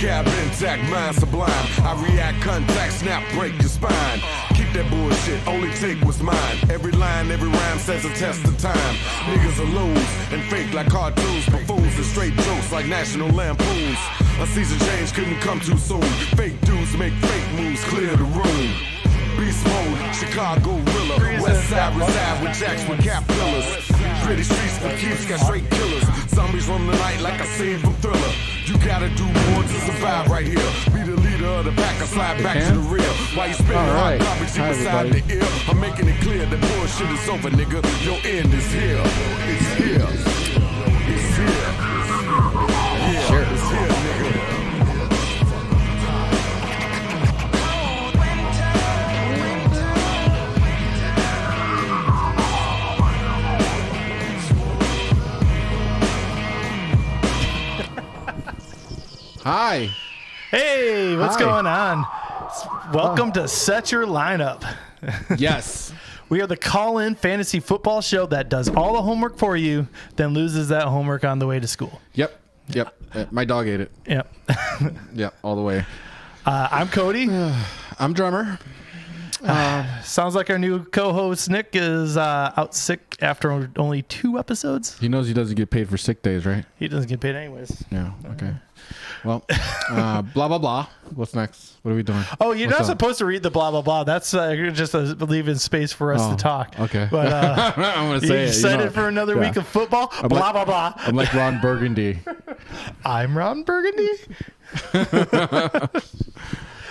Vocab intact, mind sublime. I react, contact, snap, break your spine. Keep that bullshit, only take what's mine. Every line, every rhyme says a test of time. Niggas are lose and fake like cartoons, buffoons and straight jokes like National Lampoons. A season change couldn't come too soon. Fake dudes make fake moves, clear the room. Beast mode, Chicago Rilla. West side reside with jacks with cap pillars. Pretty streets for keeps got straight killers. Zombies roam the night like a scene from Thriller. You gotta do more to survive right here. Be the leader of the pack or slide back to the rear. While you spinning hot garbage beside the ear, I'm making it clear that bullshit is over, nigga. Your end is here. It's here. It's here. Yeah, sure. It's here, nigga. Hi. Hey, what's Hi. going on? Welcome to Set Your Lineup. Yes. We are the call-in fantasy football show that does all the homework for you, then loses that homework on the way to school. Yep. My dog ate it. Yep. Yep, all the way. I'm Cody. I'm drummer. Sounds like our new co-host Nick is out sick after only 2 episodes. He knows he doesn't get paid for sick days, right? He doesn't get paid anyways. Yeah. Okay. Well, blah, blah, blah. What's next? What are we doing? Oh, you're What's not up? supposed to read the blah, blah, blah. That's just leaving space for us to talk. Okay. But I'm going to you say it. excited for another week of football? Blah, blah, blah. I'm like Ron Burgundy. I'm Ron Burgundy?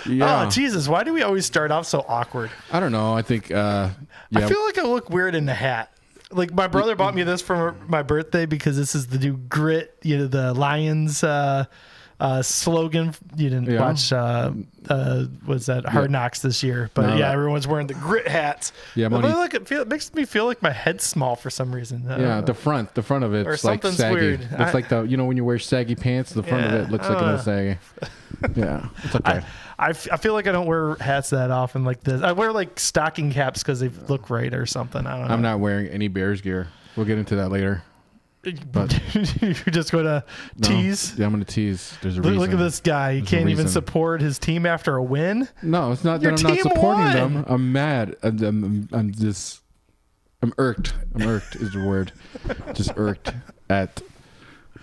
Yeah. Oh, Jesus. Why do we always start off so awkward? I don't know. I think, yeah. I feel like I look weird in the hat. Like, my brother bought me this for my birthday because this is the new Grit, the Lions slogan. You didn't watch, what's that, Hard Knocks this year. But, No. everyone's wearing the Grit hats. Yeah, But it makes me feel like my head's small for some reason. I don't know. the front of it's Or like something's saggy. weird. It's like when you wear saggy pants, the front of it looks like a little saggy. Yeah, it's okay. I feel like I don't wear hats that often like this. I wear like stocking caps because they look right or something. I don't know. I'm not wearing any Bears gear. We'll get into that later. But You're just going to tease? Yeah, I'm going to tease. There's a reason. Look at this guy. He can't even support his team after a win. No, it's not Your that I'm not team supporting won. them. I'm mad. I'm irked. I'm irked is the word. Just irked at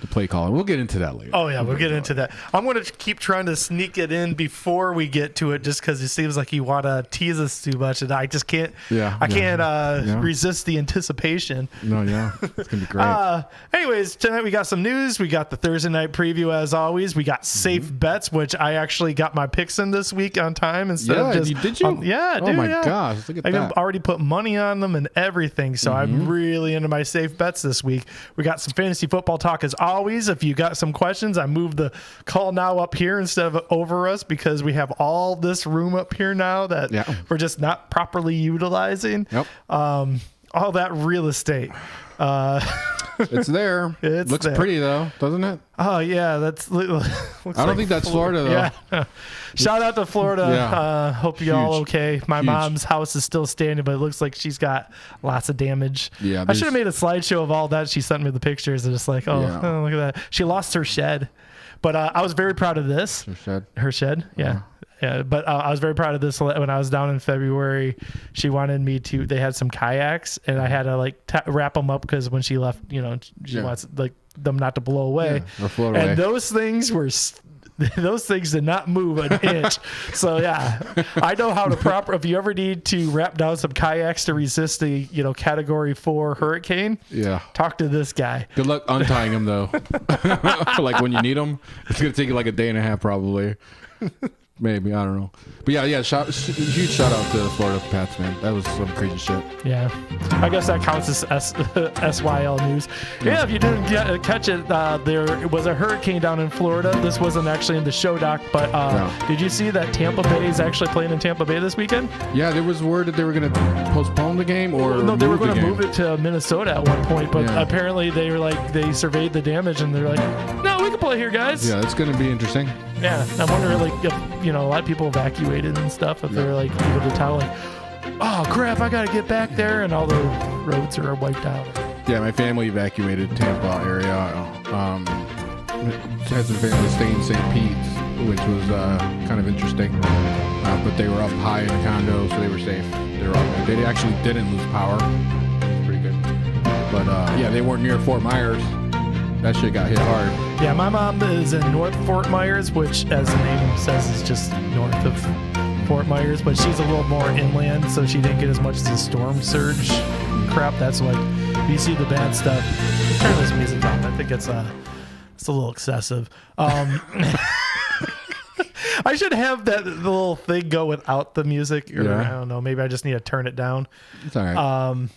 the play calling. We'll get into that later. Oh, yeah, we'll get into that. I'm going to keep trying to sneak it in before we get to it just because it seems like you want to tease us too much. And I just can't. Yeah, I can't resist the anticipation. No, yeah. It's going to be great. Anyways, tonight we got some news. We got the Thursday night preview as always. We got safe bets, which I actually got my picks in this week on time instead of just. Did you? Yeah, Oh dude, my yeah. gosh! Look at I that. already put money on them and everything, so I'm really into my safe bets this week. We got some fantasy football talk as always. If you got some questions, I moved the call now up here instead of over us because we have all this room up here now that we're just not properly utilizing. Yep. All that real estate. It's there. It's Looks there. pretty though, doesn't it? Oh yeah, that's. Looks I don't think that's Florida though. Yeah. Shout out to Florida. Yeah. Hope you all Huge. okay. My Huge. mom's house is still standing, but it looks like she's got lots of damage. Yeah, I should have made a slideshow of all that. She sent me the pictures and just like, oh, look at that. She lost her shed, but I was very proud of this. Her shed. Yeah. Yeah, but I was very proud of this when I was down in February. She wanted me to. They had some kayaks, and I had to wrap them up because when she left, she wants them not to blow away. Yeah, or float and away. those things were. Those things did not move an inch. So yeah, I know how to if you ever need to wrap down some kayaks to resist the Category 4 hurricane, talk to this guy. Good luck untying them though. Like when you need them, it's gonna take you like a day and a half probably. Maybe, I don't know. But yeah, huge shout out to the Florida Pats, man. That was some crazy shit. Yeah, I guess that counts as SYL news. Yeah, if you didn't catch it, there was a hurricane down in Florida. This wasn't actually in the show doc, but did you see that Tampa Bay is actually playing in Tampa Bay this weekend? Yeah, there was word that they were going to postpone the game or no, they were going to move it to Minnesota at one point, but apparently they were they surveyed the damage and they're like, no, we can play here, guys. Yeah, it's going to be interesting. Yeah, I wonder if a lot of people evacuated and stuff. If they're able to tell oh crap, I got to get back there, and all the roads are wiped out. Yeah, my family evacuated Tampa area. Had some family staying in St. Pete. which was kind of interesting. But they were up high in the condo, so they were safe. They were all good. They actually didn't lose power. It's pretty good. But yeah, they weren't near Fort Myers. That shit got hit hard. Yeah, my mom is in North Fort Myers, which, as the name says, is just north of Fort Myers. But she's a little more inland, so she didn't get as much as the storm surge crap. That's like, you see the bad stuff. Turn this music down. I think it's a little excessive. I should have that little thing go without the music, or I don't know. Maybe I just need to turn it down. It's all right.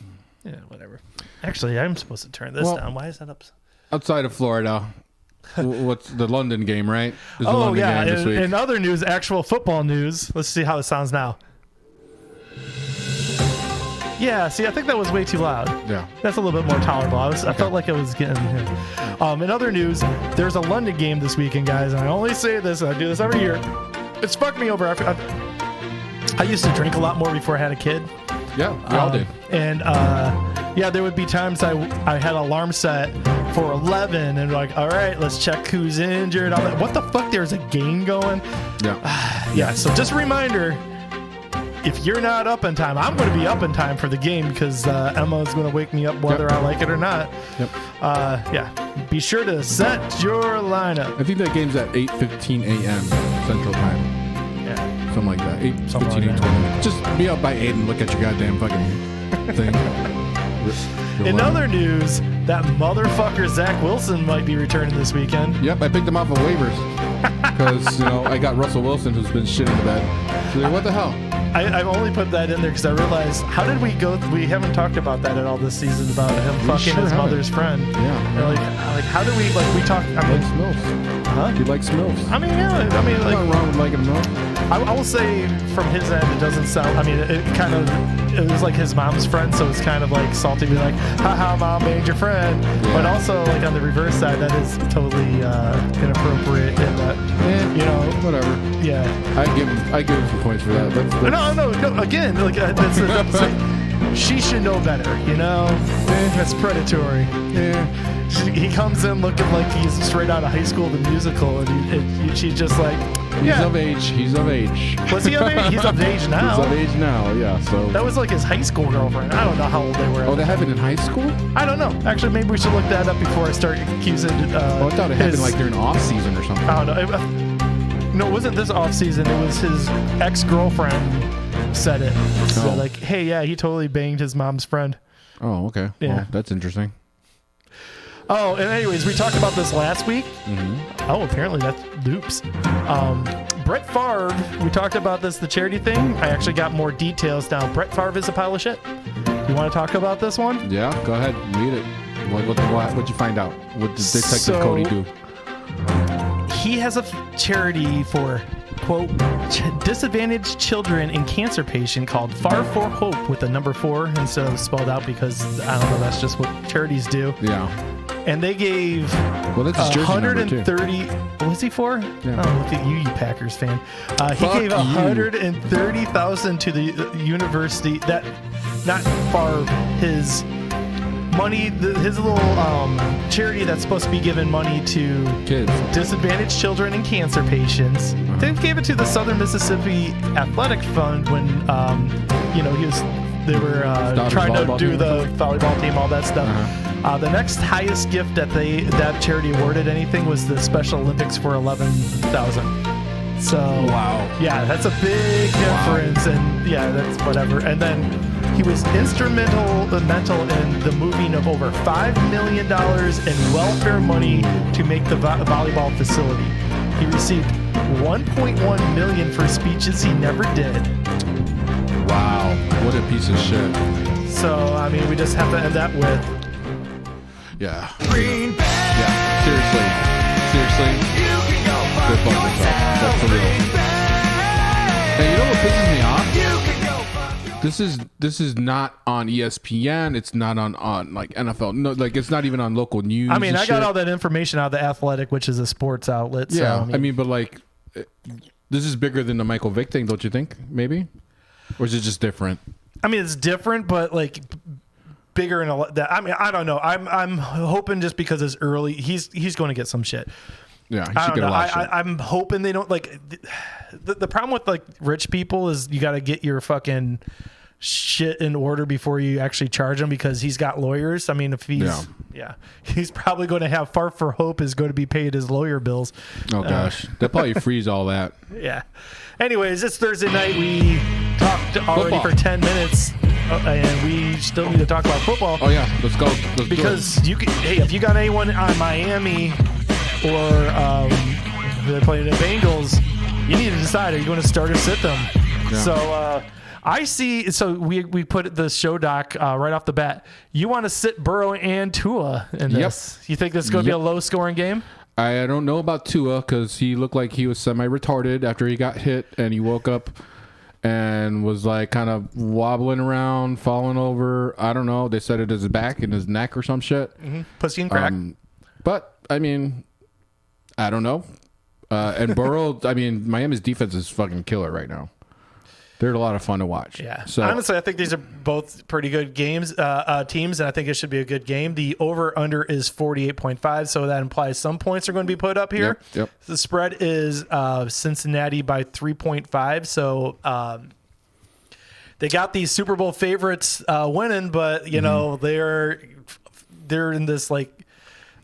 Yeah, whatever. Actually, I'm supposed to turn this down. Why is that up? Outside of Florida, what's the London game, right? There's a London game this week. In other news, actual football news. Let's see how it sounds now. Yeah, see, I think that was way too loud. Yeah. That's a little bit more tolerable. I felt like it was getting... in other news, there's a London game this weekend, guys, and I only say this, and I do this every year. It's fucked me over. I used to drink a lot more before I had a kid. Yeah, we all did. And, yeah, there would be times I had an alarm set for 11, and like, all right, let's check who's injured. I'm like, what the fuck? There's a game going? Yeah. Yeah, so just a reminder... If you're not up in time, I'm going to be up in time for the game because Emma's going to wake me up whether I like it or not. Yep. Yeah. Be sure to set your lineup. I think that game's at 8:15 a.m. Central Time. Yeah. Something like that. 8:15, 8:20. Just be up by 8 and look at your goddamn fucking thing. In other news, that motherfucker Zach Wilson might be returning this weekend. Yep, I picked him off of waivers because, I got Russell Wilson who's been shitting the bed. So like, what the hell? I only put that in there because I realized, how did we go? We haven't talked about that at all this season about him fucking his mother's friend. Yeah. Like how do we we talk? I mean, MILFs. Huh? He likes MILFs. I mean, yeah. I mean, like, nothing wrong with liking MILFs. I will say from his end, it doesn't sound. I mean, it was like his mom's friend, so it's kind of like salty to be like, haha, mom made your friend. Yeah. But also, like on the reverse side, that is totally inappropriate. And that, whatever. Yeah. I give him some points for that. That's no. Again, like that's she should know better. That's predatory. Yeah. He comes in looking like he's straight out of High School the Musical, and she's just like, He's of age. Was he of age? He's of age now. He's of age now, yeah. So that was like his high school girlfriend. I don't know how old they were. Oh, they have it in high school? I don't know. Actually, maybe we should look that up before I start accusing. I thought it happened like during off season or something. I don't know. No, it wasn't this off season. It was his ex-girlfriend said it. So like, hey, yeah, he totally banged his mom's friend. Oh, okay. Yeah. Well, that's interesting. Oh, and anyways, we talked about this last week. Mm-hmm. Oh, apparently that's oops. Brett Favre, we talked about this, the charity thing. I actually got more details now. Brett Favre is a pile of shit. You want to talk about this one? Yeah, go ahead. Read it. What'd you find out? What did Detective Cody do? He has a charity for, quote, disadvantaged children and cancer patient called Far for Hope with the number 4 instead of spelled out because, I don't know, that's just what charities do. Yeah. And they gave 130. What was he for? Yeah. Oh, look at you Packers fan. He gave $130,000 to the university that, not Favre, his money, his little charity that's supposed to be giving money to kids, disadvantaged children and cancer patients. Uh-huh. They gave it to the Southern Mississippi Athletic Fund when they were trying to do the volleyball team, all that stuff. Uh-huh. The next highest gift that that charity awarded anything was the Special Olympics for $11,000. So wow, yeah, that's a big difference, and yeah, that's whatever. And then he was instrumental in the moving of over $5 million in welfare money to make the volleyball facility. He received $1.1 million for speeches he never did. Wow, what a piece of shit. So I mean, we just have to end that with. Yeah. Green Bay. Yeah. Seriously. You can go fuck yourself. That's for real. And you know what pisses me off? This is not on ESPN. It's not on like NFL. No, like it's not even on local news. I mean, I got all that information out of The Athletic, which is a sports outlet. Yeah. So, I mean, but like, this is bigger than the Michael Vick thing, don't you think? Maybe, or is it just different? I mean, it's different, but like. Bigger and that. I mean, I don't know. I'm hoping just because it's early, he's going to get some shit. Yeah, he I should don't get a know. lot of shit. I'm hoping they don't like. The problem with like rich people is you got to get your fucking shit in order before you actually charge him, because he's got lawyers. I mean, if he's he's probably going to have Far for Hope is going to be paid his lawyer bills. Oh gosh, they'll probably freeze all that. Yeah. Anyways, it's Thursday night. We talked already Football. for 10 minutes, and we still need to talk about football. Oh yeah, let's go. Let's Because you can, hey, if you got anyone on Miami or they're playing the Bengals, you need to decide, are you going to start or sit them? Yeah. So I see. So we put the show doc right off the bat. You want to sit Burrow and Tua in this? You think this is going to be a low scoring game? I don't know about Tua because he looked like he was semi-retarded after he got hit, and he woke up and was like kind of wobbling around, falling over. I don't know. They said it is his back and his neck or some shit. Pussy and crack. But I mean, I don't know. And Burrow, I mean, Miami's defense is fucking killer right now. They're a lot of fun to watch. Yeah. So honestly, I think these are both pretty good games, teams, and I think it should be a good game. The over/under is 48.5, so that implies some points are going to be put up here. Yep. The spread is Cincinnati by 3.5, so they got these Super Bowl favorites winning, but you know they're in this like,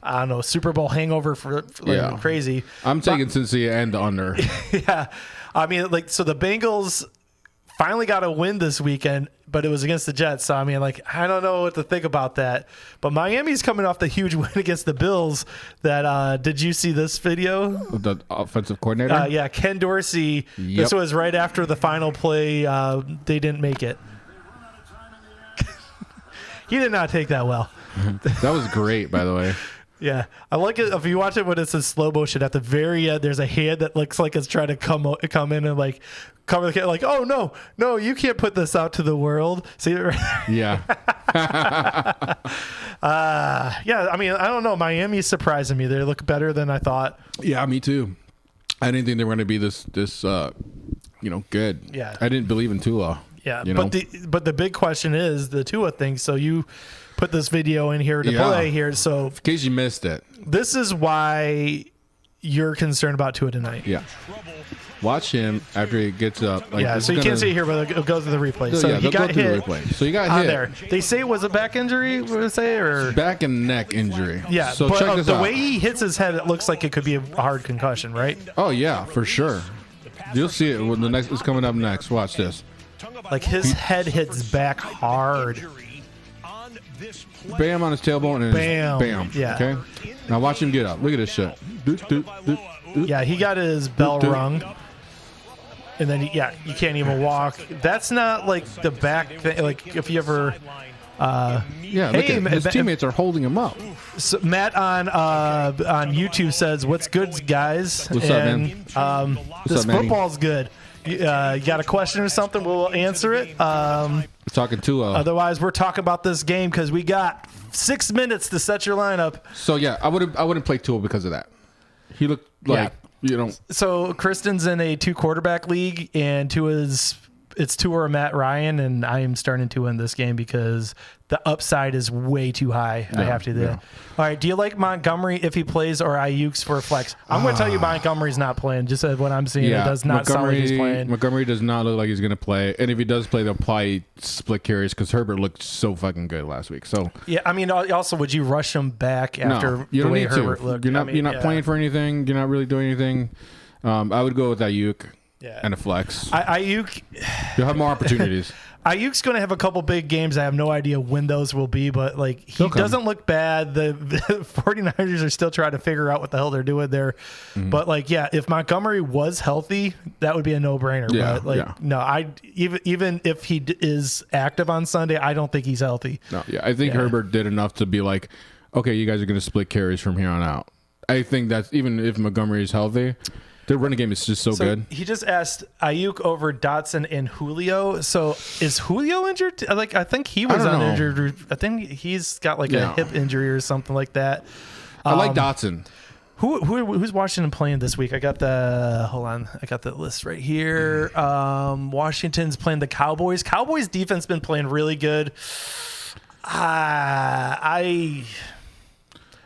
I don't know, Super Bowl hangover for like crazy. I'm taking Cincinnati and the under. Yeah. I mean, like, so the Bengals finally got a win this weekend, but it was against the Jets. So, I mean, like, I don't know what to think about that. But Miami's coming off the huge win against the Bills. That did you see this video? The offensive coordinator? Yeah, Ken Dorsey. Yep. This was right after the final play. They didn't make it. He did not take that well. That was great, by the way. Yeah, I like it. If you watch it when it's in slow motion, at the very end, there's a hand that looks like it's trying to come in and like cover the kid. Like, oh no, you can't put this out to the world. See, Yeah. yeah. I mean, I don't know. Miami's surprising me. They look better than I thought. Yeah, me too. I didn't think they were going to be this good. Yeah. I didn't believe in Tua. Yeah, you know? but the big question is the Tua thing. So you put this video in here to play here. So in case you missed it, this is why you're concerned about Tua tonight. yeah. Watch him after he gets up. Like, Yeah, so you can't see it here, but it goes to the replay. So yeah, he got hit. So you got On hit. there. They say it was a back injury, what did they say? Or Back and neck injury. yeah, So but check this the out. way he hits his head, it looks like it could be a hard concussion, right? Oh yeah, for sure. You'll see it when the next is coming up next. Watch this. Like his head hits back hard. Bam on his tailbone and Bam. bam. Yeah. Okay. Now watch him get up. Look at this shit. Doot, doot, doot, doot. Yeah, he got his bell Dude. rung. And then, you can't even walk. That's not like the back thing. Like if you ever... Yeah. Look Hey, at, his teammates are holding him up. So Matt on YouTube says, "What's good, guys?" What's up, man? This up, Manny? football's good. You got a question or something? We'll answer it. We're talking to Otherwise, we're talking about this game because we got 6 minutes to set your lineup. So yeah, I wouldn't play Tua because of that. He looked like So Kristen's in a 2 quarterback league, and it's Tua or Matt Ryan, and I am starting Tua in this game because the upside is way too high. I have to do that. All right. Do you like Montgomery if he plays or Ayuk's for a flex? I'm going to tell you Montgomery's not playing. Just what I'm seeing, it does not sound like he's playing. Montgomery does not look like he's going to play, and if he does play, they'll probably split carries because Herbert looked so fucking good last week. So Yeah, I mean, also, would you rush him back after you the don't way need Herbert to. looked? You're not playing for anything. You're not really doing anything. I would go with Ayuk and a flex. Ayuk. You'll have more opportunities. Ayuk's going to have a couple big games. I have no idea when those will be, but like he doesn't look bad. The 49ers are still trying to figure out what the hell they're doing there. But like, yeah, if Montgomery was healthy, that would be a no-brainer. Yeah, but like, no, even if he is active on Sunday, I don't think he's healthy. No, yeah, I think Herbert did enough to be like, okay, you guys are going to split carries from here on out. I think that's even if Montgomery is healthy. Their running game is just so good. He just asked Ayuk over Dotson and Julio. So is Julio injured? Like I think he was injured. I think he's got like a hip injury or something like that. I like Dotson. Who's Washington playing this week? I got the list right here. Washington's playing the Cowboys. Cowboys defense been playing really good. I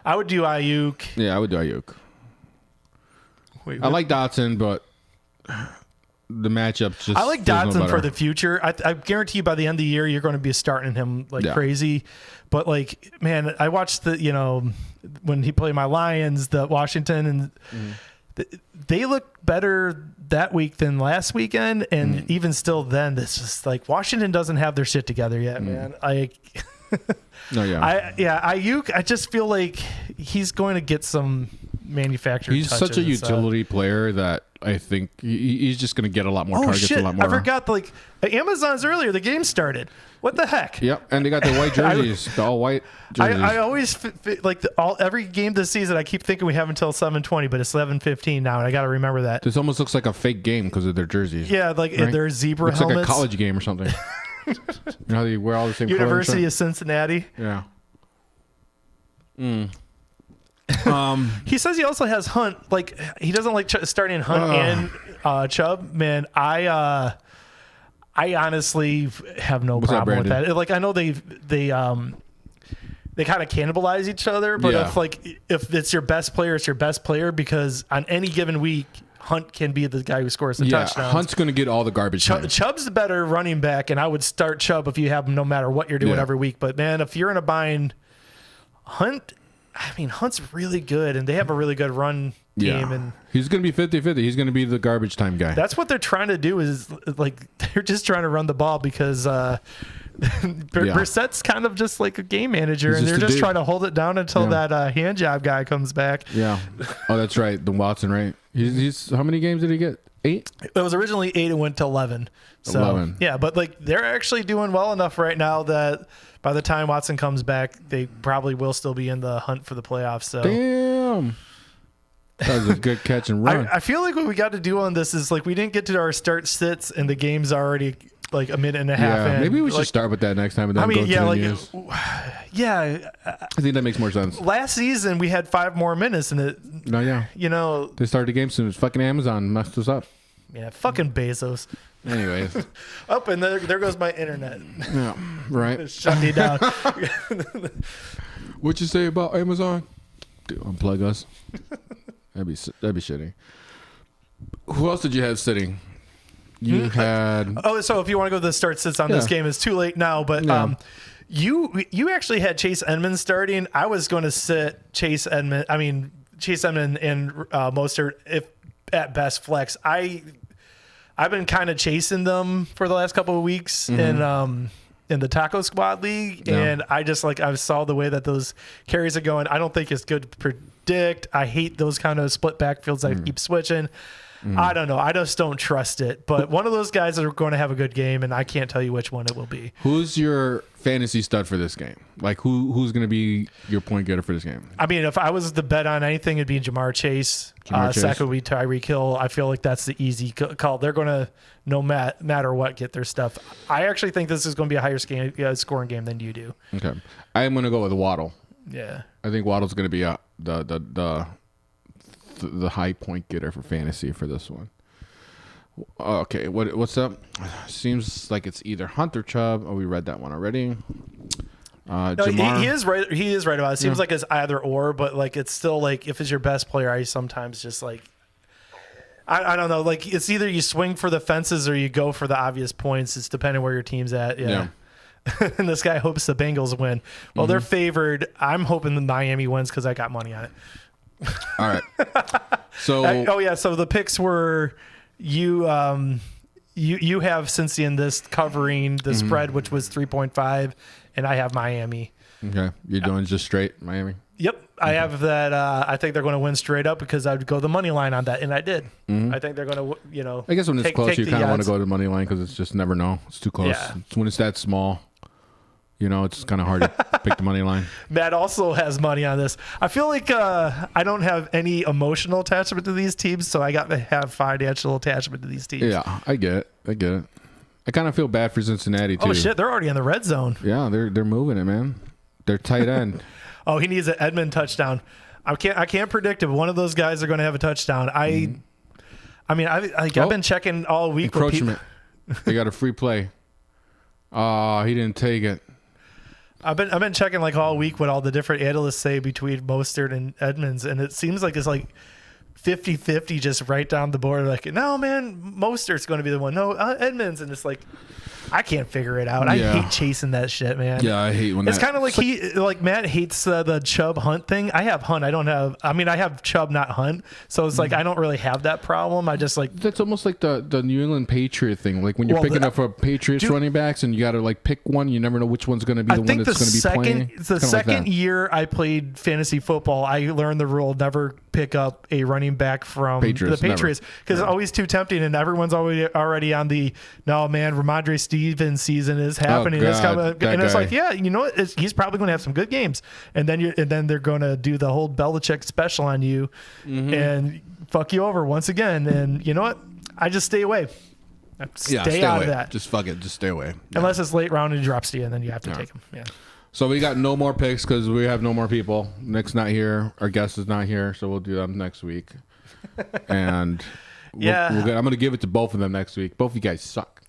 would do Ayuk. Yeah, I would do Ayuk. I like Dotson, but the matchups just. I like Dotson for the future. I guarantee you by the end of the year you're going to be starting him crazy. But like, man, I watched when he played my Lions, the Washington, and they look better that week than last weekend. And even still, then it's just like Washington doesn't have their shit together yet, man. Ayuk, I just feel like he's going to get some manufactured. He's such a utility player that I think he's just going to get a lot more targets. Shit. A lot more. I forgot, like Amazon's earlier. The game started. What the heck? Yep, and they got the white jerseys, the all white jerseys. I always every game this season. I keep thinking we have until 7:20, but it's 11:15 now, and I got to remember that. This almost looks like a fake game because of their jerseys. Yeah, like their zebra looks helmets. like a college game or something. You know how they wear all the same University of Cincinnati. Yeah. He says he also has Hunt. Like he doesn't like starting Hunt and Chubb. Man, I honestly have no problem with that. Like I know they kind of cannibalize each other, but if it's your best player, it's your best player because on any given week, Hunt can be the guy who scores the touchdowns. Hunt's going to get all the garbage time. Chubb's the better running back, and I would start Chubb if you have him no matter what you're doing every week. But man, if you're in a bind, Hunt's really good, and they have a really good run game. And he's going to be 50-50. He's going to be the garbage time guy. That's what they're trying to do is like they're just trying to run the ball because Brissett's kind of just like a game manager, and they're just trying to hold it down until that hand job guy comes back. Yeah. Oh, that's right. The Watson, right? He's how many games did he get? 8? It was originally 8 and went to 11. So 11. Yeah, but like they're actually doing well enough right now that by the time Watson comes back, they probably will still be in the hunt for the playoffs. So damn. That was a good catch and run. I feel like what we got to do on this is like we didn't get to our start sits and the game's already like a minute and a half in. Maybe we should start with that next time and then go to the news. I think that makes more sense. Last season we had 5 more minutes and it. No, yeah. You know, they started the game soon. It's fucking Amazon messed us up. Yeah, fucking Bezos. Anyways. And there goes my internet. Yeah, right. Shut me down. What'd you say about Amazon? Dude, unplug us. That'd be shitty. Who else did you have sitting? You had. So if you want to go to the start sits on this game, it's too late now. But you actually had Chase Edmonds starting. I was going to sit Chase Edmonds and Mostert if at best flex. I've been kind of chasing them for the last couple of weeks in the Taco Squad League, and I saw the way that those carries are going. I don't think it's good to predict. I hate those kind of split backfields that keep switching. I don't know. I just don't trust it. But one of those guys are going to have a good game, and I can't tell you which one it will be. Who's your fantasy stud for this game? Like, who's going to be your point getter for this game? I mean, if I was to bet on anything, it'd be Jamar Chase. Second would be Tyreek Hill. I feel like that's the easy call. They're going to, no matter what, get their stuff. I actually think this is going to be a higher scoring game than you do. Okay. I am going to go with Waddle. Yeah. I think Waddle's going to be the high point getter for fantasy for this one. Okay, what's up? Seems like it's either Hunt or Chubb. Oh, we read that one already. Jamar. He is right. He is right about it. It seems like it's either or, but like it's still like if it's your best player, I sometimes just like I don't know. Like it's either you swing for the fences or you go for the obvious points. It's depending where your team's at. Yeah. And this guy hopes the Bengals win. Well, they're favored. I'm hoping the Miami wins because I got money on it. All right. So so the picks were you have Cincy in this covering the spread, which was 3.5, and I have Miami. Okay, you're doing just straight Miami. Yep, I have that. I think they're going to win straight up because I would go the money line on that, and I did. I think they're going to, I guess when it's close, you kind of want to go to the money line because it's just never know. It's too close. Yeah. It's when it's that small. It's kind of hard to pick the money line. Matt also has money on this. I feel like I don't have any emotional attachment to these teams, so I got to have financial attachment to these teams. Yeah, I get it. I kind of feel bad for Cincinnati, too. Oh, shit, they're already in the red zone. Yeah, they're moving it, man. They're tight end. Oh, he needs an Edmund touchdown. I can't predict if one of those guys are going to have a touchdown. I've been checking all week. Encroachment. They got a free play. Oh, he didn't take it. I've been checking like all week what all the different analysts say between Mostert and Edmonds, and it seems like it's like 50-50 just right down the board. Like, no, man, Mostert's going to be the one. No, Edmonds. And it's like, I can't figure it out. I hate chasing that shit, man. Yeah, I hate when it's kind of like Matt hates the Chubb Hunt thing. I have Hunt. I have Chubb, not Hunt. So it's like I don't really have that problem. I just like that's almost like the New England Patriot thing. Like when you're picking up for Patriots running backs and you got to like pick one, you never know which one's going to be the one that's going to be playing. The second year I played fantasy football, I learned the rule: never pick up a running back from the Patriots because it's always too tempting, and everyone's already on the no man. Ramondre Stevens season is happening. It's like, yeah, you know what? He's probably going to have some good games, and then they're going to do the whole Belichick special on you and fuck you over once again. And you know what? I just stay away. Stay out away. of that. Just fuck it. Just stay away. Unless it's late round and he drops to you, and then you have to take him. Yeah. So we got no more picks because we have no more people. Nick's not here. Our guest is not here, so we'll do them next week. And I'm going to give it to both of them next week. Both of you guys suck.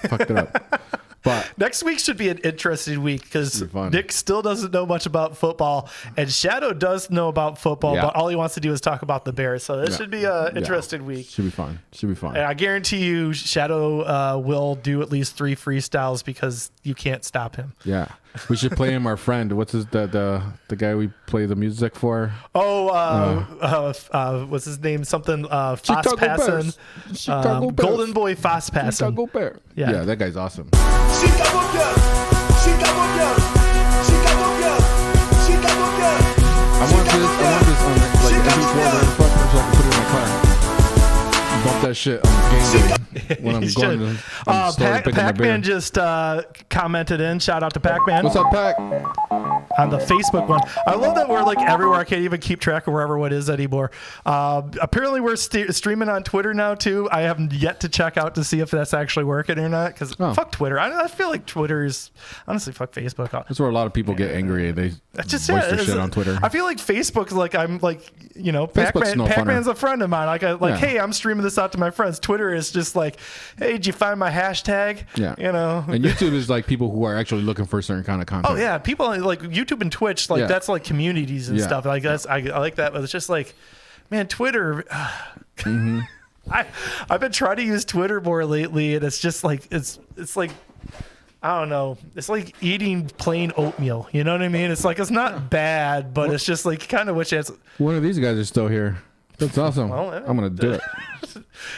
Fucked it up. But next week should be an interesting week because Nick still doesn't know much about football, and Shadow does know about football, but all he wants to do is talk about the Bears. So this should be an interesting week. Should be fun. And I guarantee you, Shadow will do at least 3 freestyles because you can't stop him. Yeah, we should play him. Our friend, what's his the guy we play the music for? What's his name? Something Fast Passin. Golden Boy Fast Passin. Chicago Bear. Yeah, that guy's awesome. Chicago Bears. I want this on like every quarter, so I can put it in my car. Bump that shit on game day when I'm going to Pac-Man just commented in. Shout out to Pac-Man. What's up, Pac? On the Facebook one. I love that we're like everywhere. I can't even keep track of wherever it is anymore. Apparently we're streaming on Twitter now too. I haven't yet to check out to see if that's actually working or not because fuck Twitter. I feel like Twitter is honestly fuck Facebook. That's where a lot of people get angry and they voice their shit on Twitter. I feel like Facebook is like I'm like, you know, Pac-Man's a friend of mine. Hey, I'm streaming this out to my friends. Twitter is just like, hey, did you find my hashtag? Yeah. You know. And YouTube is like people who are actually looking for a certain kind of content. Oh yeah, people like YouTube and Twitch, like that's like communities and stuff. Like that's I like that, but it's just like, man, Twitter. I've been trying to use Twitter more lately, and it's just like it's like I don't know. It's like eating plain oatmeal. You know what I mean? It's like it's not bad, but it's just like kind of wish it's. One of these guys are still here. That's awesome. Well, I'm gonna do it.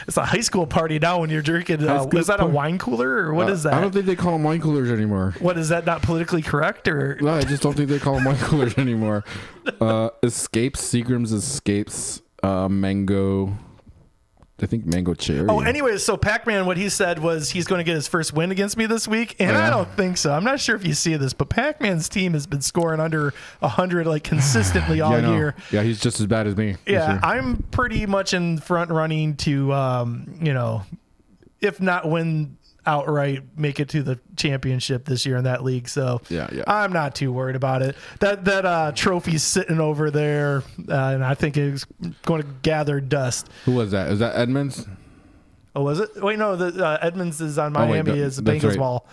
It's a high school party now when you're drinking. Is that a wine cooler or what is that? I don't think they call them wine coolers anymore. What is that? Not politically correct or? No, I just don't think they call them wine coolers anymore. Escapes, Seagram's Escapes, mango. I think mango cherry. Oh, anyways, so Pac-Man, what he said was he's going to get his first win against me this week, and I don't think so. I'm not sure if you see this, but Pac-Man's team has been scoring under 100 like consistently all year. Yeah, he's just as bad as me. Yeah, I'm pretty much in front running to, you know, if not win outright, make it to the championship this year in that league. So I'm not too worried about it. That trophy's sitting over there, and I think it's going to gather dust. Who was that? Is that Edmonds? Oh, was it? Wait, no. The Edmonds is on Miami as a Bengals ball.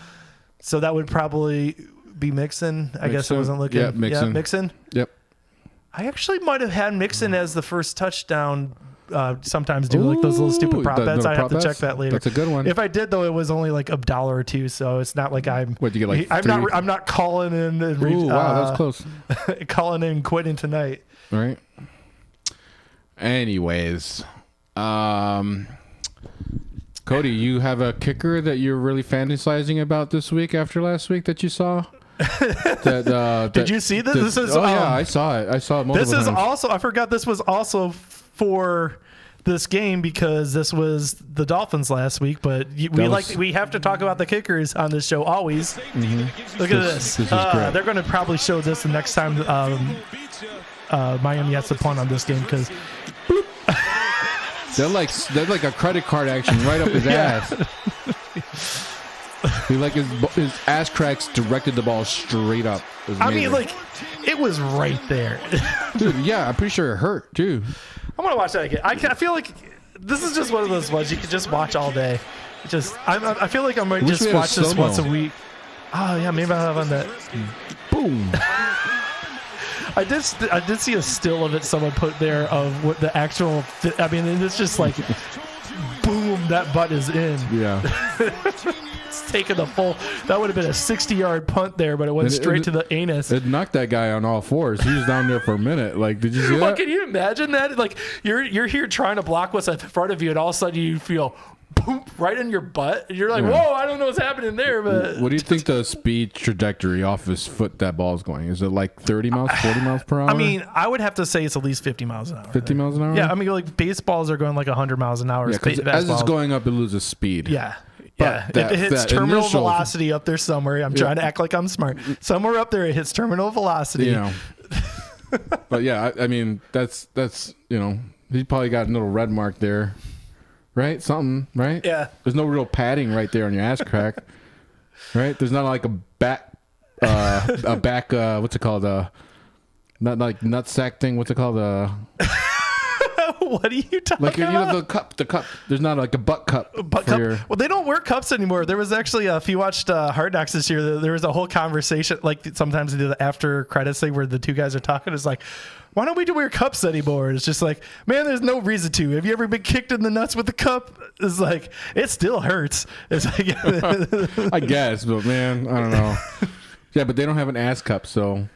So that would probably be Mixon. I guess I wasn't looking. Yeah, Mixon. Yeah, Mixon. Yep. I actually might have had Mixon as the first touchdown. Sometimes do like those little stupid prop bets. I have to check that later. That's a good one. If I did though, it was only like $1 or $2, so it's not like I'm. What, you get like I'm not calling in. And wow, that's close. Calling in, quitting tonight. All right. Anyways, Cody, you have a kicker that you're really fantasizing about this week after last week that you saw. Did you see this? This is. Yeah, I saw it. I saw it multiple times. This is also. I forgot this was also for this game because this was the Dolphins last week. But we have to talk about the kickers on this show always. Mm-hmm. Look at this. They're going to probably show this the next time Miami has to punt on this game because. They're like a credit card action right up his ass. He like his ass cracks directed the ball straight up. I mean, like it was right there, dude. Yeah, I'm pretty sure it hurt too. I'm gonna watch that again. I feel like this is just one of those ones you could just watch all day. I feel like I might just watch this once a week. Oh yeah, maybe I'll have on that. Boom. I did see a still of it someone put there of what the actual. I mean, it's just like, boom, that butt is in. Yeah. It's taking the full. That would have been a 60-yard punt there, but it went straight to the anus. It knocked that guy on all fours. He was down there for a minute. Like, did you see that? Well, can you imagine that? Like, you're here trying to block what's in front of you, and all of a sudden you feel poop right in your butt. And you're like, whoa, I don't know what's happening there. But what do you think the speed trajectory off his foot that ball's going? Is it like 30 miles, 40 miles per hour? I mean, I would have to say it's at least 50 miles an hour. 50 miles an hour? Yeah, I mean, like baseballs are going like 100 miles an hour. Yeah, 'cause as it's going up, it loses speed. Yeah. But Yeah, it hits terminal initial velocity up there somewhere. I'm trying to act like I'm smart. Somewhere up there, it hits terminal velocity. You know. But yeah, I mean, that's he probably got a little red mark there, right? Something, right? Yeah. There's no real padding right there on your ass crack, right? There's not like a back, what's it called? Not like nut sack thing. What's it called? What are you talking Like about? the cup. There's not like a butt cup. Well, they don't wear cups anymore. There was actually, if you watched Hard Knocks this year, there was a whole conversation. Like sometimes they do the after credits thing where the two guys are talking. It's like, why don't we wear cups anymore? It's just like, man, there's no reason to. Have you ever been kicked in the nuts with a cup? It's like, it still hurts. It's like, I guess, but man, I don't know. Yeah, but they don't have an ass cup, so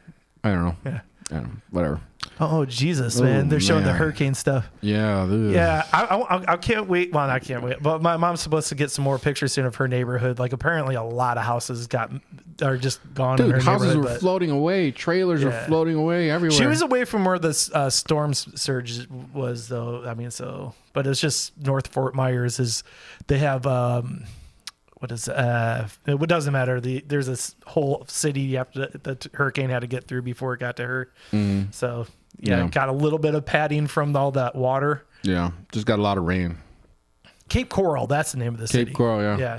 I don't know. Yeah. I don't know. Whatever. Oh, Jesus, man. They're showing the hurricane stuff. Yeah. Ugh. Yeah. I can't wait. Well, I can't wait. But my mom's supposed to get some more pictures soon of her neighborhood. Like, apparently a lot of houses are just gone in her Dude, houses neighborhood. were floating away. Trailers are floating away everywhere. She was away from where the storm surge was, though. I mean, but it's just North Fort Myers they have, it doesn't matter. There's this whole city the hurricane had to get through before it got to her. Mm-hmm. So yeah, got a little bit of padding from all that water. Yeah, just got a lot of rain. Cape Coral, that's the name of the city. Cape Coral, yeah.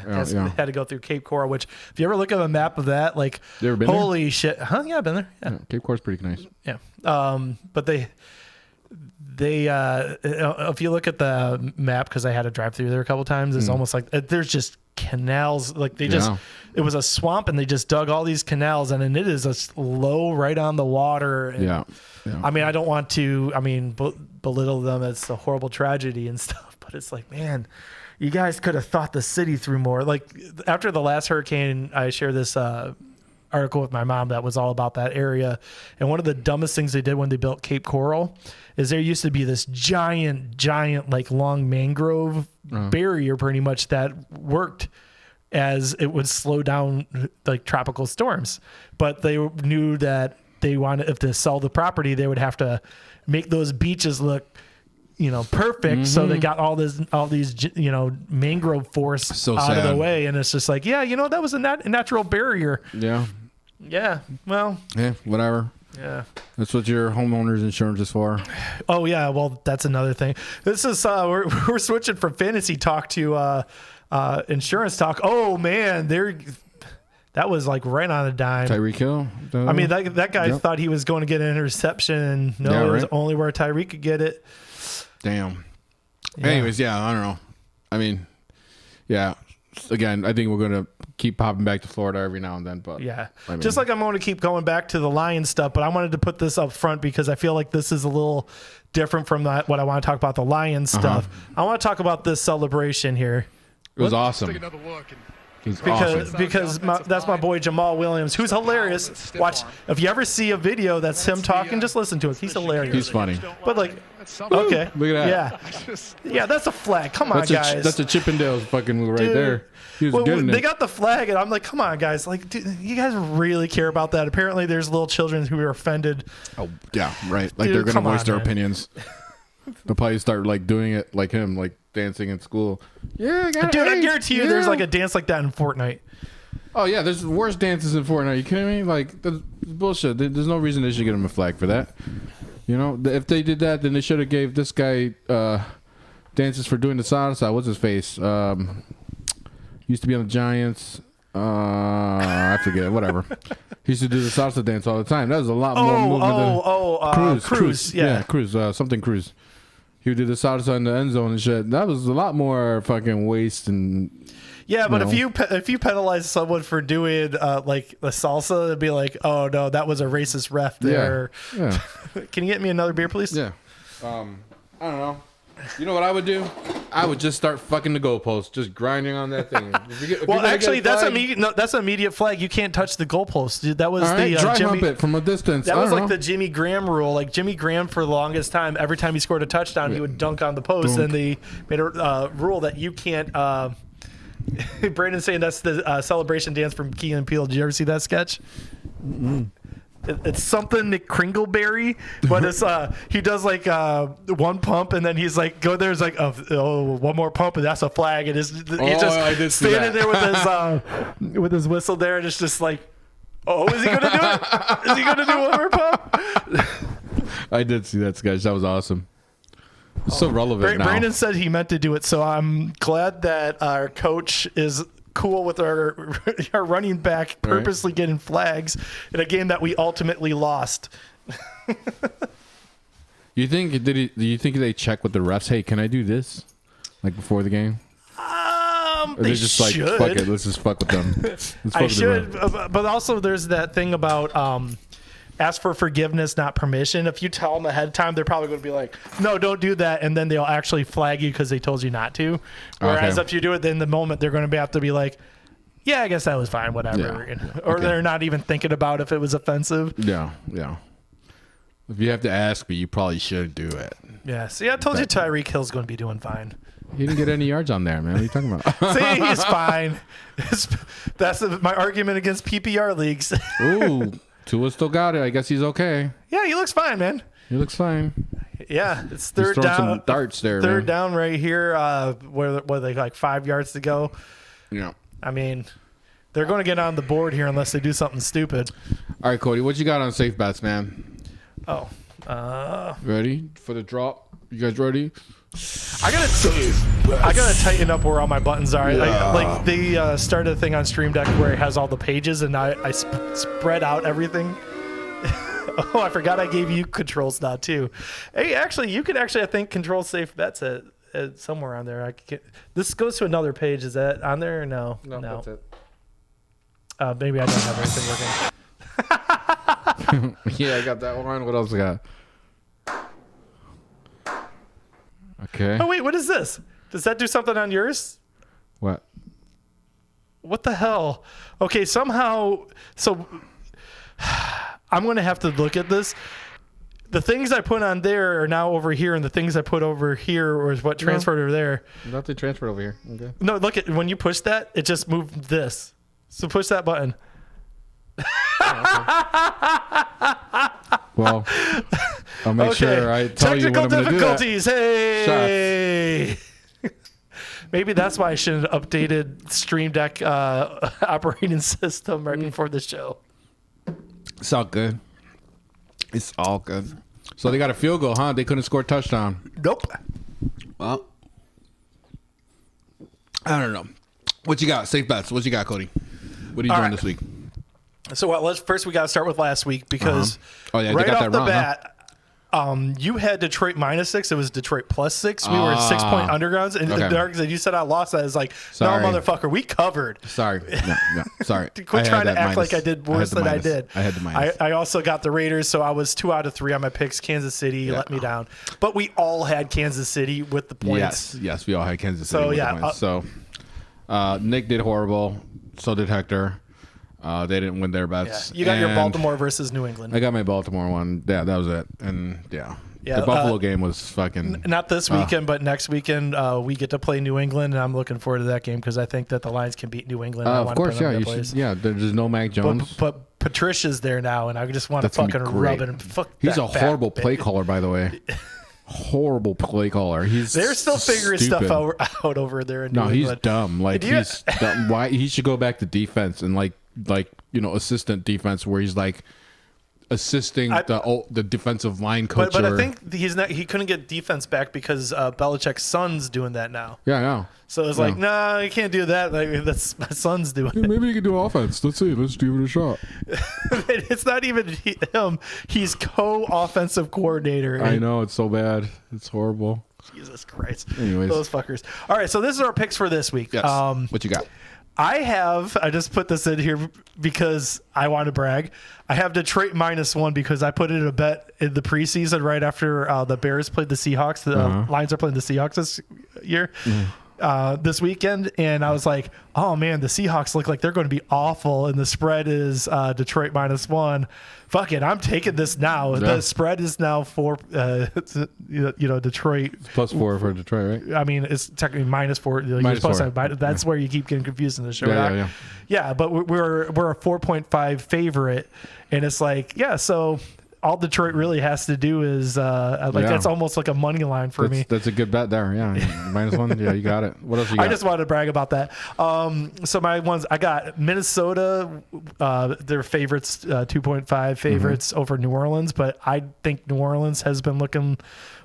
Had to go through Cape Coral, which if you ever look at a map of that, like, you ever been holy there? shit. Huh? Yeah, I've been there. Yeah. Cape Coral's pretty nice. Yeah. But they if you look at the map, because I had to drive through there a couple times, it's almost like there's just canals. Like it was a swamp and they just dug all these canals, and then it is a low right on the water. And, yeah. I mean, I don't want to belittle them. It's a horrible tragedy and stuff, but it's like, man, you guys could have thought the city through more. Like after the last hurricane, I shared this article with my mom that was all about that area. And one of the dumbest things they did when they built Cape Coral is there used to be this giant, like long mangrove barrier pretty much that worked as it would slow down like tropical storms. But they knew that they wanted, if to sell the property, they would have to make those beaches look, perfect. Mm-hmm. So they got all these, mangrove forests out of the way. And it's just like, that was a natural barrier. Yeah. Yeah. Well. Yeah. Whatever. Yeah. That's what your homeowner's insurance is for. Oh yeah. Well, that's another thing. This is we're switching from fantasy talk to insurance talk. Oh man, that was like right on a dime. Tyreek Hill. I mean, that guy thought he was going to get an interception. No, it was only where Tyreek could get it. Damn. Yeah. Anyways, I don't know. I mean, yeah. Again, I think we're going to keep popping back to Florida every now and then. But yeah, just like I'm going to keep going back to the Lions stuff. But I wanted to put this up front because I feel like this is a little different from what I want to talk about the Lions stuff. I want to talk about this celebration here. It was awesome. Take another look. Because that's my boy Jamal Williams, who's hilarious. Watch, if you ever see a video that's him talking, just listen to it. He's hilarious. He's funny. But like, okay, look at that. Yeah, that's a flag. Come on, guys. That's a Chippendales fucking move right there. He was good in it. They got the flag, and I'm like, come on, guys. Like, dude, you guys really care about that? Apparently, there's little children who are offended. Oh yeah, right. Like Dude, they're gonna voice their man. opinions. They'll probably start like doing it like him, like dancing in school. Yeah, I guarantee you, there's like a dance like that in Fortnite. Oh yeah, there's worse dances in Fortnite. You kidding me? Like that's bullshit. There's no reason they should get him a flag for that. If they did that, then they should have gave this guy dances for doing the salsa. What's his face? Used to be on the Giants. I forget. Whatever. He used to do the salsa dance all the time. That was a lot more movement than Cruz. Cruz. Yeah, Cruz. Something Cruz. he would do the salsa in the end zone and shit. That was a lot more fucking waste and. Yeah, but if you penalize someone for doing like the salsa, it'd be like, oh no, that was a racist ref there. Yeah. Can you get me another beer, please? Yeah. I don't know. You know what I would do? I would just start fucking the goalpost, just grinding on that thing. Well, actually, that's an immediate flag. You can't touch the goalpost. Dude, that was the dry Jimmy, hump it from a distance. That was like the Jimmy Graham rule. Like Jimmy Graham, for the longest time, every time he scored a touchdown, he would dunk on the post, and they made a rule that you can't. Brandon's saying that's the celebration dance from Key and Peele. Did you ever see that sketch? Mm-hmm. It's something Nick Kringleberry, but it's he does like one pump and then he's like there's like one more pump and that's a flag and he's just standing there with his whistle there and it's just like, is he gonna do it? Is he gonna do one more pump? I did see that sketch. That was awesome. It's so relevant now. Brandon said he meant to do it, so I'm glad that our coach is cool with our running back purposely getting flags in a game that we ultimately lost. Do you think they check with the refs? Hey, can I do this? Like before the game? Or they just like, fuck it, let's just fuck with them. I should, but also there's that thing about ask for forgiveness, not permission. If you tell them ahead of time, they're probably going to be like, no, don't do that. And then they'll actually flag you because they told you not to. Whereas if you do it in the moment, they're going to have to be like, yeah, I guess that was fine, whatever. Yeah. Or they're not even thinking about if it was offensive. Yeah. If you have to ask me, you probably should do it. Yeah. See, I told you Tyreek Hill's going to be doing fine. He didn't get any yards on there, man. What are you talking about? See, he's fine. That's my argument against PPR leagues. Ooh. Tua still got it. I guess he's okay. Yeah, he looks fine, man. He looks fine. Yeah, it's third down. Some darts there. Third down right here. Where they like 5 yards to go. Yeah. I mean, they're going to get on the board here unless they do something stupid. All right, Cody, what you got on safe bets, man? Oh, ready for the drop? You guys ready? I gotta tighten up where all my buttons are. Yeah. Like they started a thing on Stream Deck where it has all the pages, and I spread out everything. Oh, I forgot I gave you controls now too. Hey, actually, you could I think control safe bets at somewhere on there. This goes to another page. Is that on there or no? No, that's it. Maybe I don't have everything working. Yeah, I got that one. What else I got? Okay. Oh, wait, what is this? Does that do something on yours? What? What the hell? Okay, somehow, so I'm going to have to look at this. The things I put on there are now over here, and the things I put over here is what transferred over there. Nothing transferred over here. Okay. No, look at when you push that, it just moved this. So push that button. Well, I'll make sure I tell you when I'm going to do that. Technical difficulties. Hey. Maybe that's why I should have updated Stream Deck operating system right before the show. It's all good. It's all good. So they got a field goal, huh? They couldn't score a touchdown. Nope. Well, I don't know. What you got? Safe bets. What you got, Cody? What are you doing this week? So first we got to start with last week because right off that the wrong, bat, you had Detroit -6. It was Detroit +6. We were 6 point undergrounds, and Dark said you said I lost that. It's like, sorry. No, motherfucker, we covered. Sorry, no, sorry. Quit trying to act like I did worse than I did. I had the minus. I also got the Raiders, so I was 2 out of 3 on my picks. Kansas City let me down, but we all had Kansas City with the points. Yes, we all had Kansas City. With the points. So Nick did horrible. So did Hector. They didn't win their bets. Yeah. You got your Baltimore versus New England. I got my Baltimore one. Yeah, that was it. And the Buffalo game was fucking. Not this weekend, but next weekend we get to play New England, and I'm looking forward to that game because I think that the Lions can beat New England. Of course, yeah. You should, there's no Mac Jones. But Patricia's there now, and I just want to fucking rub it. And fuck He's a horrible play caller, by the way. Horrible play caller. They're still figuring stuff out over there in New England. No, he's dumb. Like he's dumb. Why he should go back to defense and like assistant defense where he's like assisting the defensive line coach. But I think he couldn't get defense back because Belichick's son's doing that now. Yeah, I know. So it's like, no, you can't do that. Like, that's my son's doing it. Maybe he can do offense. Let's see. Let's give it a shot. It's not even him. He's co-offensive coordinator. I know. It's so bad. It's horrible. Jesus Christ. Anyways. Those fuckers. All right, so this is our picks for this week. Yes. What you got? I just put this in here because I want to brag. I have Detroit -1 because I put it in a bet in the preseason right after the Bears played the Seahawks. The Lions are playing the Seahawks this year. This weekend, and I was like, oh man, the Seahawks look like they're going to be awful, and the spread is Detroit -1. Fuck it, I'm taking this now. The spread is now for Detroit. It's +4 for Detroit, right? I mean, it's technically -4. -4. That's where you keep getting confused in the show. Yeah. But we're a 4.5 favorite, and it's like, yeah, so all Detroit really has to do is that's almost like a money line for me. That's a good bet there. Yeah, -1. Yeah, you got it. What else you got? I just wanted to brag about that. So my ones, I got Minnesota, their favorites, 2.5 favorites over New Orleans, but I think New Orleans has been looking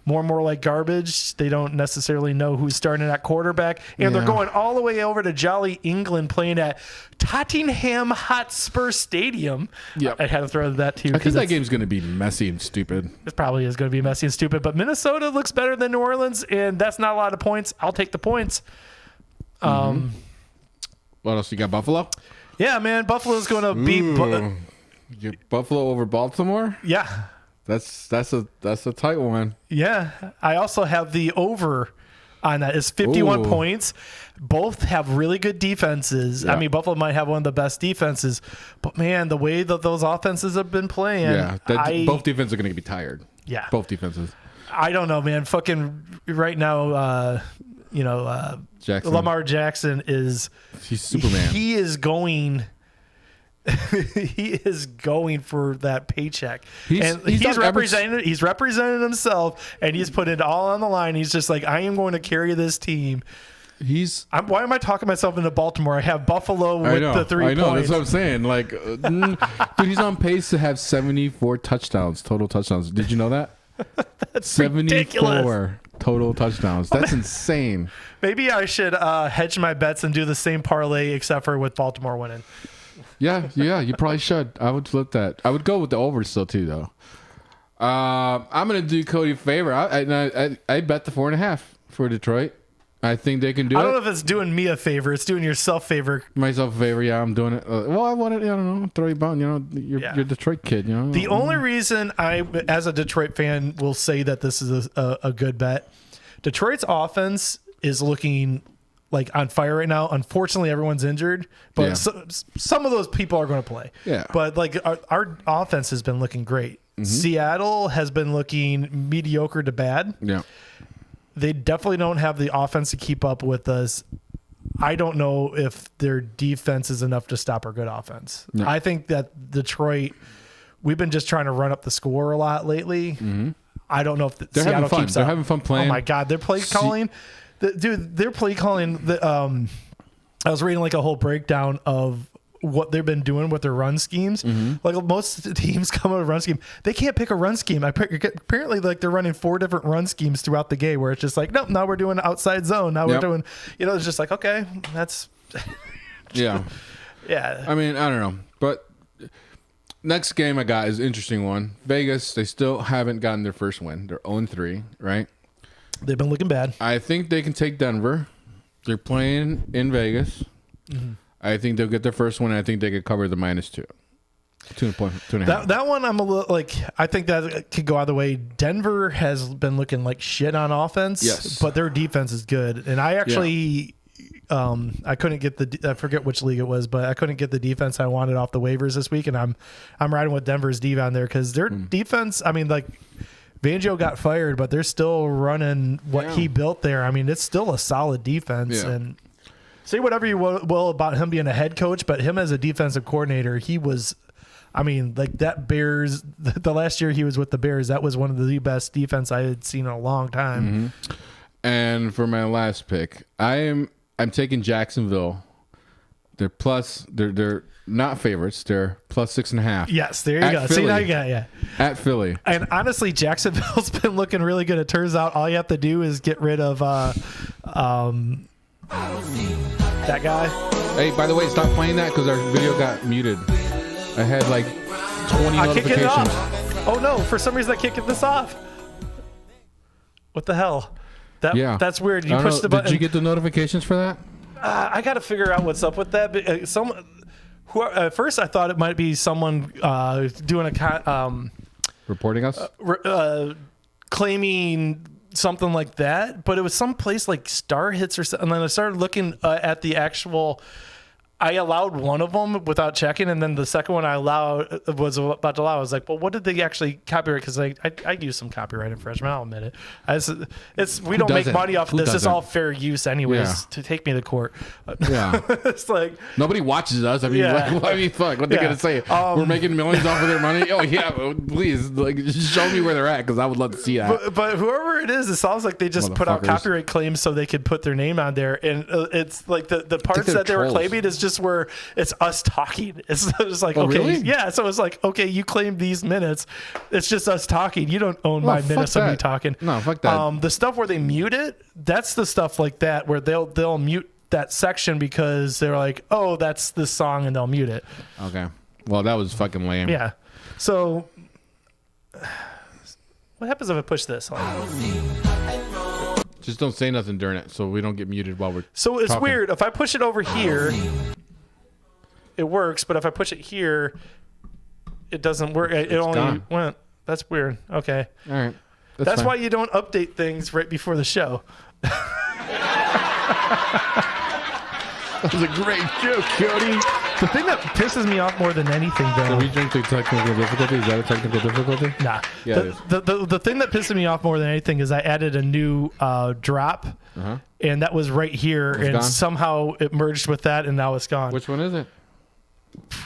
more and more like garbage. They don't necessarily know who's starting at quarterback, and they're going all the way over to Jolly England, playing at Tottenham Hotspur Stadium. Yep. I had to throw that too. I think that game's going to be messy and stupid. It probably is going to be messy and stupid, but Minnesota looks better than New Orleans, and that's not a lot of points. I'll take the points. What else you got? Buffalo? Yeah, man. Buffalo's going to beat Buffalo over Baltimore? Yeah. That's a tight one. Yeah. I also have the over on that. It's 51 points. Both have really good defenses. Yeah. I mean, Buffalo might have one of the best defenses, but man, the way that those offenses have been playing, both defenses are going to be tired. Yeah. Both defenses. I don't know, man. Fucking right now, Jackson. Lamar Jackson he's Superman. He is going for that paycheck. He's represented himself, and he's put it all on the line. He's just like, I am going to carry this team. Why am I talking myself into Baltimore? I have Buffalo with the 3 points. I know. That's what I'm saying. Like, dude, he's on pace to have 74 total touchdowns. Did you know that? That's 74 ridiculous. Total touchdowns. That's insane. Maybe I should hedge my bets and do the same parlay, except for with Baltimore winning. Yeah, you probably should. I would flip that. I would go with the over still too, though. I'm gonna do Cody a favor. I bet the 4.5 for Detroit. I think they can do it. I don't know if it's doing me a favor. It's doing yourself a favor. Myself a favor. Yeah, I'm doing it. Well, I want it. I don't know. Throw you a bone. You know, you're a Detroit kid. You know. The only reason I, as a Detroit fan, will say that this is a good bet. Detroit's offense is looking like on fire right now. Unfortunately, everyone's injured, but some of those people are going to play. Yeah. But like our offense has been looking great. Seattle has been looking mediocre to bad. Yeah. They definitely don't have the offense to keep up with us. I don't know if their defense is enough to stop our good offense. No. I think that Detroit, we've been just trying to run up the score a lot lately. I don't know if Seattle keeps up. They're having fun playing. Oh my God, their play calling, their play calling. I was reading like a whole breakdown of what they've been doing with their run schemes. Like most teams come with a run scheme, they can't pick a run scheme. Apparently, like they're running 4 different run schemes throughout the game, where it's just like, nope, now we're doing outside zone. Now we're doing, it's just like, okay, that's yeah. I mean, I don't know, but next game I got is an interesting one. Vegas, they still haven't gotten their first win. They're 0-3, right? They've been looking bad. I think they can take Denver. They're playing in Vegas. I think they'll get their first one. I think they could cover the -2. 2.5. That one, I'm a little like, I think that could go either way. Denver has been looking like shit on offense, but their defense is good. And I actually, I couldn't get I forget which league it was, but I couldn't get the defense I wanted off the waivers this week. And I'm riding with Denver's D on there because their defense, I mean, like Fangio got fired, but they're still running what he built there. I mean, it's still a solid defense. And say whatever you will about him being a head coach, but him as a defensive coordinator, he was, I mean, like that Bears, the last year he was with the Bears, that was one of the best defense I had seen in a long time. And for my last pick, I'm taking Jacksonville. They're not favorites. They're +6.5. Yes, there you go. Philly. See, now you got at Philly. And honestly, Jacksonville's been looking really good. It turns out all you have to do is get rid of that guy. Hey, by the way, stop playing that because our video got muted. I had like 20 notifications. Oh no, for some reason I can't get this off. What the hell? That's weird. You I don't push know, the button. Did you get the notifications for that? I got to figure out what's up with that. But, at first, I thought it might be someone doing Reporting us? Claiming something like that. But it was some place like Star Hits or something. And then I started looking at the actual. I allowed one of them without checking, and then the second one I was about to allow. I was like, "Well, what did they actually copyright?" Because I use some copyright infringement. I'll admit it. We don't make money off of this. It's all fair use, anyways. To take me to court. Yeah, it's like nobody watches us. I mean, fuck. What they gonna say? We're making millions off of their money. Oh yeah, please, just show me where they're at because I would love to see that. But whoever it is, it sounds like they just put out copyright claims so they could put their name on there, and it's like the parts that they were claiming is just where it's us talking. It's just like, okay, really? Yeah. So it's like, okay, you claim these minutes. It's just us talking. You don't own my minutes of me talking. No, fuck that. The stuff where they mute it, that's the stuff like that where they'll mute that section because they're like, oh, that's this song, and they'll mute it. Okay. Well, that was fucking lame. Yeah. So what happens if I push this? Just don't say nothing during it so we don't get muted while we're So it's talking. weird. If I push it over here, it works, but if I push it here, it doesn't work. It only gone. went. That's weird. Okay. All right. That's fine. why you don't update things right before the show. That was a great joke, Cody. The thing that pisses me off more than anything, though. Are we drinking technical difficulty? Is that a technical difficulty? Nah. Yeah, it is. The thing that pisses me off more than anything is I added a new drop, and that was right here, and gone? somehow it merged with that, and now it's gone. Which one is it?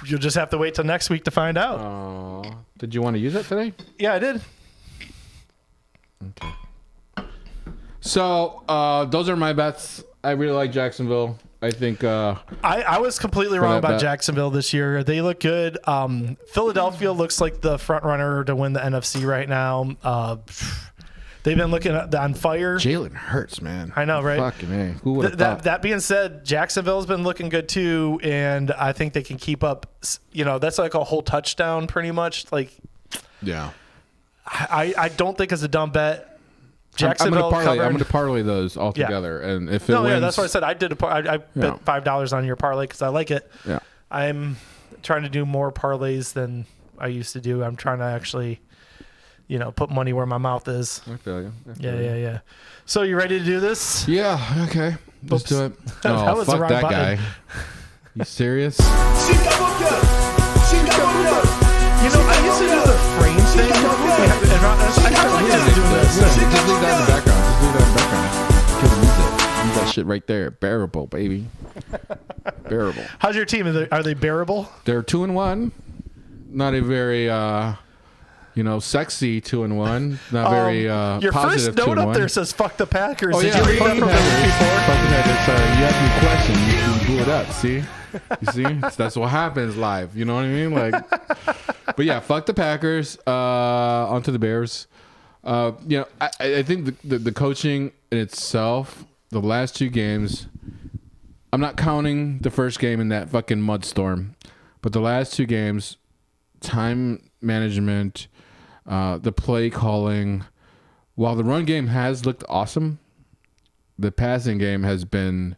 You'll just have to wait till next week to find out. Did you want to use it today? Yeah, I did. Okay. So those are my bets. I really like Jacksonville. I think I was completely wrong about Jacksonville this year. They look good. Philadelphia looks like the front runner to win the NFC right now. They've been looking on fire. Jalen Hurts, man. I know, right? Fucking A. Who would have thought? That being said, Jacksonville's been looking good too, and I think they can keep up. You know, that's like a whole touchdown, pretty much. Like, yeah. I don't think it's a dumb bet. Jacksonville I'm going to parlay those all together, and if it wins, that's what I said. I bet $5 on your parlay because I like it. Yeah, I'm trying to do more parlays than I used to do. I'm trying to actually, put money where my mouth is. I feel you. Yeah. So you ready to do this? Yeah. Okay. Let's do it. That was the fuck wrong that button. guy. You serious? I used to do the frame thing. I like just doing this. Just leave that in the background. Use that shit right there. Bearable, baby. Bearable. How's your team? Are they bearable? They're 2-1. Not a very sexy 2-1. Not very your positive first note 2-1. up there says "fuck the Packers." Oh, Did yeah, you read fuck that from the the week before? Fuck the Packers. Sorry, you asked me a question. You blew it up. See? You see? That's what happens live. You know what I mean? But yeah, fuck the Packers. Onto the Bears. I think the coaching in itself, the last two games, I'm not counting the first game in that fucking mudstorm, but the last two games, time management, the play calling, while the run game has looked awesome, the passing game has been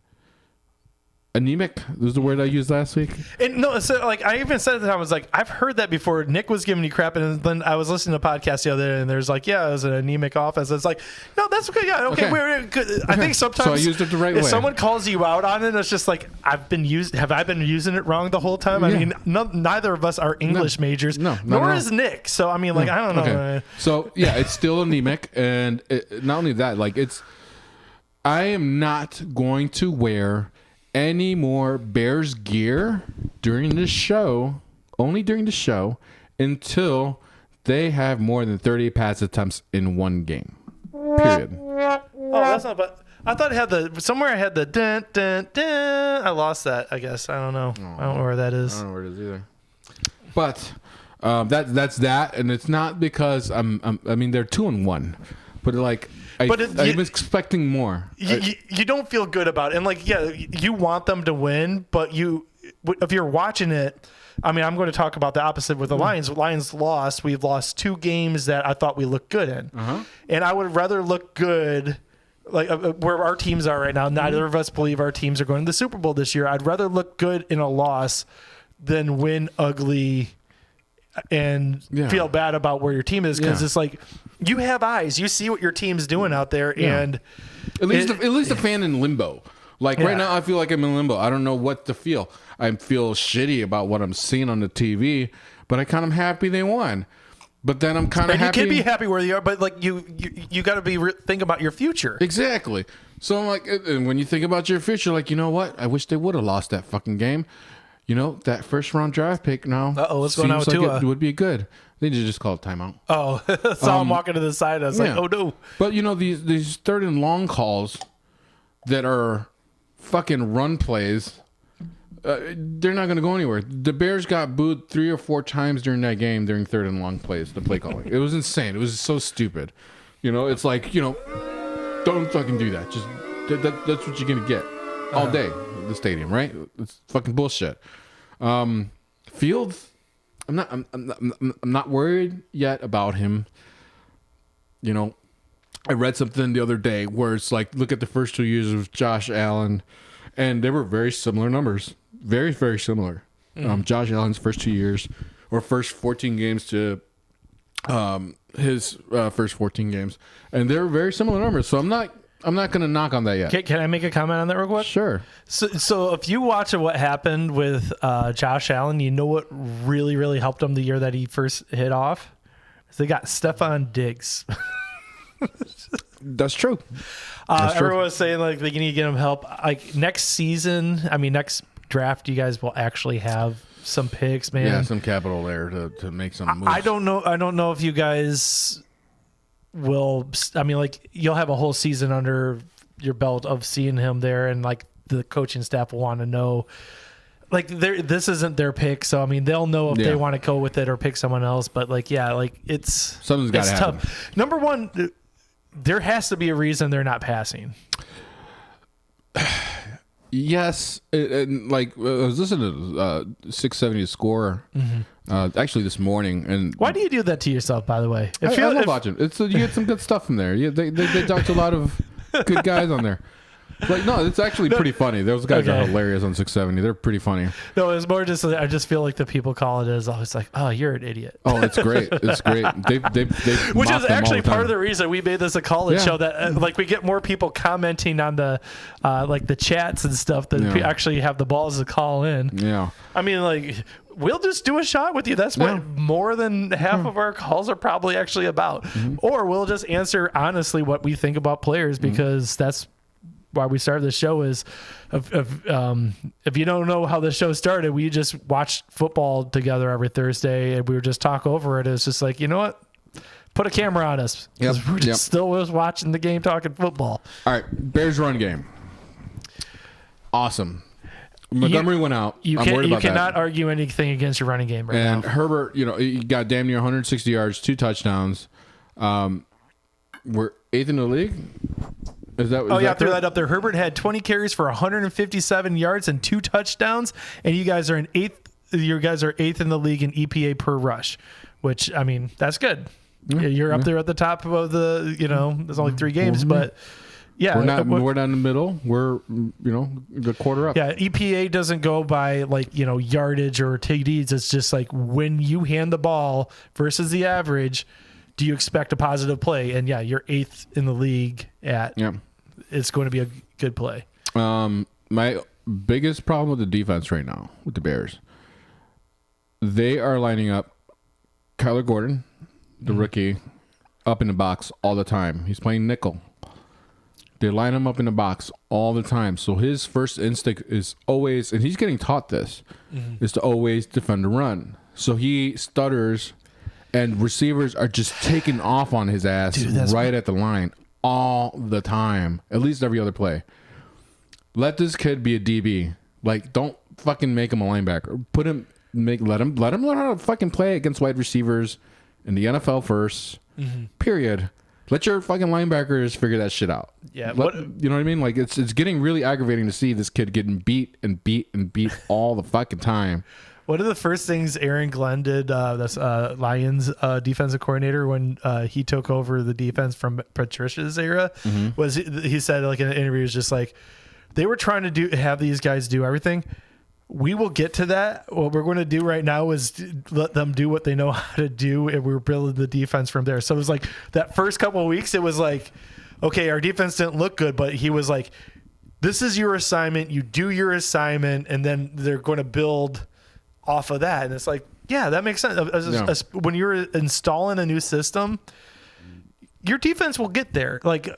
anemic. This was the word I used last week. And no, so I even said at the time, I was like, I've heard that before. Nick was giving you crap, and then I was listening to a podcast the other day, and there's like, yeah, it was an anemic offense. It's like, no, that's okay. Yeah, okay. We're good. I think sometimes So I used it the right if way. someone calls you out on it, it's just like, have I been using it wrong the whole time? I Yeah. mean, neither of us are English majors, not nor at all. is Nick. So I mean, I don't know. Okay. So yeah, it's still anemic, and not only that, I am not going to wear any more Bears gear during the show, only during the show, until they have more than 30 pass attempts in one game. Period. Oh, that's not. But I thought it had somewhere. I had the dun dun dun. I lost that. I guess I don't know. I don't know where that is. I don't know where it is either. But that's that, and it's not because I mean, they're 2-1, but I'm expecting more. You don't feel good about it. And you want them to win, but if you're watching it, I mean, I'm going to talk about the opposite with the Lions. Lions lost. We've lost two games that I thought we looked good in. And I would rather look good like where our teams are right now. Neither of us believe our teams are going to the Super Bowl this year. I'd rather look good in a loss than win ugly and feel bad about where your team is, because it's like you have eyes, you see what your team's doing out there, and at least the fan in limbo. Like right now, I feel like I'm in limbo. I don't know what to feel. I feel shitty about what I'm seeing on the TV, but I kind of happy they won. But then I'm kind of happy. You can be happy where you are, but like you got to think about your future. Exactly. So I'm like, and when you think about your future, like, you know what? I wish they would have lost that fucking game. You know, that first round draft pick now. What's going on with Tua? It would be good. They just call it timeout. Oh, saw him walking to the side. I was like, oh no. But you know, these third and long calls that are fucking run plays, they're not going to go anywhere. The Bears got booed 3 or 4 times during that game during third and long plays, the play calling. It was insane. It was so stupid. You know, it's like, you know, don't fucking do that. Just that's what you're going to get all day at the stadium, right? It's fucking bullshit. Fields, I'm not worried yet about him. You know, I read something the other day where it's like, look at the first 2 years of Josh Allen, and they were very similar numbers. Very, very similar. Josh Allen's first 2 years, or first 14 games to his first 14 games, and they're very similar numbers. So I'm not going to knock on that yet. Can I make a comment on that real quick? Sure. So if you watch what happened with Josh Allen, you know what really, really helped him the year that he first hit off? They got Stephon Diggs. That's true. Everyone was saying like they need to get him help. Like next season, next draft, you guys will actually have some picks, man. Yeah, some capital there to make some moves. I don't know if you guys will. Like you'll have a whole season under your belt of seeing him there, and like the coaching staff will want to know. Like this isn't their pick, so they'll know if they want to go with it or pick someone else. But it's something's got to happen. Tough. Number one, there has to be a reason they're not passing. Yes, I was listening to 670 Score actually this morning, and why do you do that to yourself? By the way, I love watching. You get some good stuff from there. They talk to a lot of good guys on there. Like, no, it's actually pretty funny. Those guys are hilarious on 670. They're pretty funny. No, it's more just I just feel like the people call it is always like, oh, you're an idiot. Oh, it's great. It's great. They which is actually part of the reason we made this a college show, that we get more people commenting on the the chats and stuff than actually have the balls to call in. Yeah. We'll just do a shot with you. That's what more than half of our calls are probably actually about. Mm-hmm. Or we'll just answer honestly what we think about players, because that's why we started the show. Is if you don't know how the show started, we just watched football together every Thursday, and we would just talk over it. It's just like, you know what? Put a camera on us. Yep. We're just still watching the game, talking football. All right, Bears run game. Awesome. Montgomery went out. I'm worried about that. You cannot argue anything against your running game right now. And Herbert, he got damn near 160 yards, 2 touchdowns. We're 8th in the league. Is that? Throw that up there. Herbert had 20 carries for 157 yards and 2 touchdowns, and you guys are in 8th. You guys are 8th in the league in EPA per rush, which that's good. You're up there at the top of the. There's only 3 games, but. Yeah, we're not in the middle. We're the quarter up. Yeah, EPA doesn't go by yardage or TDs. It's just like when you hand the ball versus the average, do you expect a positive play? And you're 8th in the league at. Yeah, it's going to be a good play. My biggest problem with the defense right now with the Bears, they are lining up Kyler Gordon, the rookie, up in the box all the time. He's playing nickel. They line him up in the box all the time. So his first instinct is always, and he's getting taught this, is to always defend the run. So he stutters, and receivers are just taking off on his ass at the line all the time, at least every other play. Let this kid be a DB. Don't fucking make him a linebacker. Let him learn how to fucking play against wide receivers in the NFL first. Period. Let your fucking linebackers figure that shit out. Yeah, you know what I mean? It's getting really aggravating to see this kid getting beat all the fucking time. One of the first things Aaron Glenn did, that's Lions defensive coordinator, when he took over the defense from Patricia's era, was he said, like in an interview, was just like, they were trying to have these guys do everything. We will get to that. What we're going to do right now is let them do what they know how to do, and we're building the defense from there. So it was like that first couple of weeks, it was like, okay, our defense didn't look good, but he was like, this is your assignment. You do your assignment, and then they're going to build off of that. And it's like, yeah, that makes sense. When you're installing a new system, your defense will get there. Like,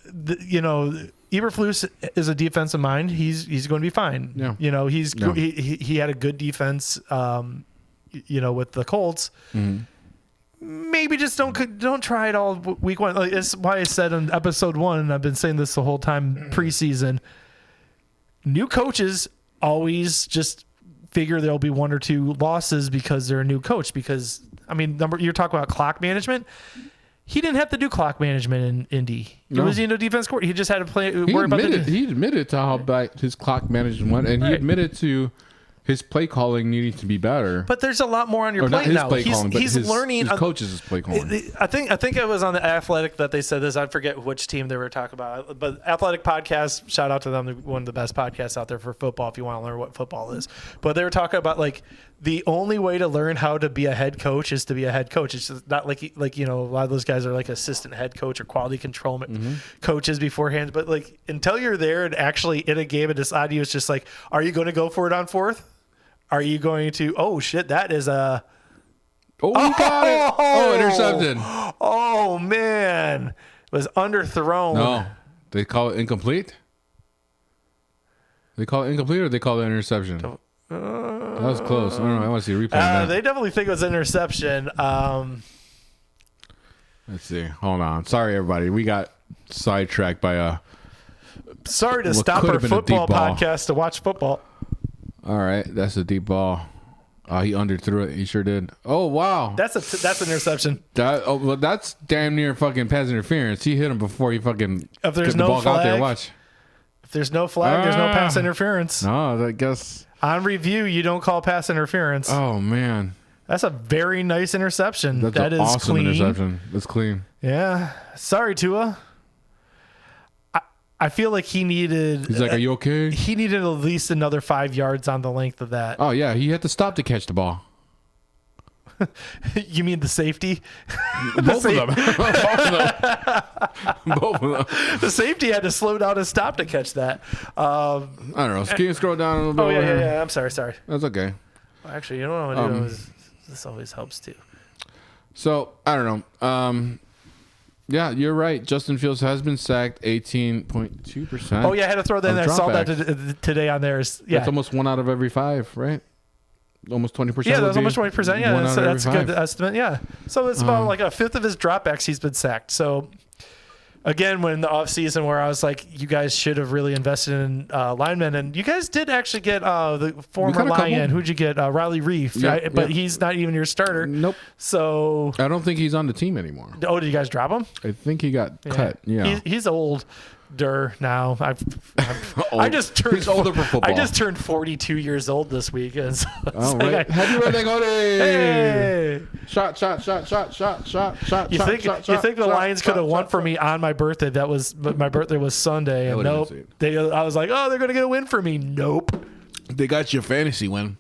Eberflus is a defensive mind. He's going to be fine. Yeah. He had a good defense, with the Colts. Mm-hmm. Maybe just don't try it all week one. Like, it's why I said in episode 1, and I've been saying this the whole time preseason, new coaches always just figure there'll be 1 or 2 losses because they're a new coach. Because, you're talking about clock management. He didn't have to do clock management in Indy. He was defense court. He just had to He admitted to how bad his clock management went, and he admitted to his play calling needing to be better. But there's a lot more on your plate now. He's learning. His coaches' play calling. I think it was on the Athletic that they said this. I forget which team they were talking about. But Athletic Podcast, shout out to them. They're one of the best podcasts out there for football if you want to learn what football is. But they were talking about, like, the only way to learn how to be a head coach is to be a head coach. It's just not like a lot of those guys are like assistant head coach or quality control coaches beforehand. But like, until you're there and actually in a game and decide, it's just like, are you going to go for it on 4th? Are you going to? Oh shit! That is a. Oh, he got it! Oh, intercepted! Oh man, it was underthrown. No, they call it incomplete. They call it incomplete, or they call it interception. That was close. I don't know. I want to see a replay. They definitely think it was interception. Let's see. Hold on. Sorry, everybody. We got sidetracked by a. Sorry to stop our football podcast to watch football. All right, that's a deep ball. He underthrew it. He sure did. Oh wow, that's an interception. That's damn near fucking pass interference. He hit him before he fucking. If there's no flag out there, watch. If there's no flag, there's no pass interference. No, I guess on review you don't call pass interference. Oh man, that's a very nice interception. That's an awesome interception. That's clean. Yeah. Sorry, Tua. I feel like he needed. He's like, "Are you okay?" He needed at least another 5 yards on the length of that. Oh yeah, he had to stop to catch the ball. You mean the safety? Both of them. Both of them. The safety had to slow down and stop to catch that. I don't know. Can you scroll down a little bit? Oh yeah. I'm sorry. That's okay. Actually, you know what I want to do? This always helps too. So I don't know. Yeah, you're right. Justin Fields has been sacked 18.2%. Oh, yeah, I had to throw that in there. I saw that today on there. Yeah. That's almost 1 out of every 5, right? Almost 20%. Yeah, that's almost 20%. Yeah, that's a good estimate. Yeah. So it's about like a fifth of his dropbacks he's been sacked. So, again, when in the offseason where I was like, you guys should have really invested in linemen. And you guys did actually get the former Lion. Who'd you get? Riley Reef. Yeah, but he's not even your starter. Nope. So I don't think he's on the team anymore. Oh, did you guys drop him? I think he got cut. Yeah. He's old. Now I just turned He's older for football. I just turned 42 years old this week. And so right. Happy birthday, Cody! Hey! Shot. You think the Lions could have won for me on my birthday? My birthday was Sunday, and nope. I was like, oh, they're gonna get a win for me. Nope. They got your fantasy win.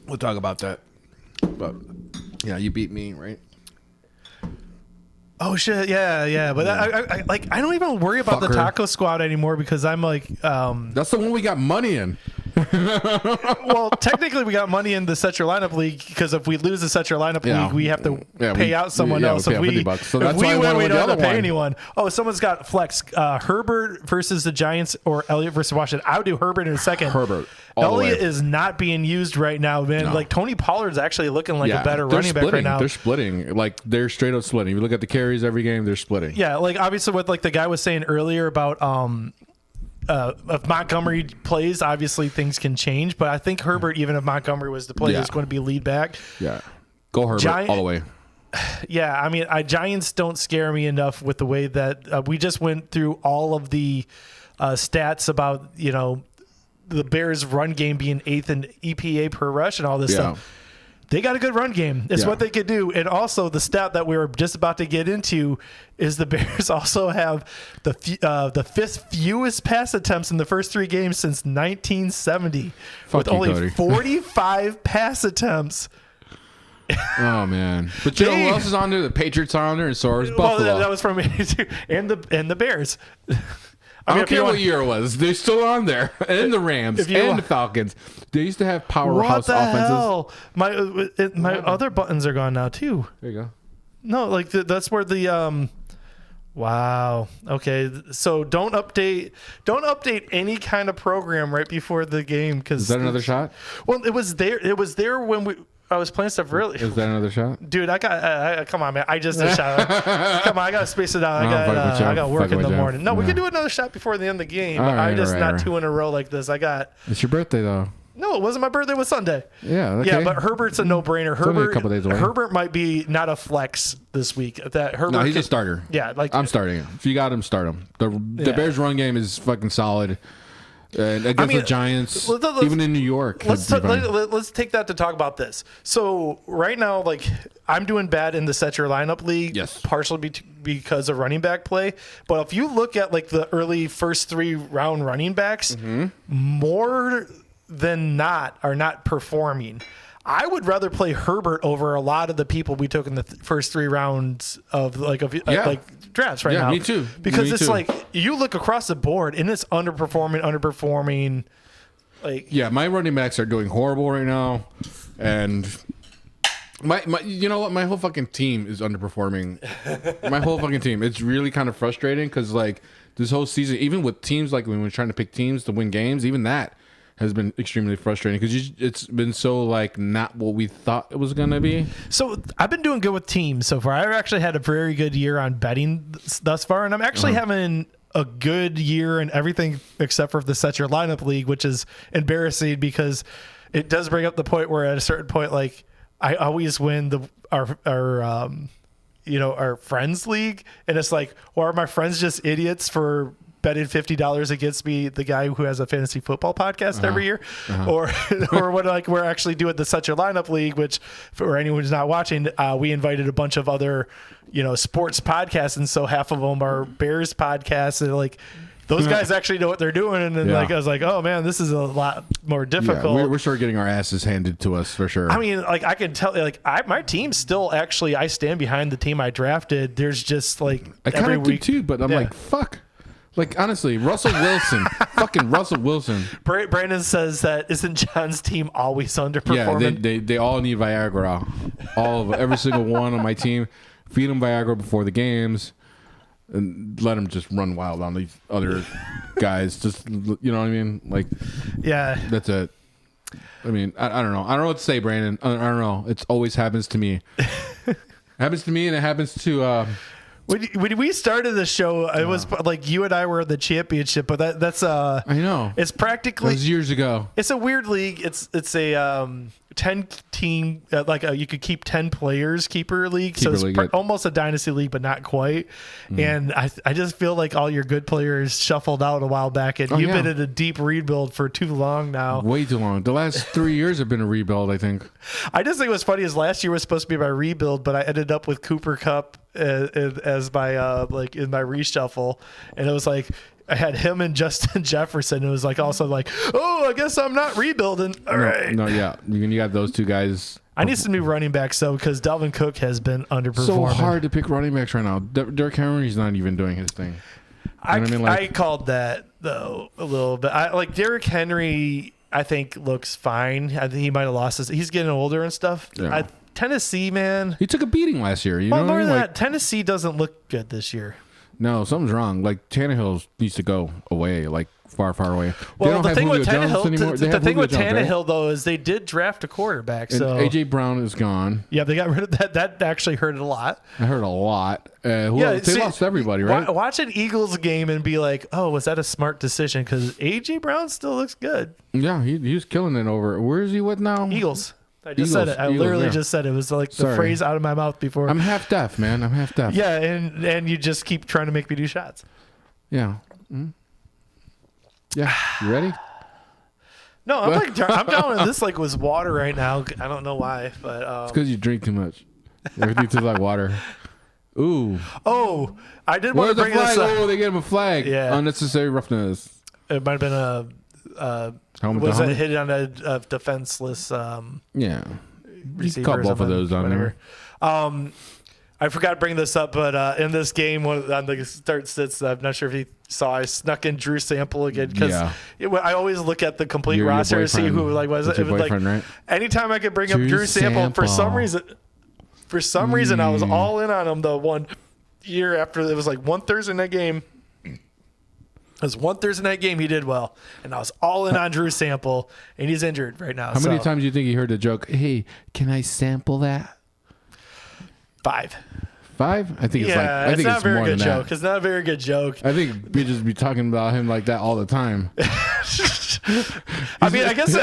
We'll talk about that. But yeah, you beat me, right? Oh shit, yeah. But I don't even worry about the taco squad anymore because I'm like, that's the one we got money in. Well, technically, we got money in the Set Your Lineup League because if we lose the Set Your Lineup League, we have to pay out someone else. If we $50. So that's why we don't have to pay anyone. Oh, someone's got flex. Herbert versus the Giants or Elliott versus Washington. I would do Herbert in a second. Herbert. Elliott is not being used right now, man. No. Like Tony Pollard's actually looking like a better running back right now. They're splitting. Like they're straight up splitting. If you look at the carries every game, they're splitting. Yeah, like obviously what like the guy was saying earlier about if Montgomery plays, obviously things can change. But I think Herbert, even if Montgomery was to play, is going to be lead back. Yeah, go Herbert all the way. Yeah, I mean, Giants don't scare me enough with the way that we just went through all of the stats about the Bears' run game being 8th in EPA per rush and all this stuff. They got a good run game. It's what they could do. And also the stat that we were just about to get into is the Bears also have the 5th fewest pass attempts in the first 3 games since 1970 with only 45 pass attempts. Oh man! But you know who else is on there? The Patriots are on there, and so is Buffalo. Well, that was from and the Bears. I don't care what year it was. They're still on there. And the Rams and the Falcons. They used to have powerhouse offenses. What the hell? My other buttons are gone now, too. There you go. No, like that's where the... Wow. Okay. So don't update any kind of program right before the game. Because is that another shot? Well, it was there when I was playing stuff. Really? Is that another shot? Dude, I got come on, man. I just did a shot. Come on, I gotta space it out. I got work in the morning. No, we can do another shot before the end of the game. I just not 2 in a row like this. It's your birthday though. No, it wasn't my birthday. It was Sunday. Yeah. Okay. Yeah, but Herbert's a no-brainer. Only a couple days away. Herbert might be not a flex this week. No, he's a starter. Yeah, like I'm starting him. If you got him, start him. The Bears' run game is fucking solid. Against the Giants, even in New York. Let's take that to talk about this. So right now, like I'm doing bad in the set your lineup league, partially because of running back play. But if you look at like the early first 3 round running backs, more than not are not performing. I would rather play Herbert over a lot of the people we took in the first 3 rounds of like drafts right now. Yeah, me too. Because it's like you look across the board and it's underperforming. Like my running backs are doing horrible right now, and my you know what, my whole fucking team is underperforming. My whole fucking team. It's really kind of frustrating because like this whole season, even with teams like when we're trying to pick teams to win games, even that has been extremely frustrating because it's been so like not what we thought it was gonna be. So I've been doing good with teams so far. I've actually had a very good year on betting thus far, and I'm actually having a good year in everything except for the set your lineup league, which is embarrassing because it does bring up the point where at a certain point, like I always win our friends league, and it's like, or are my friends just idiots for betting $50 against me, the guy who has a fantasy football podcast every year, or what like we're actually doing the Such a Lineup League, which for anyone who's not watching, we invited a bunch of other, sports podcasts, and so half of them are Bears podcasts, and like those guys actually know what they're doing, and then like I was like, oh man, this is a lot more difficult. Yeah, we're sort of getting our asses handed to us for sure. I mean, like I can tell, like my team still actually, I stand behind the team I drafted. There's just like I kind of do too, but I'm like fuck. Like, honestly, Russell Wilson. Fucking Russell Wilson. Brandon says that isn't John's team always underperforming? Yeah, they all need Viagra. All of them. Every single one on my team. Feed them Viagra before the games. And let them just run wild on these other guys. Just, you know what I mean? Like, yeah. That's it. I mean, I don't know. I don't know what to say, Brandon. I don't know. It always happens to me. It happens to me, and it happens to... When we started the show, it was like you and I were in the championship, but that's I know it's practically that was years ago. It's a weird league. It's a 10 team you could keep 10 players keeper league, so it's almost a dynasty league, but not quite. And I just feel like all your good players shuffled out a while back, and you've been in a deep rebuild for too long now. Way too long. The last 3 years have been a rebuild, I think. I just think what's funny is last year was supposed to be my rebuild, but I ended up with Cooper Kupp as my in my reshuffle, and it was like I had him and Justin Jefferson. It was like also like, oh, I guess I'm not rebuilding. All right. No, yeah, you got those two guys. I need some new running backs though, because Dalvin Cook has been underperforming. So hard to pick running backs right now. Derrick Henry's not even doing his thing. I called that though a little bit. I like Derrick Henry. I think looks fine. I think he might have lost his. He's getting older and stuff. Yeah. Tennessee, man. He took a beating last year. More than that, Tennessee doesn't look good this year. No, something's wrong. Like Tannehill needs to go away, like far, far away. Well, the thing with Tannehill, though, is they did draft a quarterback. So AJ Brown is gone. Yeah, they got rid of that. That actually hurt a lot. I heard a lot. They lost everybody, right? Watch an Eagles game and be like, oh, was that a smart decision? Because AJ Brown still looks good. Yeah, he was killing it over. Where is he with now? Eagles. I just said it. I literally just said it. It was like the phrase out of my mouth before. I'm half deaf, man. I'm half deaf. Yeah, and you just keep trying to make me do shots. Yeah. Yeah. You ready? No, I'm down in this like with water right now. I don't know why, but it's because you drink too much. Everything tastes like water. Ooh. Oh, I did want to bring this up. Oh, they gave him a flag. Yeah. Unnecessary roughness. It might have been was it hit on a defenseless yeah. receiver? You caught both of those on there. I forgot to bring this up, but in this game, on the start sits, I'm not sure if you saw, I snuck in Drew Sample again because I always look at the complete roster to see who like was it. It was like right? Anytime I could bring up Drew Sample, for some reason, I was all in on him the one year after it was like one Thursday night game. It was one Thursday night game he did well, and I was all in on Drew Sample, and he's injured right now. How many times do you think he heard the joke, hey, can I sample that? 5. I think it's I think it's not a very good joke. It's not a very good joke. I think we just be talking about him like that all the time. I mean, I guess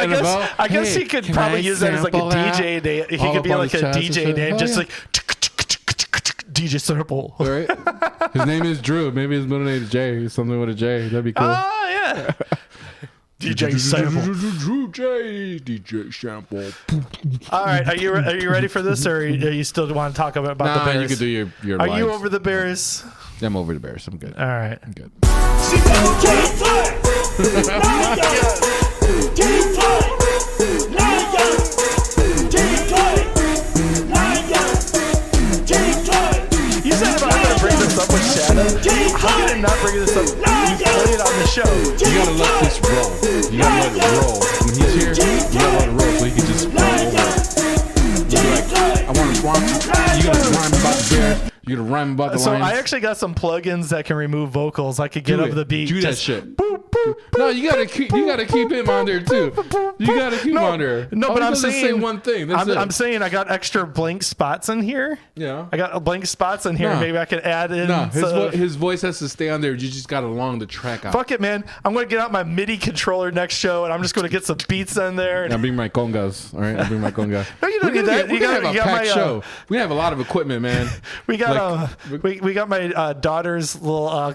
he could probably use that as like a DJ name. He could be like a DJ name, just like DJ Sample. Right? His name is Drew. Maybe his middle name is Jay. Something with a J. That'd be cool. Oh, yeah. DJ Sample. DJ Sample. All right, are you ready for this, or are you still want to talk about the Bears? You can do your Are lives. you over the Bears? I'm over the Bears. I'm good. All right. I'm good. You said about I'm gonna bring this up with Shadow. How did I not bring this up? You played it on the show. You gotta let this roll. You gotta let it roll. When he's here, you gotta let it roll so he can just roll over. You'll be like, I want to swamp. You gotta rhyme about the bear. You gotta rhyme about the Lions. So I actually got some plugins that can remove vocals. I could get up the beat. Do that shit. No, you gotta keep him on there too. You gotta keep him on there. No, but I'm saying saying one thing. I'm saying I got extra blank spots in here. Yeah, I got blank spots in here. No. Maybe I could add in. No, his voice has to stay on there. You just gotta long the track out. Fuck it, man. I'm gonna get out my MIDI controller next show, and I'm just gonna get some beats in there. And I'll bring my congas. All right, I'll bring my conga. No, you don't need that. We're gonna have a packed show. We have a lot of equipment, man. We got we got my daughter's little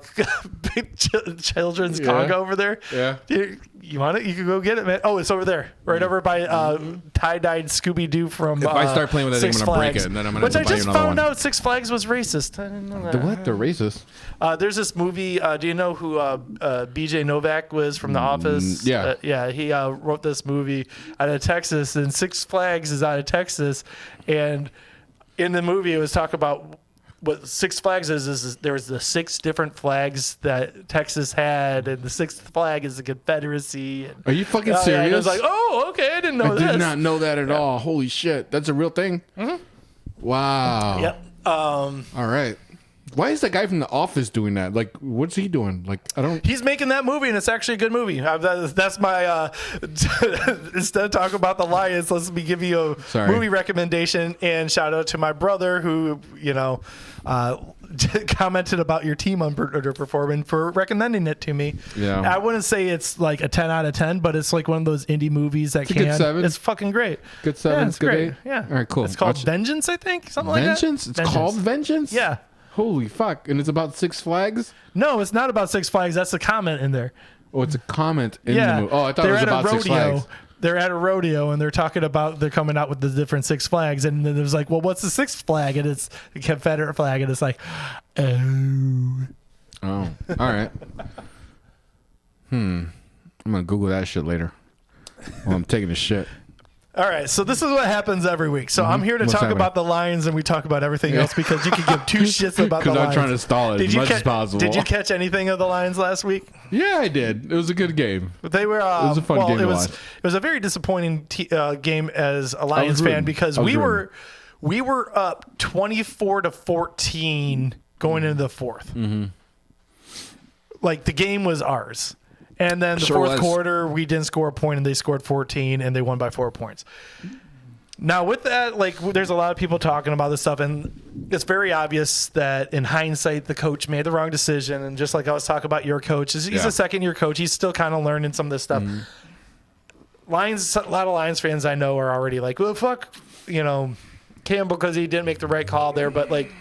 children's conga over there. Yeah. You want it? You can go get it, man. Oh, it's over there, right over by tie-dyed Scooby-Doo from. If I start playing with that, I'm gonna break it, and then I'm gonna. Which I just found out Six Flags was racist. I didn't know that. The what? They're racist. There's this movie. Do you know who BJ Novak was from The Office? Yeah. Yeah. He wrote this movie out of Texas, and Six Flags is out of Texas, and in the movie it was talk about. What Six Flags is there was the 6 different flags that Texas had, and the 6th flag is the Confederacy. And, are you fucking serious? I was like, oh, okay, I didn't know this. I did not know that at all. Holy shit, that's a real thing. Mm-hmm. Wow. Yep. All right. Why is that guy from The Office doing that? Like, what's he doing? Like, I don't. He's making that movie, and it's actually a good movie. That's my. Instead of talking about the Lions, let's me give you a movie recommendation. And shout out to my brother who, commented about your team underperforming for recommending it to me. Yeah. I wouldn't say it's like a 10 out of 10, but it's like one of those indie movies that it's a good 7. It's fucking great. Good 7. Yeah, it's good great. 8. Yeah. All right, cool. It's called Vengeance, I think. Something Vengeance? like that. It's called Vengeance? Yeah. Holy fuck. And it's about Six Flags? No, it's not about Six Flags. That's a comment in there. Oh, it's a comment in the movie. Oh, I thought it was about Six Flags. They're at a rodeo and they're talking about they're coming out with the different Six Flags, and then there's like, well, what's the sixth flag? And it's the Confederate flag, and it's like, oh, all right. I'm gonna Google that shit later. Well, I'm taking a shit. All right, so this is what happens every week. So I'm here to talk about the Lions, and we talk about everything else because you can give 2 shits about the Lions. Because I'm trying to stall it as much as possible. Did you catch anything of the Lions last week? Yeah, I did. It was a good game. They were. It was a fun game to watch. It was a very disappointing game as a Lions fan because we were up 24-14 going into the fourth. Mm-hmm. Like the game was ours. And then the fourth quarter, we didn't score a point, and they scored 14, and they won by 4 points. Now, with that, like, there's a lot of people talking about this stuff, and it's very obvious that in hindsight, the coach made the wrong decision. And just like I was talking about your coach, he's a second-year coach. He's still kind of learning some of this stuff. Mm-hmm. A lot of Lions fans I know are already like, well, fuck, Campbell because he didn't make the right call there. But, like,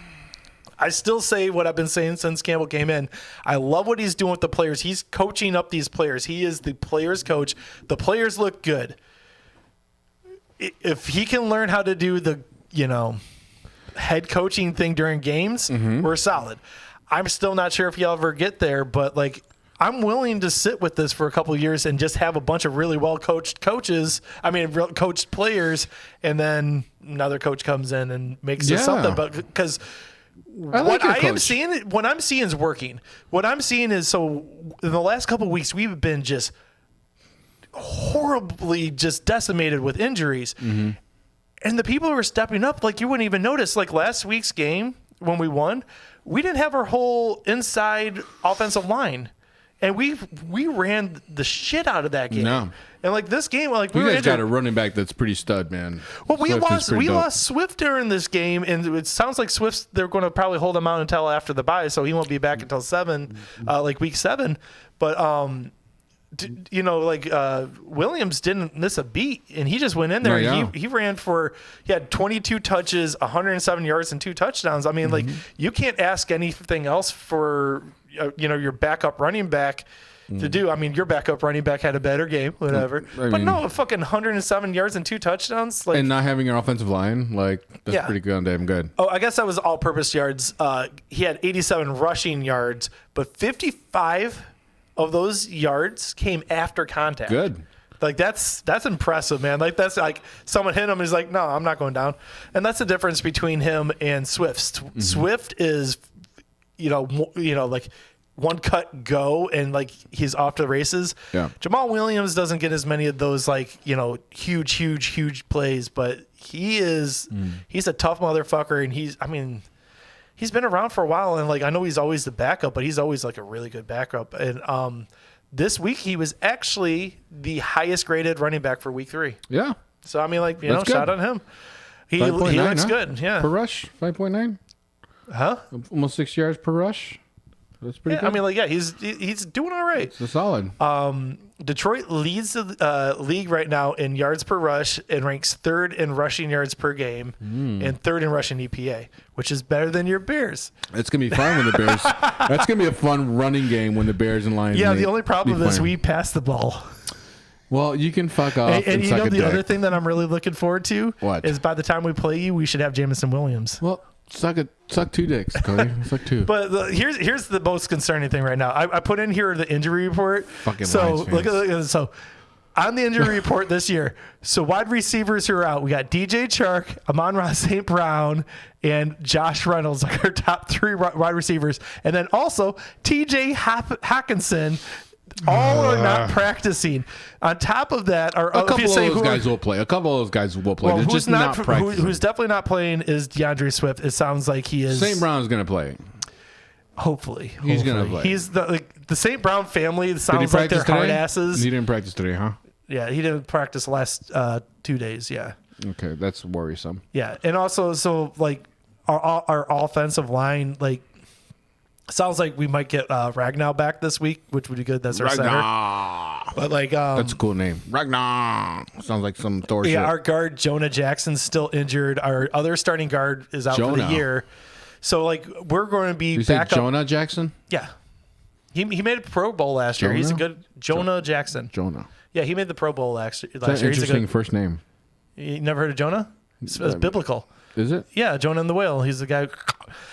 I still say what I've been saying since Campbell came in. I love what he's doing with the players. He's coaching up these players. He is the players' coach. The players look good. If he can learn how to do the, head coaching thing during games, we're solid. I'm still not sure if he'll ever get there, but I'm willing to sit with this for a couple of years and just have a bunch of really well coached coached players, and then another coach comes in and makes it something. But because what I'm seeing is working. What I'm seeing is, so in the last couple of weeks, we've been just horribly just decimated with injuries. And the people who are stepping up, you wouldn't even notice. Last week's game when we won, we didn't have our whole inside offensive line, and we ran the shit out of that game. No. And this game, you guys got a running back that's pretty stud, man. Well, we lost Swift during this game, and it sounds like they're going to probably hold him out until after the bye, so he won't be back until week 7. But Williams didn't miss a beat, and he just went in there. He ran he had 22 touches, 107 yards, and 2 touchdowns. I mean, you can't ask anything else for your backup running back to do. I mean, your backup running back had a better game, whatever. But no, fucking 107 yards and 2 touchdowns. And not having your offensive line, that's pretty good, damn good. Oh, I guess that was all-purpose yards. He had 87 rushing yards, but 55 of those yards came after contact. Good. That's impressive, man. That's someone hit him and he's like, no, I'm not going down. And that's the difference between him and Swift. Swift is, one cut go and he's off to the races. Yeah. Jamal Williams doesn't get as many of those huge plays, but he's a tough motherfucker, and he's been around for a while, and I know he's always the backup, but he's always a really good backup. And this week he was actually the highest graded running back for week 3. Yeah. So I mean, shout on him. He looks good. Yeah. Per rush, 5.9. Huh? Almost 6 yards per rush. That's pretty good. I mean, he's doing all right. It's solid. Detroit leads the league right now in yards per rush and ranks 3rd in rushing yards per game and 3rd in rushing EPA, which is better than your Bears. It's going to be fun when the Bears. That's going to be a fun running game when the Bears and Lions. Yeah, the only problem is we pass the ball. Well, you can fuck off. And you know the other thing that I'm really looking forward to is by the time we play you, we should have Jameson Williams. Well, suck 2 dicks, Cody. Suck 2. But here's the most concerning thing right now. I put in here the injury report. Fucking so look at so on the injury report this year. So wide receivers who are out, we got DJ Chark, Amon-Ra St. Brown, and Josh Reynolds our top 3 wide receivers, and then also TJ Hawkinson. All are not practicing. On top of that, a couple of those guys will play. Well, They're just not practicing. Who's definitely not playing is DeAndre Swift. It sounds like he is. St. Brown's going to play. Hopefully. He's going to play. He's the St. Brown family. It sounds like they're hard asses. He didn't practice today, huh? Yeah, he didn't practice the last 2 days. Yeah. Okay, that's worrisome. Yeah, and also, our offensive line, sounds like we might get Ragnow back this week, which would be good. That's our center. But that's a cool name. Ragnow. Sounds like some Thor shit. Yeah, our guard Jonah Jackson's still injured. Our other starting guard is out for the year. So we're going to be back up. Jonah Jackson? Yeah. He made a Pro Bowl last year. He's a good Jonah Jackson. Jonah. Yeah, he made the Pro Bowl last year. That's an interesting first name. You never heard of Jonah? It's biblical. Is it? Yeah, Jonah and the Whale. He's the guy.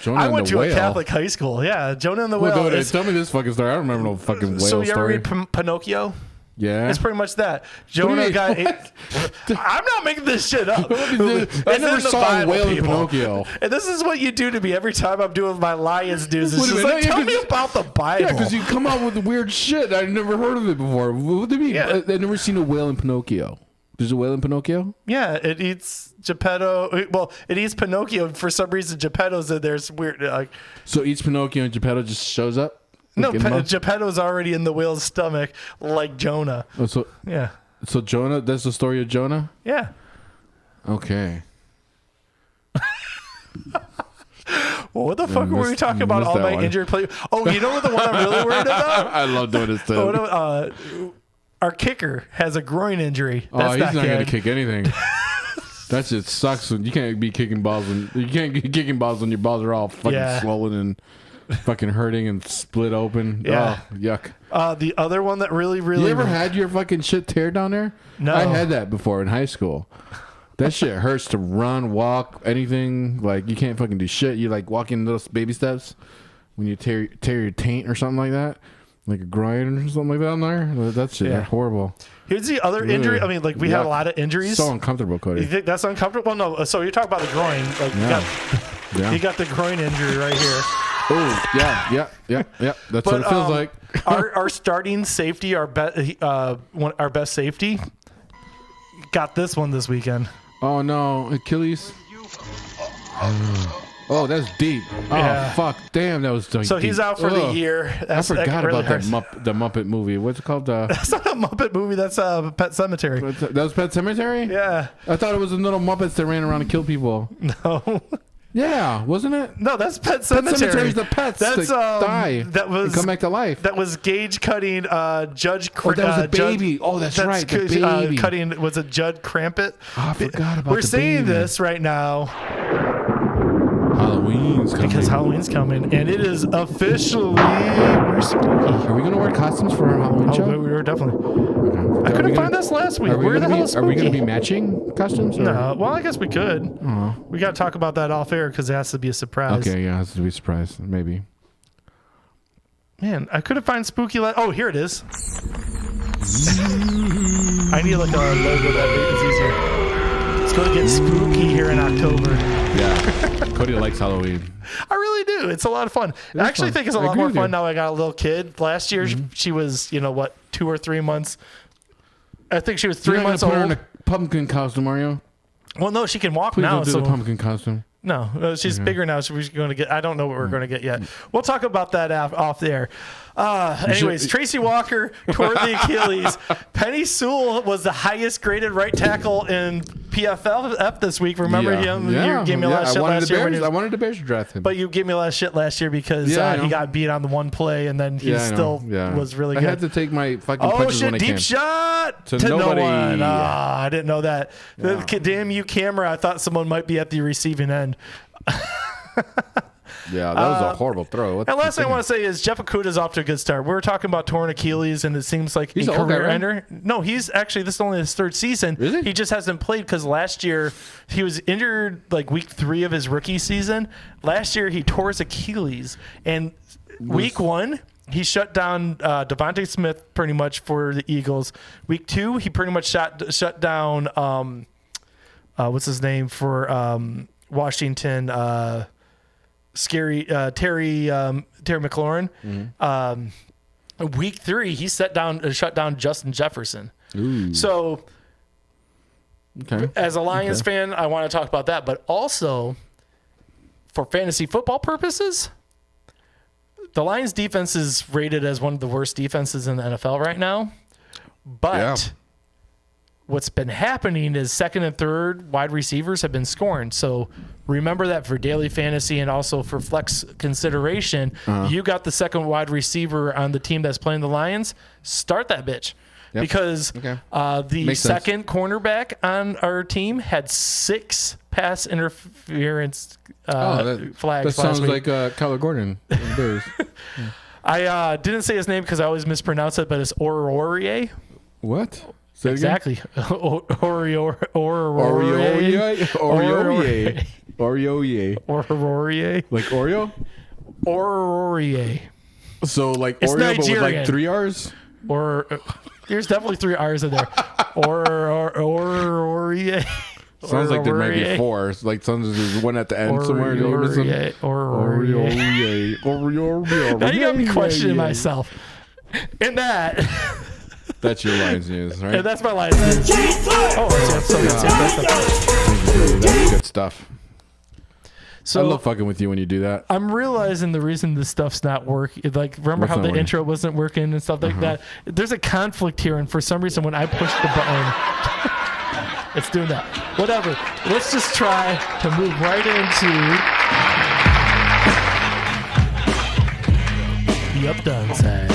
I went to a Catholic high school. Yeah, Jonah and the Whale. Tell me this fucking story. I don't remember no fucking whale story. So you ever read Pinocchio? Yeah. It's pretty much that. Jonah got... I'm not making this shit up. I never saw a whale in Pinocchio. And this is what you do to me every time I'm doing my Lions news. It's just tell me about the Bible. Yeah, because you come out with weird shit. I've never heard of it before. What do you mean? Yeah. I've never seen a whale in Pinocchio. There's a whale in Pinocchio? Yeah, it eats Geppetto. Well, it eats Pinocchio. For some reason, Geppetto's in there. It's weird. So it eats Pinocchio and Geppetto just shows up? No, Geppetto's already in the whale's stomach like Jonah. Oh, so yeah. So Jonah, that's the story of Jonah? Yeah. Okay. Well, what the fuck were we talking about? All my injured players. Oh, you know what the one I'm really worried about? I love doing this stuff. Our kicker has a groin injury. That's he's not going to kick anything. That shit sucks. When you can't be kicking balls when your balls are all fucking swollen and fucking hurting and split open. Yeah. Oh, yuck. The other one that really You ever had your fucking shit tear down there? No. I had that before in high school. That shit hurts to run, walk, anything. Like, you can't fucking do shit. You like walking little baby steps when you tear your taint or something like that. Like a groin or something like that on there. That shit horrible. Here's the other injury. I mean, like, we had a lot of injuries. So uncomfortable, Cody. You think that's uncomfortable? Well, no. So you're talking about the groin. Like, you got the groin injury right here. Oh, yeah. That's what it feels like. our starting safety, our best safety, got this one this weekend. Oh no, Achilles. Oh, that's deep. Oh fuck, damn, that was deep. So he's out for the year. I forgot about that the Muppet movie. What's it called? That's not a Muppet movie. That's Pet Sematary. That was Pet Cemetery? Yeah. I thought it was the little Muppets that ran around and killed people. No. Yeah, wasn't it? No, that's Pet Sematary. Pet Cemetery's the pets that die. That was and come back to life. That was Gage cutting Judge. Oh, that was a baby. That's right, the baby. Cutting was a Judd Crampet. Oh, I forgot about. We're saying this right now. Halloween's coming. Because Halloween's coming, and it is officially. We're spooky. Are we gonna wear costumes for our Halloween show? We were definitely. Okay. I couldn't find this last week. Where the hell is spooky? Are we gonna be matching costumes? Or? No. Well, I guess we could. We got to talk about that off air because it has to be a surprise. Okay, yeah, it has to be a surprise. Maybe. Man, I couldn't find spooky. Oh, here it is. I need like a logo that is easier. It's going to get spooky here in October. Yeah. Cody likes Halloween. I really do. It's a lot of fun. I actually think it's a lot more fun now I got a little kid. Last year, she was, 2 or 3 months. I think she was 3 months old. Put her in a pumpkin costume, are you? Well, no, she can walk Please now. Don't do the pumpkin costume. No, she's bigger now. So we're going to get. I don't know what we're going to get yet. We'll talk about that off there. Anyways, Tracy Walker tore the Achilles. Penny Sewell was the highest graded right tackle in PFF this week. Remember him? You gave me a lot of shit last year. I wanted the Bears to draft him. But you gave me a lot of shit last year because he got beat on the one play, and then he still was really good. I had to take my fucking punches when I came. Deep shot to nobody. No one. I didn't know that. Yeah. Damn you, camera. I thought someone might be at the receiving end. Yeah, that was a horrible throw. And last thing I want to say is Jeff Okudah's off to a good start. We were talking about torn Achilles, and it seems like he's a career ender. Right? No, he's actually, this is only his third season. Is he? He just hasn't played because last year he was injured like week 3 of his rookie season. Last year he tore his Achilles, and week 1 he shut down Devontae Smith pretty much for the Eagles. Week 2 he pretty much shut down what's his name for Washington. Terry McLaurin. Week 3, he shut down Justin Jefferson. Ooh. So, as a Lions fan, I want to talk about that, but also for fantasy football purposes, the Lions defense is rated as one of the worst defenses in the NFL right now. But what's been happening is second and third wide receivers have been scoring. So remember that for daily fantasy and also for flex consideration, you got the second wide receiver on the team that's playing the Lions. Start that bitch. Yep. Because the second cornerback on our team had 6 pass interference flags. That sounds like Kyler Gordon. I didn't say his name because I always mispronounce it, but it's Aurier. What? Exactly. Aurier. Like Oreo? Aurier. So like it's Oreo, Nigerian. but with like 3 R's? Or there's definitely 3 R's in there. Aurier. Sounds like there might be 4. Like there's one at the end somewhere. Oreo. Now you got me questioning myself. In that. That's your Lions news, right? Yeah, that's my Lions news. That's good stuff. So I love fucking with you when you do that. I'm realizing the reason this stuff's not working. Like, remember how the intro wasn't working and stuff like that? There's a conflict here, and for some reason, when I push the button, it's doing that. Whatever. Let's just try to move right into the up-down side.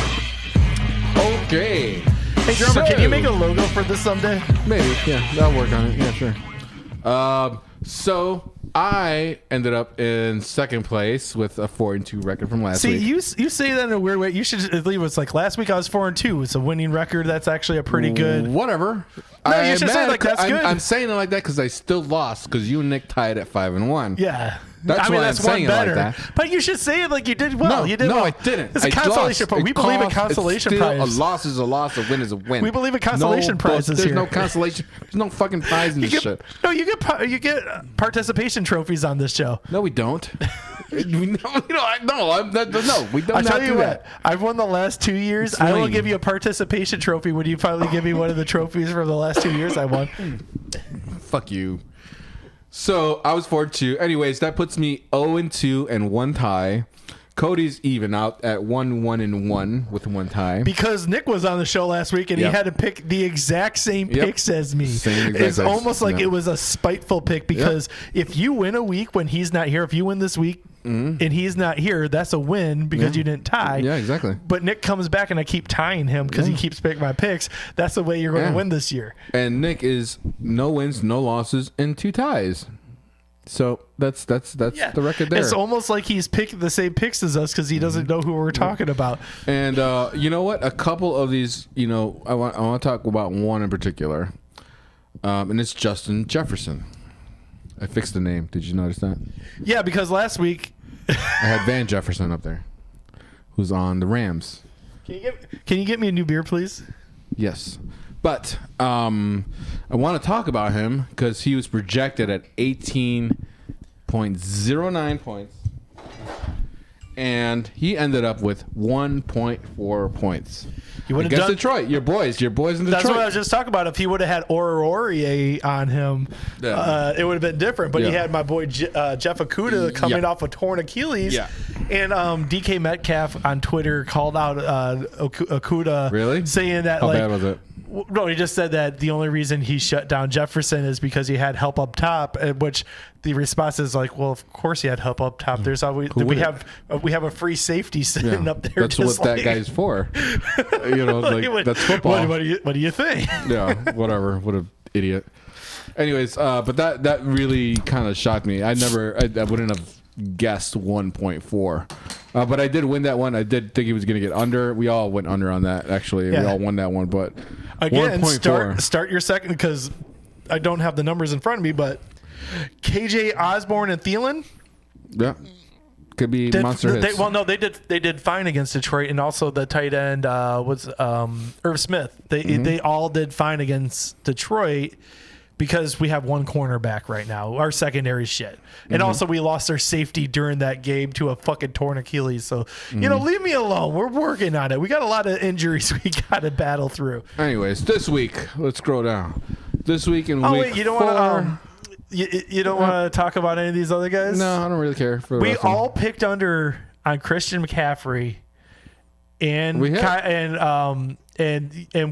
Okay. Hey, Drummer, can you make a logo for this someday? Maybe, yeah. I'll work on it. Yeah, sure. So I ended up in second place with a 4-2 record from last week. See, you say that in a weird way. You should leave us like last week I was 4-2. It's a winning record. That's actually a pretty good. Whatever. No, you should say like that's good. I'm saying it like that because I still lost because you and Nick tied at 5-1. Yeah. That's why I'm saying it like that. But you should say it like you did well. No, you did no, well. I didn't. It's a consolation prize. We believe in consolation prize. A loss is a loss. A win is a win. We believe in consolation prizes There's here. no consolation. There's no fucking prize in this shit. No, you get participation trophies on this show. No, we don't. No, we don't. I tell you what, I've won the last 2 years. I will give you a participation trophy when you finally give me one of the trophies from the last 2 years I won. Fuck you. So I was 4-2. Anyways, that puts me 0-2 and 1 tie. Cody's even out at 1-1 with 1 tie. Because Nick was on the show last week and he had to pick the exact same picks as me. It's almost like it was a spiteful pick because if you win a week when he's not here, if you win this week and he's not here, that's a win because you didn't tie. Yeah, exactly. But Nick comes back and I keep tying him because he keeps picking my picks. That's the way you're going to win this year. And Nick is no wins, no losses, and 2 ties. So that's the record there. It's almost like he's picking the same picks as us because he doesn't know who we're talking about. And you know what? A couple of these, I want to talk about one in particular, and it's Justin Jefferson. I fixed the name. Did you notice that? Yeah, because last week I had Van Jefferson up there, who's on the Rams. Can you get me a new beer, please? Yes. But I want to talk about him because he was projected at 18.09 points. And he ended up with 1.4 points. Against Detroit. Your boys in Detroit. That's what I was just talking about. If he would have had Aurier on him, it would have been different. But he had my boy Jeff Okudah coming off a torn Achilles. Yeah. And DK Metcalf on Twitter called out Okudah. Really? Saying that How bad was it? No, he just said that the only reason he shut down Jefferson is because he had help up top, which the response is like, well, of course he had help up top. There's always we have a free safety sitting up there. That's what that guy's for. That's football. What do you think? Yeah, whatever. What an idiot. Anyways, but that really kind of shocked me. I wouldn't have guessed 1.4. But I did win that one. I did think he was going to get under. We all went under on that, actually. Yeah. We all won that one. But again, start your second because I don't have the numbers in front of me, but KJ Osborne and Thielen. Yeah. Could be monster hits. They did fine against Detroit, and also the tight end was Irv Smith. They all did fine against Detroit. Because we have one cornerback right now. Our secondary shit. And also we lost our safety during that game to a fucking torn Achilles. So, leave me alone. We're working on it. We got a lot of injuries we got to battle through. Anyways, this week, let's scroll down. This week in week wait, you don't want to you don't want to talk about any of these other guys? No, I don't really care. We all picked under on Christian McCaffrey. And we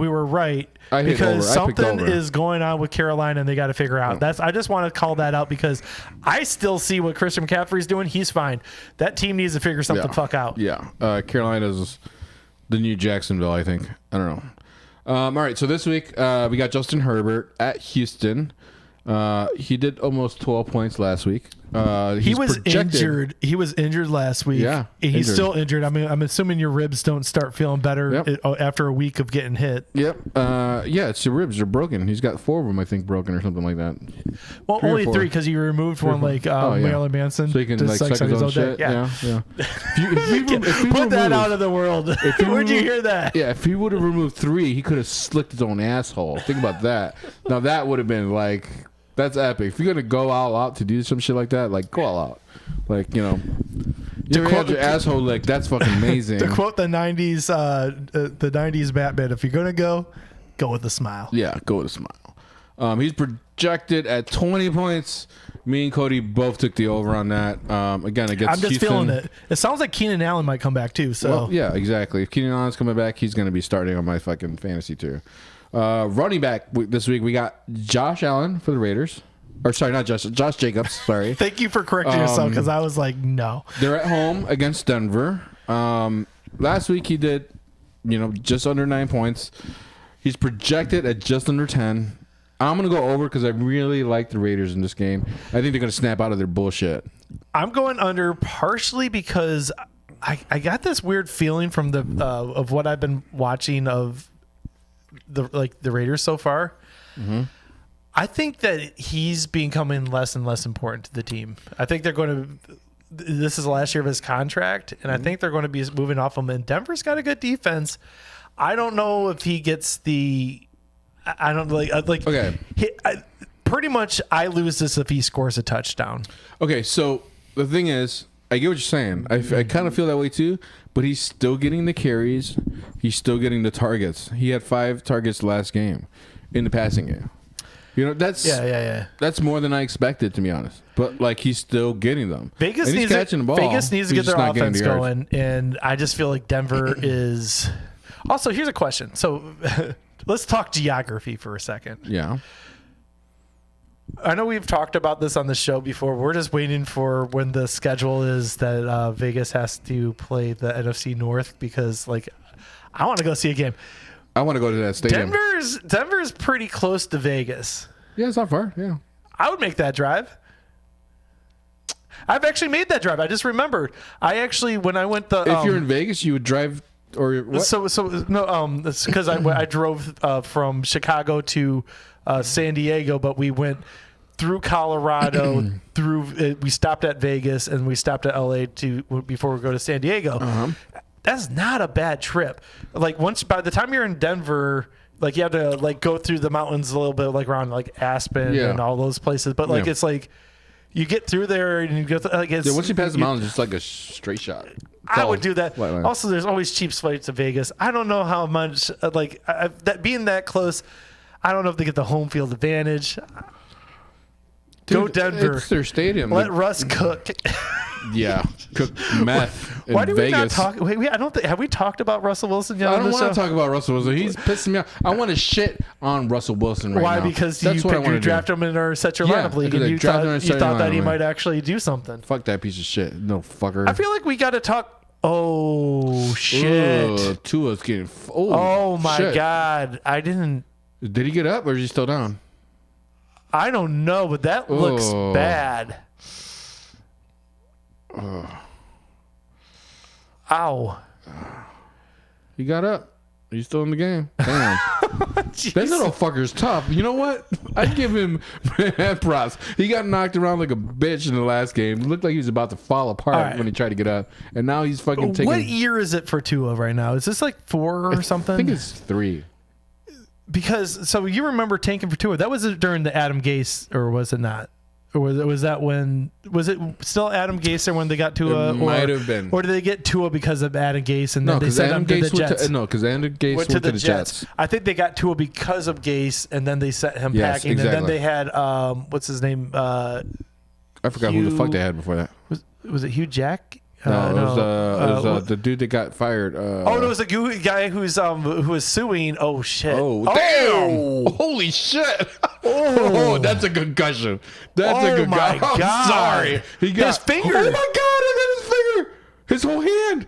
were right because something is going on with Carolina and they got to figure out. I just want to call that out because I still see what Christian McCaffrey's doing. He's fine. That team needs to figure something fuck out. Yeah. Carolina's the new Jacksonville, I think. I don't know. All right. So this week we got Justin Herbert at Houston. He did almost 12 points last week. He was injured. He was injured last week. Yeah, he's still injured. I mean, I'm assuming your ribs don't start feeling better after a week of getting hit. Yep. It's your ribs are broken. He's got 4 of them, I think, broken or something like that. Well, only 3 because he removed one like Marilyn Manson. So he can suck his own shit. Yeah. Put that out of the world. Where'd you hear that? Yeah, if he would have removed 3, he could have slicked his own asshole. Think about that. Now that would have been like. That's epic. If you're gonna go all out to do some shit like that, like go all out. Like, you ever had your asshole licked, that's fucking amazing. To quote the '90s Batman, if you're gonna go with a smile. Yeah, go with a smile. He's projected at 20 points. Me and Cody both took the over on that. Again, against I'm just Houston. feeling it. It sounds like Keenan Allen might come back too. So yeah, exactly. If Keenan Allen's coming back, he's gonna be starting on my fucking fantasy too. Running back this week, we got Josh Allen for the Raiders. Or sorry, not Josh Jacobs. Sorry. Thank you for correcting yourself because I was like, no. They're at home against Denver. Last week he did, just under 9 points. He's projected at just under 10. I'm going to go over because I really like the Raiders in this game. I think they're going to snap out of their bullshit. I'm going under partially because I got this weird feeling from the of what I've been watching of the Raiders so far. Mm-hmm. I think that he's becoming less and less important to the team. I think they're going to. This is the last year of his contract, and I think they're going to be moving off him. And Denver's got a good defense. I don't know if he gets the. I don't like. Okay. Pretty much, I lose this if he scores a touchdown. Okay, so the thing is, I get what you're saying. I kind of feel that way too, but he's still getting the carries. He's still getting the targets. He had 5 targets last game in the passing game. You know, that's That's more than I expected, to be honest. But like, he's still getting them. Vegas needs catching the ball. Vegas needs to get their offense going, and I just feel like Denver is. Also, here's a question. So, let's talk geography for a second. Yeah. I know we've talked about this on the show before. We're just waiting for when the schedule is that Vegas has to play the NFC North because, like, I want to go see a game. I want to go to that stadium. Denver's pretty close to Vegas. Yeah, it's not far. Yeah. I would make that drive. I've actually made that drive. I just remembered. When I went if you're in Vegas, you would drive or what? So no, it's because I drove from Chicago to San Diego, but we went through Colorado, we stopped at Vegas, and we stopped at LA before we go to San Diego. Uh-huh. That's not a bad trip. Like by the time you're in Denver, like you have to like go through the mountains a little bit, like around like Aspen and all those places. But like it's like you get through there and you go once you pass the mountains, it's like a straight shot. I would do that. Also, there's always cheap flights to Vegas. I don't know how much that being that close. I don't know if they get the home field advantage. Dude, go Denver. It's their stadium. Let Russ cook. Yeah, cook meth in Why do Vegas. We not talk? Wait, I don't think have we talked about Russell Wilson yet? I don't want to talk about Russell Wilson. He's pissing me off. I want to shit on Russell Wilson right now. Why? Because you draft him in or set your lineup league, and you thought that he might actually do something. Fuck that piece of shit. No fucker. I feel like we got to talk. Oh shit! Tua's getting. Oh my god! I didn't. Did he get up or is he still down? I don't know, but that looks bad. Ow. He got up. He's still in the game. Damn. That little fucker's tough. You know what? I'd give him props. He got knocked around like a bitch in the last game. It looked like he was about to fall apart when he tried to get up. And now he's fucking taking... What year is it for Tua right now? Is this like 4 or something? I think it's 3. Because, so you remember tanking for Tua. That was during the Adam Gase, or was it not? Or was it still Adam Gase or when they got Tua? It might have been. Or did they get Tua because of Adam Gase and then they sent him to the Jets? Because Adam Gase went to the Jets. I think they got Tua because of Gase and then they sent him packing. Exactly. And then they had, what's his name? I forgot who the fuck they had before that. Was it Hugh Jack? No, it was the dude that got fired. It was a guy who was suing. Oh shit! Oh damn! Holy shit! Oh, that's a concussion. That's a concussion. My God. I'm sorry. He got his finger. Oh my god! I got his finger. His whole hand.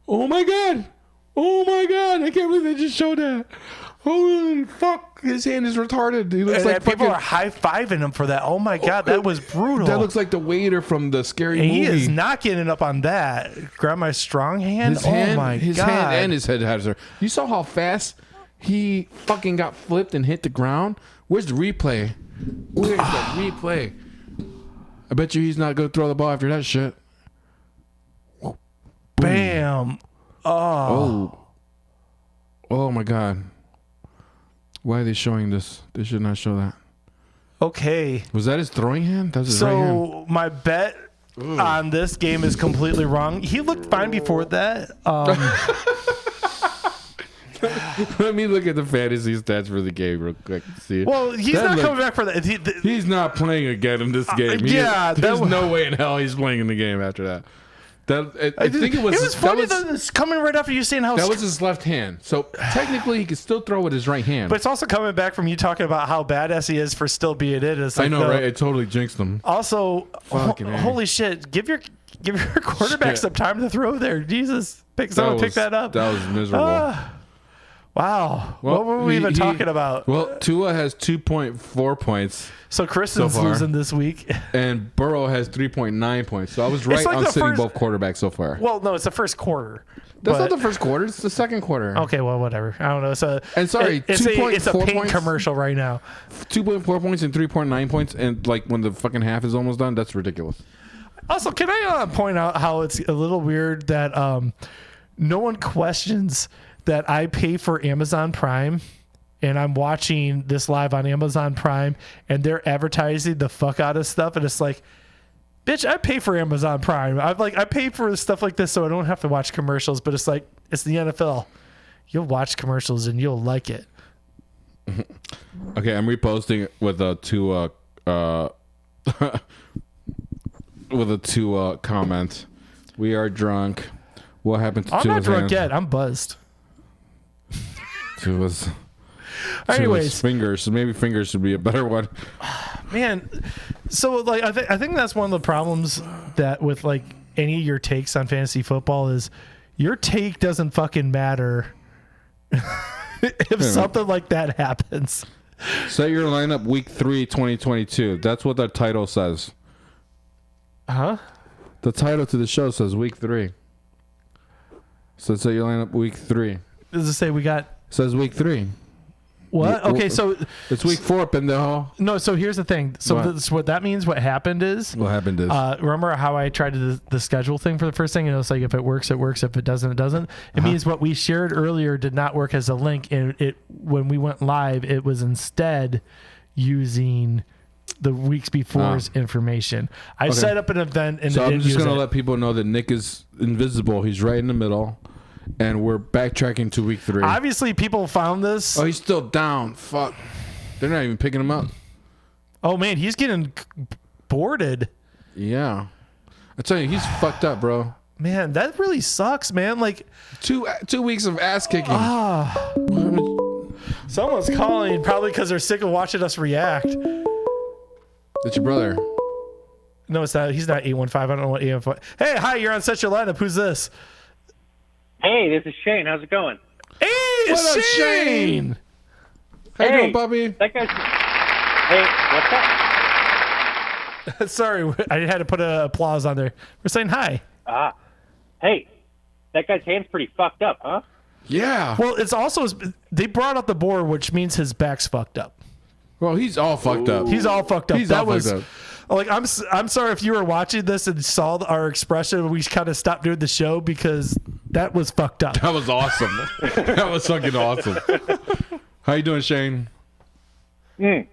Oh my god! Oh my god! I can't believe they just showed that. Holy fuck! His hand is retarded. He looks like people are high-fiving him for that. Oh my god, that was brutal. That looks like the waiter from the Scary Movie. He is not getting up on that. Grab my strong hand. His hand and his head has her. You saw how fast he fucking got flipped and hit the ground. Where's the replay? Where's the replay? I bet you he's not going to throw the ball after that shit. Bam! Oh my god. Why are they showing this? They should not show that. Okay. Was that his throwing hand? That was his right hand. So my bet on this game is completely wrong. He looked fine before that. Let me look at the fantasy stats for the game real quick. See. Well, he's not coming back for that. He's not playing again in this game. There's no way in hell he's playing in the game after that. I think it was. It was funny that it's coming right after you saying how that was his left hand. So technically, he could still throw with his right hand. But it's also coming back from you talking about how badass he is for still being it. It's like, I know, right? It totally jinxed him. Also, holy shit! Give your quarterback some time to throw there. Jesus, someone pick that up. That was miserable. Wow. Well, what were we even talking about? Well, Tua has 2.4 points. So Kristen's losing this week. And Burrow has 3.9 points. So I was right on sitting both quarterbacks so far. Well, no, it's the first quarter. That's not the first quarter. It's the second quarter. Okay, well, whatever. I don't know. It's a paint commercial right now. 2.4 points and 3.9 points, and like when the fucking half is almost done, that's ridiculous. Also, can I point out how it's a little weird that no one questions that I pay for Amazon Prime and I'm watching this live on Amazon Prime and they're advertising the fuck out of stuff, and it's like, bitch, I pay for Amazon Prime. I pay for stuff like this so I don't have to watch commercials, but it's like, it's the NFL. You'll watch commercials and you'll like it. Okay, I'm reposting it with a two comment. We are drunk. What happened to Tua's I'm not drunk hand? yet. I'm buzzed. Tua's Anyways, fingers. So maybe fingers should be a better one. Man, so like I think that's one of the problems that with like any of your takes on fantasy football is your take doesn't fucking matter if something like that happens. Set your lineup week 3, 2022. That's what the title says. Huh? The title to the show says week 3. So set your lineup week 3. Does it say we got? Says week 3. What? Okay, so it's week 4, pendejo. No, so here's the thing. So what that means, what happened is. Remember how I tried to the schedule thing for the first thing, and it was like, if it works, it works. If it doesn't, it doesn't. It means what we shared earlier did not work as a link, and when we went live, it was instead using the weeks before's information. I set up an event, and so I'm just gonna let people know that Nick is invisible. He's right in the middle. And we're backtracking to week 3. Obviously, people found this. Oh, he's still down. Fuck. They're not even picking him up. Oh, man. He's getting boarded. Yeah. I tell you, he's fucked up, bro. Man, that really sucks, man. Like 2 weeks of ass kicking. Someone's calling probably because they're sick of watching us react. That's your brother. No, it's not. He's not 815. I don't know what 815. Hey, hi. You're on Set Your Lineup. Who's this? Hey, this is Shane. How's it going? Hey, what up, Shane? How you doing, puppy? That guy's... Hey, what's up? Sorry, I had to put an applause on there. We're saying hi. Hey, that guy's hand's pretty fucked up, huh? Yeah. Well, it's also... They brought up the board, which means his back's fucked up. Well, he's all fucked up. He's all fucked up. He's all fucked up. Like, I'm sorry if you were watching this and saw our expression. We kind of stopped doing the show because that was fucked up. That was awesome. That was fucking awesome. How you doing, Shane? Doing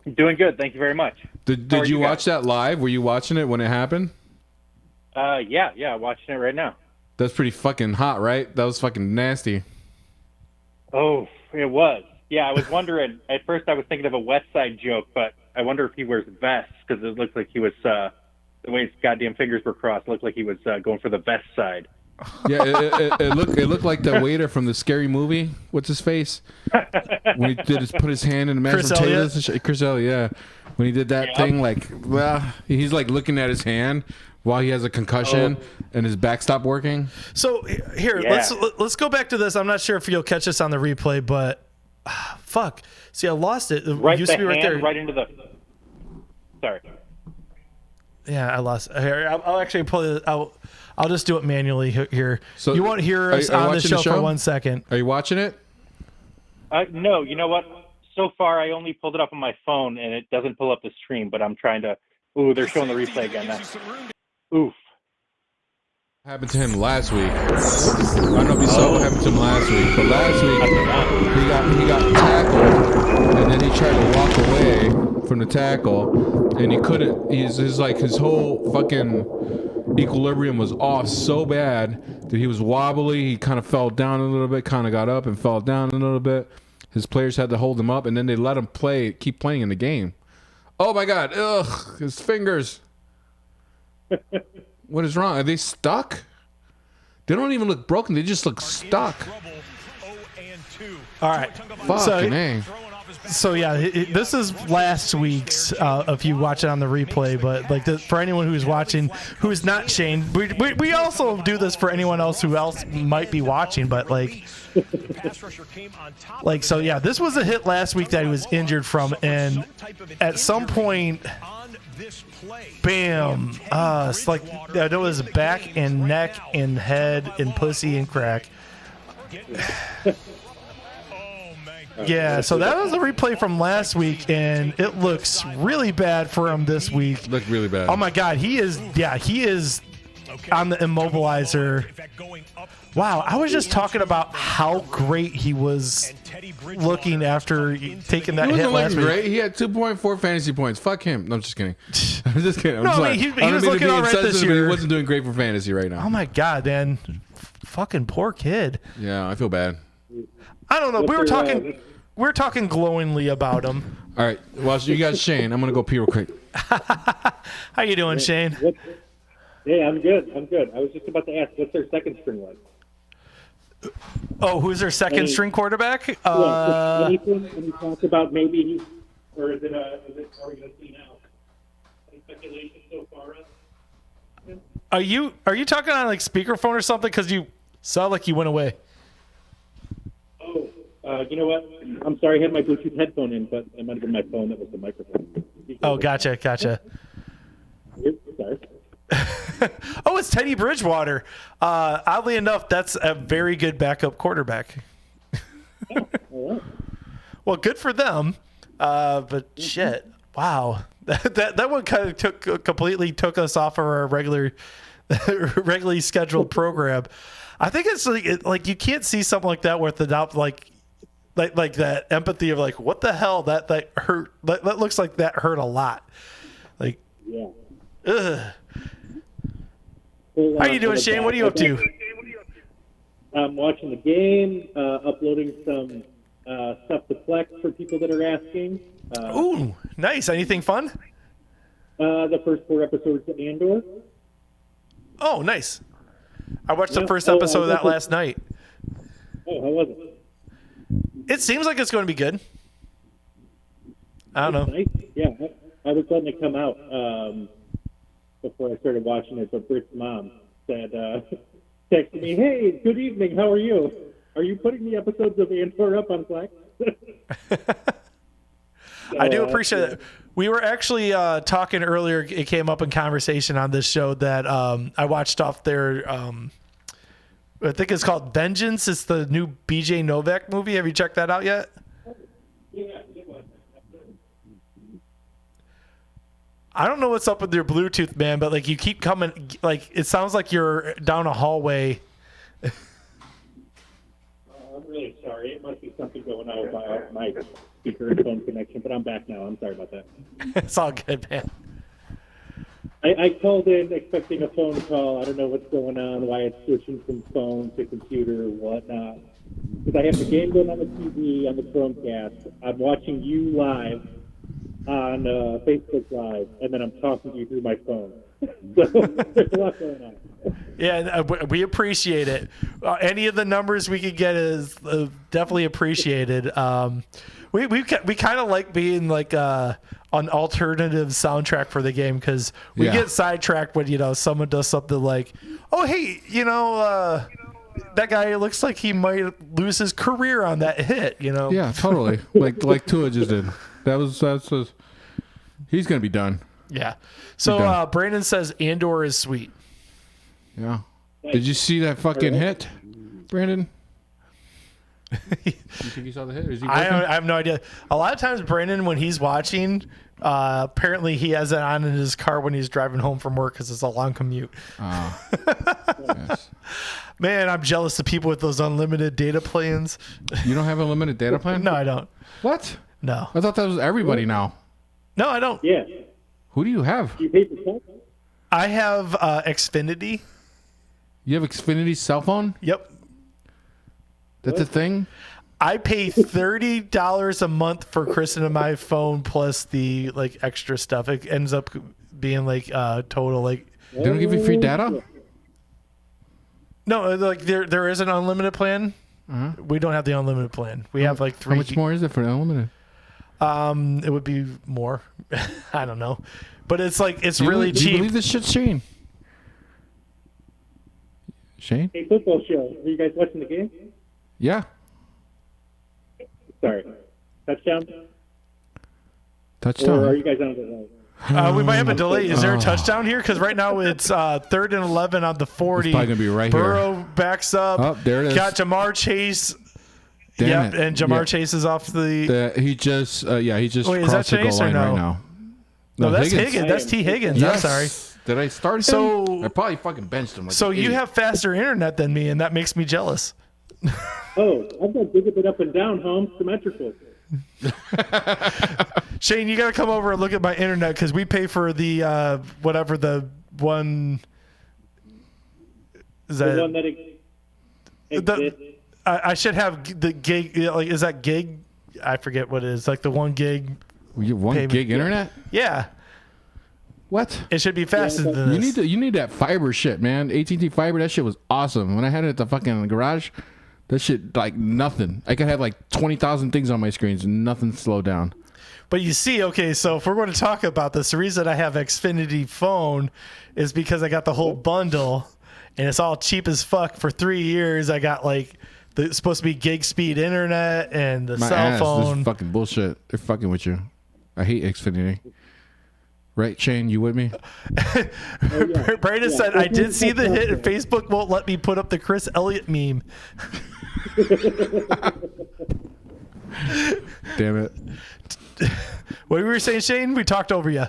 good. Thank you very much. Did you watch that live? Were you watching it when it happened? Yeah, watching it right now. That's pretty fucking hot, right? That was fucking nasty. Oh, it was. Yeah, I was wondering. At first, I was thinking of a West Side joke, but I wonder if he wears vests because it looked like he was the way his goddamn fingers were crossed. Looked like he was going for the vest side. Yeah, it looked like the waiter from the Scary Movie. What's his face? When he put his hand in the mashed potatoes. Chris Elliott, yeah. When he did that thing, like, well, he's like looking at his hand while he has a concussion and his back stopped working. So here, let's go back to this. I'm not sure if you'll catch this on the replay, but fuck. See, I lost it. It used to be right there. Right into the. Sorry. Yeah, I lost. Here, I'll actually pull it out. I'll just do it manually here. So you won't hear us on the show for 1 second. Are you watching it? No. You know what? So far, I only pulled it up on my phone, and it doesn't pull up the stream. But I'm trying to. Ooh, they're showing the replay again now. Oof. Happened to him last week. I don't know if you saw what happened to him last week, but last week he got tackled, and then he tried to walk away from the tackle, and he couldn't. His whole fucking equilibrium was off so bad that he was wobbly. He kind of fell down a little bit, kind of got up and fell down a little bit. His players had to hold him up, and then they let him keep playing in the game. Oh my God! Ugh, his fingers. What is wrong? Are they stuck? They don't even look broken. They just look stuck. All right. Fucking A. So yeah, this is last week's. If you watch it on the replay, but like for anyone who's watching, who's not Shane, we also do this for anyone else who else might be watching. But like so yeah, this was a hit last week that he was injured from, and at some point, bam, it's like I know his back and neck and head and pussy and crack. Yeah, so that was a replay from last week, and it looks really bad for him this week. Looked really bad. Oh my God, he is on the immobilizer. Wow, I was just talking about how great he was looking after taking that hit last week. Great. He had 2.4 fantasy points. Fuck him. No, I'm just kidding. I'm just kidding. He was looking all right this year. He wasn't doing great for fantasy right now. Oh my God, man. Fucking poor kid. Yeah, I feel bad. I don't know. We were talking glowingly about him. All right. Well, you got Shane. I'm gonna go pee real quick. How you doing, Shane? Hey, I'm good. I was just about to ask, what's their second string like? Oh, who's their second string quarterback? Anything? When you talk about maybe he's, or is it? Are we gonna see now? Any speculation so far? Are you talking on like speakerphone or something? Because you sound like you went away. Oh, you know what? I'm sorry, I had my Bluetooth headphone in, but it might have been my phone that was the microphone. Oh, gotcha. Sorry. Oh, it's Teddy Bridgewater. Oddly enough, that's a very good backup quarterback. All right. Well, good for them. But shit, wow, that one kind of completely took us off of our regularly scheduled program. I think it's like you can't see something like that without like that empathy of like, what the hell, that hurt. That looks like that hurt a lot. Like, yeah. Ugh. How you doing, Shane? What are you up to? I'm watching the game, uploading some stuff to Plex for people that are asking. Ooh, nice. Anything fun? The first 4 episodes of Andor. Oh, nice. I watched the first episode of that last night. Oh, how was it? It seems like it's going to be good. I don't know. Nice. Yeah, I was letting it come out before I started watching it, but Britt's mom said, texted me, "Hey, good evening, how are you? Are you putting the episodes of Andor up on Plex?" I do appreciate it. We were actually talking earlier. It came up in conversation on this show that I watched off their. I think it's called Vengeance. It's the new BJ Novak movie. Have you checked that out yet? Yeah. I don't know what's up with your Bluetooth, man, but like you keep coming. Like it sounds like you're down a hallway. I'm really sorry. It must be something going on with my speaker and phone connection, but I'm back now. I'm sorry about that. It's all good, man. I called in expecting a phone call. I don't know what's going on, why it's switching from phone to computer or whatnot. Because I have the game going on the TV, on the Chromecast. I'm watching you live on Facebook Live, and then I'm talking to you through my phone. So there's a lot going on. Yeah, we appreciate it. Any of the numbers we could get is definitely appreciated. We kind of like being like an alternative soundtrack for the game because we get sidetracked when someone does something like, oh hey, that guy looks like he might lose his career on that hit. Yeah, totally. like Tua just did. That's he's gonna be done. Yeah. So Brandon says Andor is sweet. Yeah. Did you see that fucking hit, Brandon? You think you saw the hit? Is he I have no idea. A lot of times, Brandon, when he's watching, apparently he has it on in his car when he's driving home from work because it's a long commute. Yes. Man, I'm jealous of people with those unlimited data plans. You don't have a limited data plan? No, I don't. What? No. I thought that was everybody now. No, I don't. Yeah. Who do you have? You pay for cell phone? I have Xfinity. You have Xfinity cell phone? Yep. That's a thing? I pay $30 a month for Chris and my phone plus the extra stuff. It ends up being total They don't give you free data? No, there is an unlimited plan. We don't have the unlimited plan. We have 3. How much more is it for the unlimited? It would be more. I don't know, but it's like it's really Do you cheap. believe this shit, Shane? Shane? Hey, football show. Are you guys watching the game? Yeah. Sorry. Touchdown? Or are Touchdown. you guys on the line? We might have a delay. Is there a touchdown here? Because right now it's 3rd and 11 on the 40. It's probably gonna be right Burrow here. backs up. Oh, there it is. Got Jamar Chase. Damn Yep, it. and Jamar Yeah. Chase is off the. He just Wait, is that crossed the goal Chase or line no? right now. No, that's Higgins. That's T. Higgins. Yes. I'm sorry. Did I start him? So- I probably fucking benched him. Like So an you idiot. have faster internet than me, and that makes me jealous. Oh, I've got gigabit up and down, home, symmetrical. Shane, you got to come over and look at my internet because we pay for the whatever the one. Is The that one that exists. I should have the gig. Like, is that gig? I forget what it is. Like the 1 gig. You have 1 payment. gig internet? Yeah, What? it should be faster than this. You need that fiber shit, man. AT&T fiber, that shit was awesome. When I had it at the fucking garage, that shit like nothing. I could have like 20,000 things on my screens and nothing slowed down. But you see, okay, so if we're going to talk about this, the reason I have Xfinity phone is because I got the whole bundle, and it's all cheap as fuck. For 3 years, I got like it's supposed to be gig speed internet and the My cell ass, phone. this is fucking bullshit. They're fucking with you. I hate Xfinity. Right, Shane? You with me? Brandon said, I did see the hit, and Facebook won't let me put up the Chris Elliott meme. Damn it. What were you saying, Shane? We talked over you.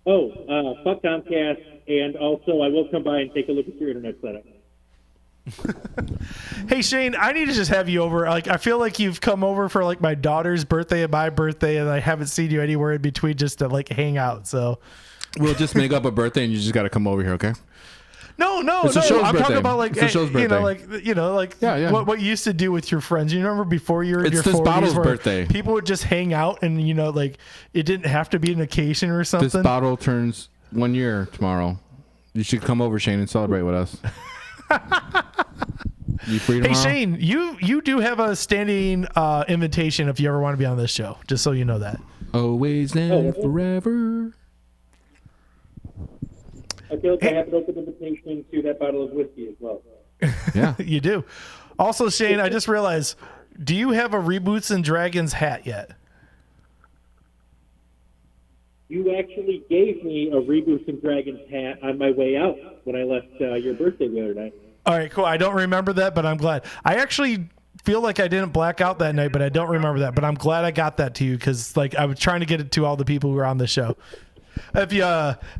Oh, fuck Comcast, and also I will come by and take a look at your internet setup. Hey, Shane, I need to just have you over. Like, I feel like you've come over for like my daughter's birthday and my birthday, and I haven't seen you anywhere in between just to like hang out. So, We'll just make up a birthday and you just got to come over here, okay? no. It's the show's I'm birthday. talking about like, It's the show's you know, birthday. Yeah. what you used to do with your friends. You remember before you were in It's your this 40s bottle's where birthday. people would just hang out, and you know, like it didn't have to be an occasion or This something. bottle turns 1 year tomorrow. You should come over, Shane, and celebrate with us. You free Hey, tomorrow? Shane, you do have a standing invitation if you ever want to be on this show. Just so you know that. Always and forever. Okay, I have an open invitation to that bottle of whiskey as well. Yeah. You do. Also, Shane, I just realized, do you have a Reboots and Dragons hat yet? You actually gave me a Reboots and Dragons hat on my way out when I left your birthday the other night. All right, cool. I don't remember that, but I'm glad. I actually feel like I didn't black out that night, but I don't remember that. But I'm glad I got that to you because, like, I was trying to get it to all the people who were on the show. If you,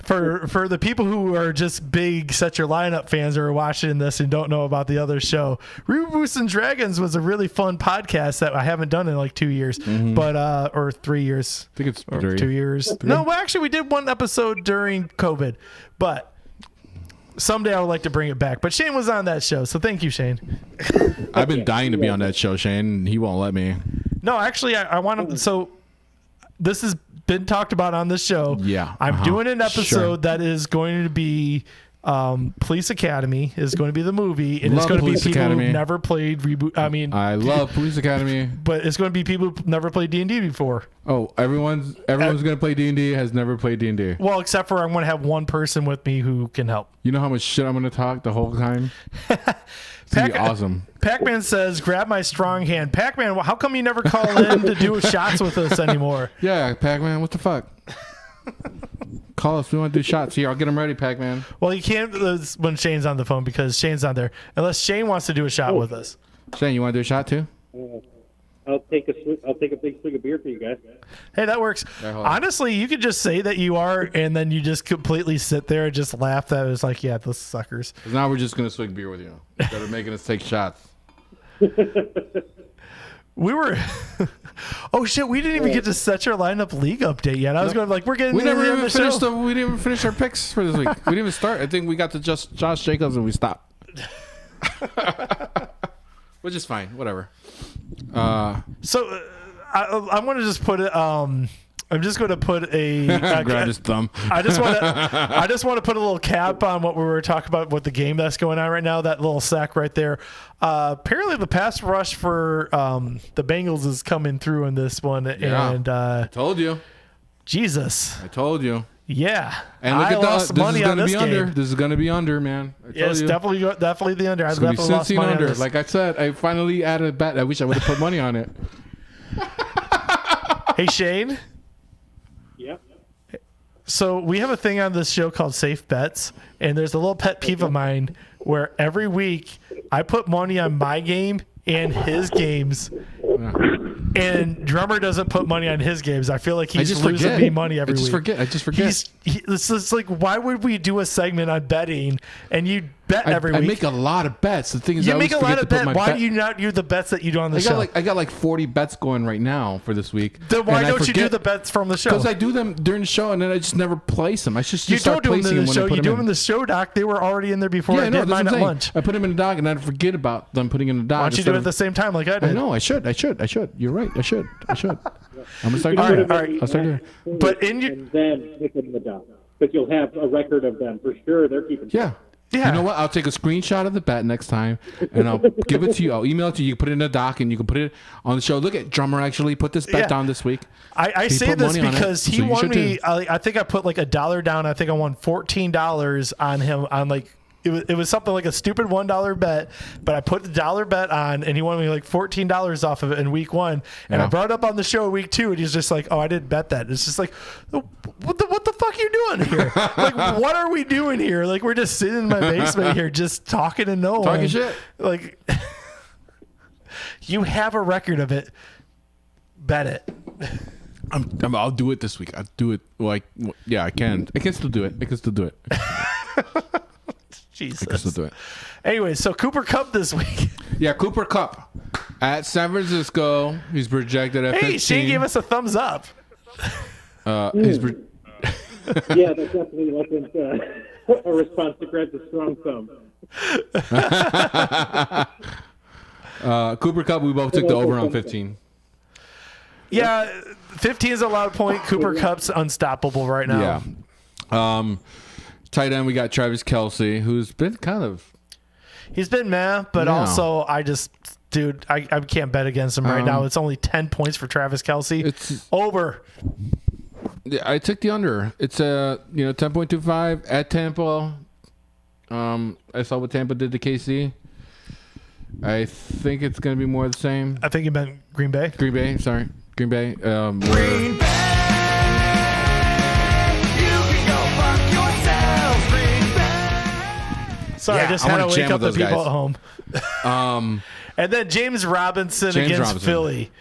for the people who are just big Set Your Lineup fans who are watching this and don't know about the other show, Reboots and Dragons was a really fun podcast that I haven't done in like 2 years, but or 3 years. I think it's Or 3. 2 years. No, well, actually, we did one episode during COVID, but someday I would like to bring it back. But Shane was on that show, so thank you, Shane. I've been dying to be on that show, Shane. He won't let me. No, actually, I want to. So this has been talked about on this show. Yeah, I'm doing an episode sure. that is going to be Police Academy is going to be the movie, and it's Love going to be Police people Academy. who've never played reboot. I mean, I love Police Academy. but it's going to be people who've never played D&D before. Oh, everyone's gonna play D&D. Has never played D&D. Well, except for I'm going to have one person with me who can help. You know how much shit I'm gonna talk the whole time? It's gonna be awesome. Pac-Man says, "Grab my strong hand." Pac-Man, how come you never call in to do shots with us anymore? Yeah, Pac-Man. What the fuck? Call us. We want to do shots. Here, I'll get them ready, Pac-Man. Well, you can't when Shane's on the phone because Shane's not there. Unless Shane wants to do a shot with us. Shane, you want to do a shot too? I'll take a big swig of beer for you guys. Hey, that works. Yeah, hold on. Honestly, you could just say that you are, and then you just completely sit there and just laugh. That was like, yeah, those suckers. 'Cause now we're just gonna swig beer with you. Instead of making us take shots. We were. Oh shit! We didn't even get to Set Your Lineup League update yet. I was going like, we're getting. We near never the end even of the finished. show. We didn't even finish our picks for this week. We didn't even start. I think we got to just Josh Jacobs and we stopped. Which is fine. Whatever. So I want to just put it. I'm just going to put a grab his thumb. I just want to put a little cap on what we were talking about with the game that's going on right now. That little sack right there. Apparently, the pass rush for the Bengals is coming through in this one. Yeah. And I told you. Jesus. I told you. Yeah. And look at lost this money is on going to this be under. game. This is going to be under, man. Yes, definitely the under. I It's going to definitely be lost money under. on this. Like I said, I finally added a bet. I wish I would have put money on it. Hey, Shane. Yep. So we have a thing on this show called Safe Bets, and there's a little pet peeve of mine where every week I put money on my game and his games, and Drummer doesn't put money on his games. I feel like he's losing me money every week. I just forget. It's just like, why would we do a segment on betting and you bet every week? I make a lot of bets. The thing is, You I make a always lot forget of to put bets. my Why bet. do you not do the bets that you do on the show? I got like 40 bets going right now for this week. Then why and I don't you do forget- the bets from the show? Because I do them during the show and then I just never place them. I just You start don't do them placing in the when show. I put You do them in. in the show, Doc. They were already in there before Yeah, I no, did that's what mine I'm at saying. lunch. I put them in the doc and I forget about them putting in the doc. Why don't you do it at the same time like I did? I know. I should. You're right. I should. I'm gonna start All doing right, it. all right. I'll start doing it. But in your And then put them in the doc. But you'll have a record of them for sure. They're keeping. Yeah. Yeah. You know what? I'll take a screenshot of the bet next time, and I'll give it to you. I'll email it to you. You can put it in a doc, and you can put it on the show. Look at Drummer actually put this bet Yeah. down this week. I He say put this money on it, because so he you won should me. too. I think I put like $1 down. I think I won $14 on him on like it was something like a stupid $1 bet, but I put the dollar bet on, and he won me like $14 off of it in week 1. And I Yeah. brought it up on the show week 2, and he's just like, "Oh, I didn't bet that." It's just like, what the fuck are you doing here? Like, what are we doing here? Like, we're just sitting in my basement here, just talking to no one. Talking shit. Like, you have a record of it. Bet it. I'll do it this week. I'll do it. Like, yeah, I can. I can still do it. I can still do it. Jesus. I can still do it. Anyway, so Cooper Kupp this week. Yeah, Cooper Kupp at San Francisco. He's projected at 15. Hey, Shane gave us a thumbs up. He's Yeah, that definitely wasn't a response to Greg's strong thumb. Cooper Kupp. We both took the over on 15. Yeah, 15 is a loud point. Cooper Kupp's unstoppable right now. Yeah. Tight end, we got Travis Kelce, who's been kind of. He's been meh, but Yeah. also I can't bet against him right now. It's only 10 points for Travis Kelce. It's Over. Yeah, I took the under. It's 10.25 at Tampa. I saw what Tampa did to KC. I think it's going to be more of the same. I think you meant Green Bay. Green Bay, sorry. Green Bay. Green Bay, you can go fuck yourself, Green Bay. Sorry, Yeah, I just I had to wanna wake jam up the with those people guys. at home. And then James Robinson against Philly.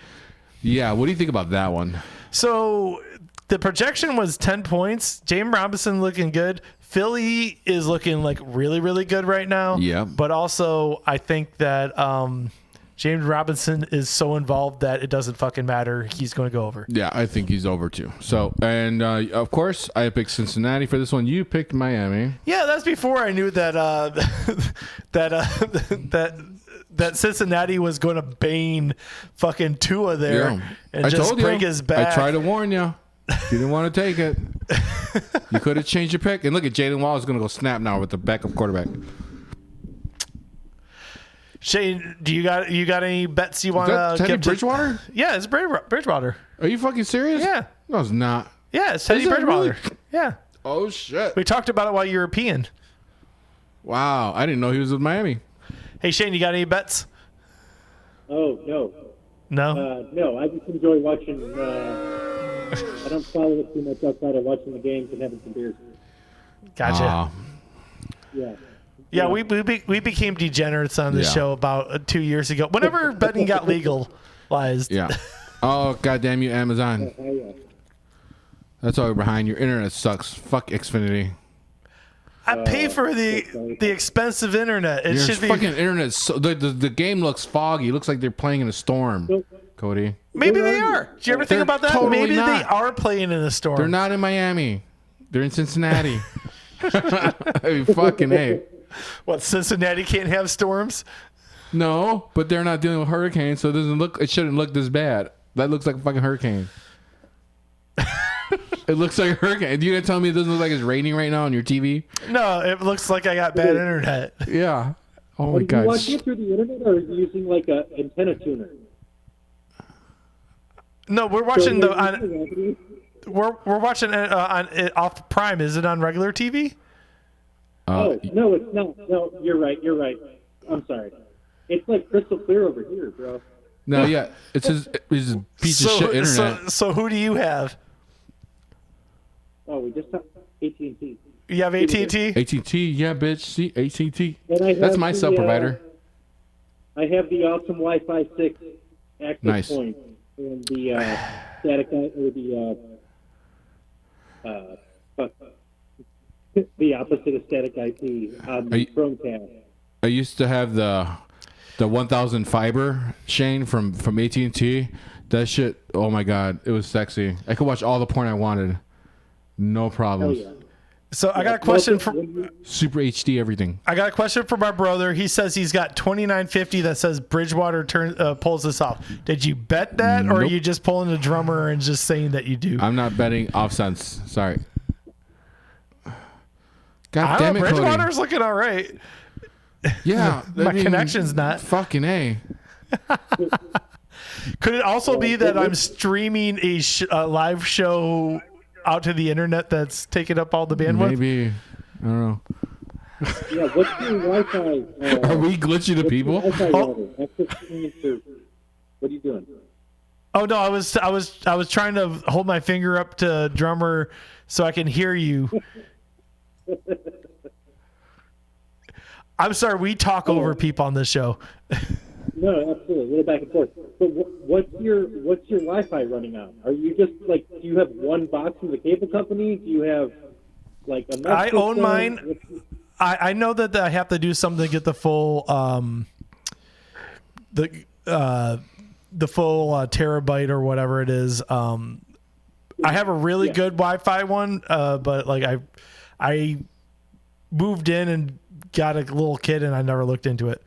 Yeah, what do you think about that one? So the projection was 10 points. James Robinson looking good. Philly is looking like really, really good right now. Yeah. But also, I think that James Robinson is so involved that it doesn't fucking matter. He's going to go over. Yeah, I think he's over too. So, and of course, I picked Cincinnati for this one. You picked Miami. Yeah, that's before I knew that that Cincinnati was going to bane fucking Tua there and I just told break you. his back. I tried to warn you. You didn't want to take it. You could have changed your pick. And look at Jalen Wallace going to go snap now with the backup quarterback. Shane, do you got any bets you want Is that to Teddy give to? Bridgewater? Yeah, it's Bridgewater. Are you fucking serious? Yeah. No, it's not. Yeah, it's Teddy Is it Bridgewater. really? Yeah. Oh, shit. We talked about it while you were peeing. Wow. I didn't know he was with Miami. Hey, Shane, you got any bets? Oh, no. No? No, I just enjoy watching. I don't follow it too much outside of watching the games and having some beers. Gotcha. Yeah. Yeah, we became degenerates on this Yeah. show about 2 years ago. Whenever betting got legalized. Yeah. Oh, goddamn you, Amazon. Yeah. That's all behind. Your internet sucks. Fuck Xfinity. I pay for the expensive internet. It Your should be. fucking internet. So, the game looks foggy. It looks like they're playing in a storm. Cody. Maybe they are. Did you ever think They're about that? totally Maybe not. they are playing in a storm. They're not in Miami. They're in Cincinnati. I mean, fucking A. What, Cincinnati can't have storms? No, but they're not dealing with hurricanes, so it doesn't look. It shouldn't look this bad. That looks like a fucking hurricane. It looks like a hurricane. You gonna tell me it doesn't look like it's raining right now on your TV? No, it looks like I got bad internet. Yeah. Oh my Are you god. watching it through the internet, or are you using like a antenna tuner? No, we're watching we're watching on off Prime. Is it on regular TV? Oh no, it's not. No, you're right. You're right. I'm sorry. It's like crystal clear over here, bro. No, yeah, it's his piece of shit internet. So who do you have? Oh, we just talked AT&T. You have AT&T? AT&T, yeah, bitch. See, AT&T. And I That's have my cell provider. I have the awesome Wi-Fi 6 access Nice. point and the static or the opposite of static IP on the Chromecast. I used to have the 1000 fiber, Shane, from AT&T. That shit, oh my god, it was sexy. I could watch all the porn I wanted. No problems. Yeah. So I got a question for Super HD everything. I got a question for my brother. He says he's got 2950 that says Bridgewater pulls this off. Did you bet that, or are Nope. you just pulling the drummer and just saying that you do? I'm not betting off cents. Sorry. I God don't damn know. it, Cody. Bridgewater's looking all right. Yeah. My connection's not. Fucking A. Could it also be that I'm streaming a live show out to the internet that's taking up all the bandwidth? Maybe. I don't know. Yeah, what's your Wi-Fi? Are we glitching to people? Wi-Fi Oh. router? Access point for- What are you doing? Oh no, I was trying to hold my finger up to drummer so I can hear you. I'm sorry, we talk over people on this show. No, absolutely. A little back and forth. But what's your Wi-Fi running on? Are you just like, do you have one box from the cable company? Do you have like a? I own mine. I know that I have to do something to get the full the full terabyte or whatever it is. I have a really good Wi-Fi one, but like I moved in and got a little kid and I never looked into it.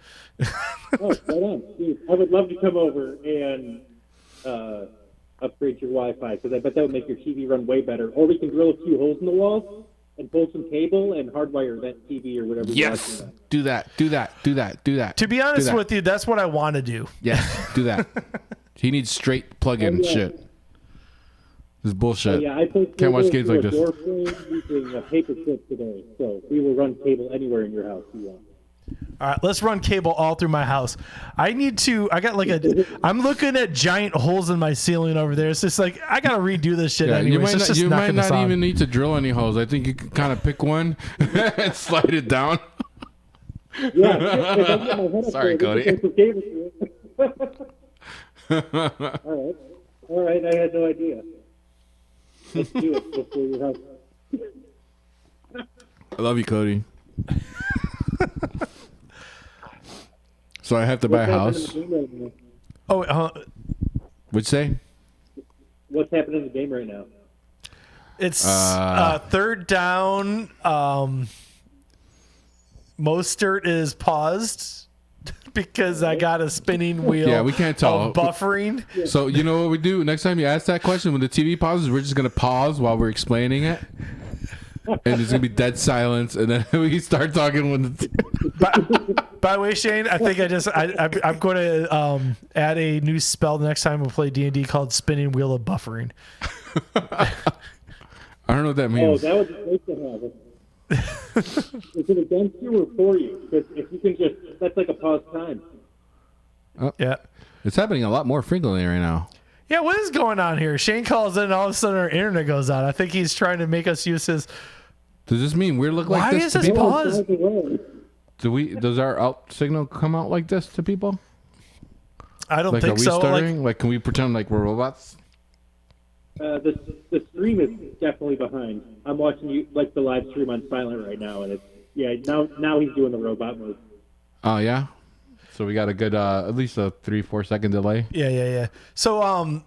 Oh, right on. Dude, I would love to come over and upgrade your Wi-Fi, because I bet that would make your TV run way better. Or we can drill a few holes in the wall and pull some cable and hardwire that TV or whatever. Yes. Do that. Do that. Do that. Do that. To be honest with you, that's what I want to do. Yes. Do that. He needs straight plug-in shit. This is bullshit. Yeah, I put Can't watch cable games like through a this. door frame using a paper clip today, so we will run cable anywhere in your house you want. All right, let's run cable all through my house. I'm looking at giant holes in my ceiling over there. It's just like, I got to redo this shit anyway. You might not even need to drill any holes. I think you can kind of pick one and slide it down. Yeah, Sorry, Cody. All right, I had no idea. Let's do it before your house. I love you, Cody. So I have to buy a house. Oh, Would say? What's happening in the game right now? it's third down. Mostert is paused because I got a spinning wheel. Yeah, we can't tell. Of buffering. So you know what we do? Next time you ask that question, when the TV pauses, we're just going to pause while we're explaining it. And there's going to be dead silence. And then we start talking when By the way, Shane, I think I'm going to add a new spell the next time we play D&D called spinning wheel of buffering. I don't know what that Oh, means. that would be great to have. Is it against you or for you? Because if you can just, that's like a pause time. Yeah. It's happening a lot more frequently right now. Yeah, what is going on here? Shane calls in and all of a sudden our internet goes out. I think he's trying to make us use his... Does this mean we look like Why this is to this people? pause? Does our out signal come out like this to people? I don't Like, think are we so. stuttering? Like, can we pretend like we're robots? The stream is definitely behind. I'm watching you like the live stream on silent right now, and it's now he's doing the robot move. Oh, yeah? So we got a good, at least a 3-4 second delay. Yeah. So,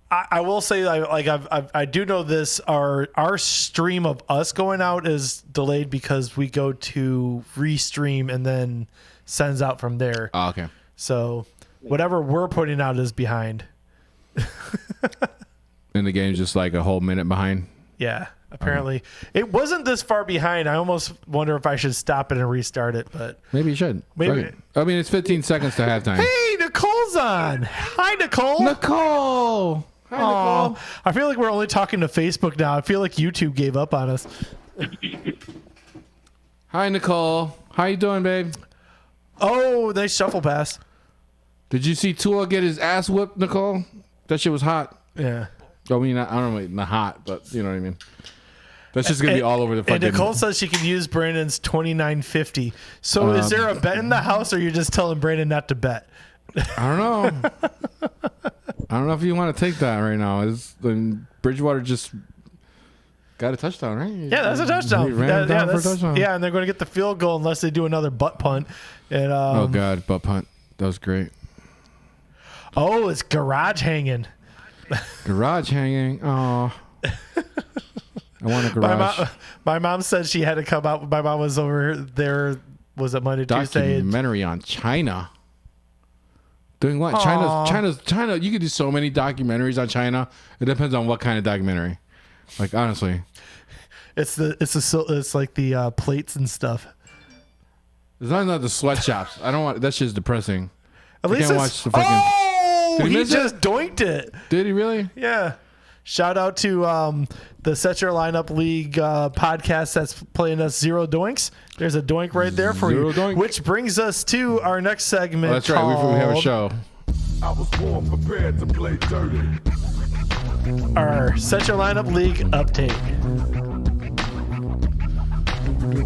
I will say, I do know this. Our stream of us going out is delayed because we go to restream and then sends out from there. Oh, okay. So whatever we're putting out is behind. And the game's just like a whole minute behind. Yeah, apparently it wasn't this far behind. I almost wonder if I should stop it and restart it, but Maybe you should. Maybe. Fuck it. I mean, it's 15 seconds to halftime. hey, Nicole's on. Hi, Nicole. Nicole. Hi, Aw, Nicole. I feel like we're only talking to Facebook now. I feel like YouTube gave up on us. Hi, Nicole. How you doing, babe? Oh, nice shuffle pass. Did you see Tua get his ass whipped, Nicole? That shit was hot. Yeah. I mean, I don't know, not hot, but you know what I mean. That's just gonna be all over the fucking. And Nicole says she can use Brandon's $29.50. So is there a bet in the house, or you're just telling Brandon not to bet? I don't know. I don't know if you want to take that right now. Bridgewater just got a touchdown, right? Yeah, that's a touchdown. He ran him down for a touchdown. Yeah, and they're going to get the field goal unless they do another butt punt. And Oh God, butt punt. That was great. Oh, it's garage hanging. Garage hanging. Oh. I want a garage. My mom said she had to come out. My mom was over there. Was it Monday, Tuesday? Documentary on China. Doing what? Aw. China. You could do so many documentaries on China. It depends on what kind of documentary. Like honestly, It's like the plates and stuff. it's not the sweatshops. I don't want. That shit's depressing. At I least can't it's, watch the fucking. oh, Did he he miss just doinked it. Did he really? Yeah. Shout out to the Set Your Lineup League podcast that's playing us Zero Doinks. There's a doink right there for Zero you. doink. Which brings us to our next segment. Oh, that's right. We have a called show. I was born prepared to play dirty. Our Set Your Lineup League update.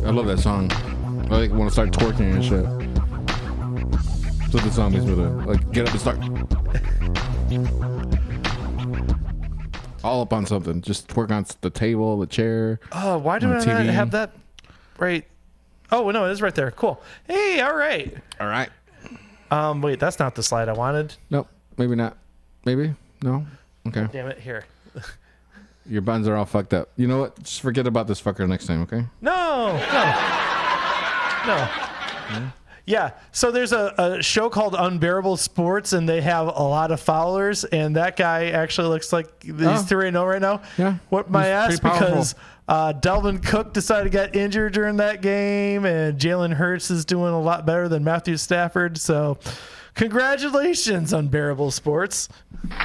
I love that song. I like want to start twerking and shit. That's what the song makes me do. Like get up and start. All up on something. Just twerk on the table, the chair. Oh, why do On I the not TV. have that right? Oh, no, it is right there. Cool. Hey, all right. All right. Wait, that's not the slide I wanted. Nope. Maybe not. Maybe. No. Okay. Damn it. Here. Your buttons are all fucked up. You know what? Just forget about this fucker next time, okay? No. Yeah, so there's a show called Unbearable Sports, and they have a lot of followers, and that guy actually looks like he's 3-0 right now. Yeah, What my he's ass, pretty powerful. because Dalvin Cook decided to get injured during that game, and Jalen Hurts is doing a lot better than Matthew Stafford. So congratulations, Unbearable Sports. Are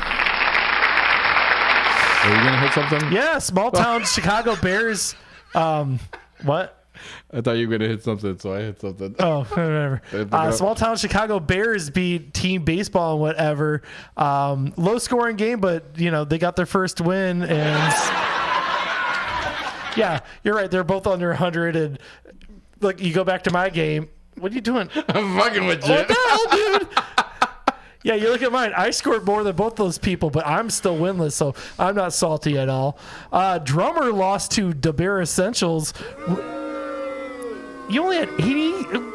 you going to hit something? Yeah, small town Chicago Bears. What? I thought you were going to hit something, so I hit something. Oh, whatever. Small town Chicago Bears beat team baseball and whatever. Low scoring game, but they got their first win, and yeah, you're right. They're both under 100. And look, you go back to my game. What are you doing? I'm fucking with you. What the hell, dude? Yeah, you look at mine. I scored more than both those people, but I'm still winless, so I'm not salty at all. Drummer lost to DeBear Essentials. You only had 80.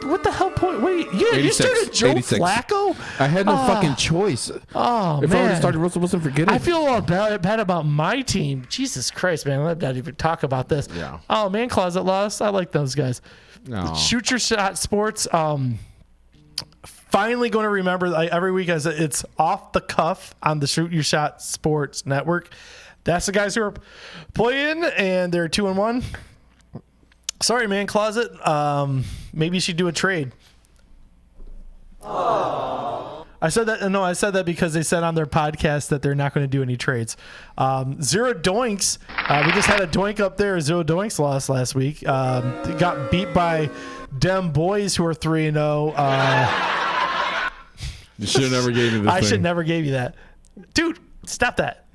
What the hell point? Wait, you 86, started Joe 86. Flacco? I had no fucking choice. Oh, If I would man. have started Russell Wilson, forget it. I feel all bad about my team. Jesus Christ, man. Let's not even talk about this. Yeah. Oh, Man Closet lost. I like those guys. No. Shoot Your Shot Sports. Finally going to remember every week as it's off the cuff on the Shoot Your Shot Sports Network. That's the guys who are playing, and they're 2-1. Sorry, Man Closet. Maybe you should do a trade. I said that. No, I said that because they said on their podcast that they're not going to do any trades. Zero Doinks. We just had a doink up there. Zero Doinks lost last week. They got beat by Dem Boys, who are 3-0. You should have never gave me this I thing. should never gave you that, dude. Stop that.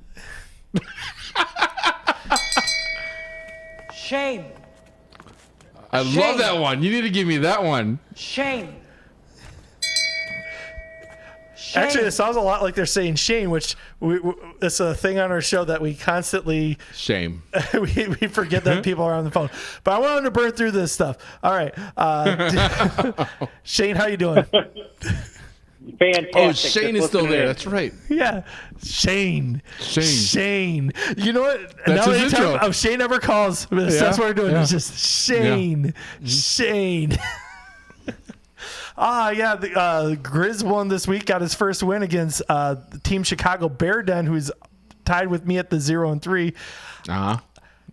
Shame. I love that one. You need to give me that one. Shame. Shame. Actually, it sounds a lot like they're saying Shane, which it's a thing on our show that we constantly Shame. we forget that people are on the phone. But I wanted to burn through this stuff. All right, Shane, how you doing? Fantastic. Oh, Shane is Just still listening there. in. That's right. Yeah, Shane. You know what? That's now his anytime intro. Shane ever calls, that's what we're doing. Yeah. It's just Shane. Shane. The Grizz won this week, got his first win against Team Chicago Bear Den, who's tied with me at the 0-3. Yeah.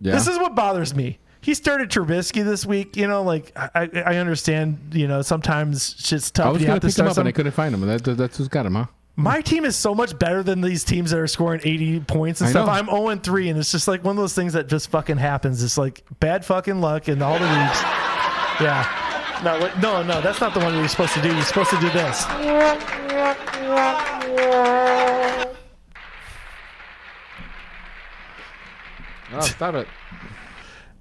This is what bothers me. He started Trubisky this week. You know, like I understand. You know, sometimes shit's tough. I was going to pick him up, and I some. couldn't find him. That's who's got him, huh? My team is so much better than these teams that are scoring 80 points and stuff. know. I'm 0-3, and it's just like one of those things that just fucking happens. It's like bad fucking luck in all the leagues. Yeah. No, that's not the one you're supposed to do. You're supposed to do this. Oh, stop it.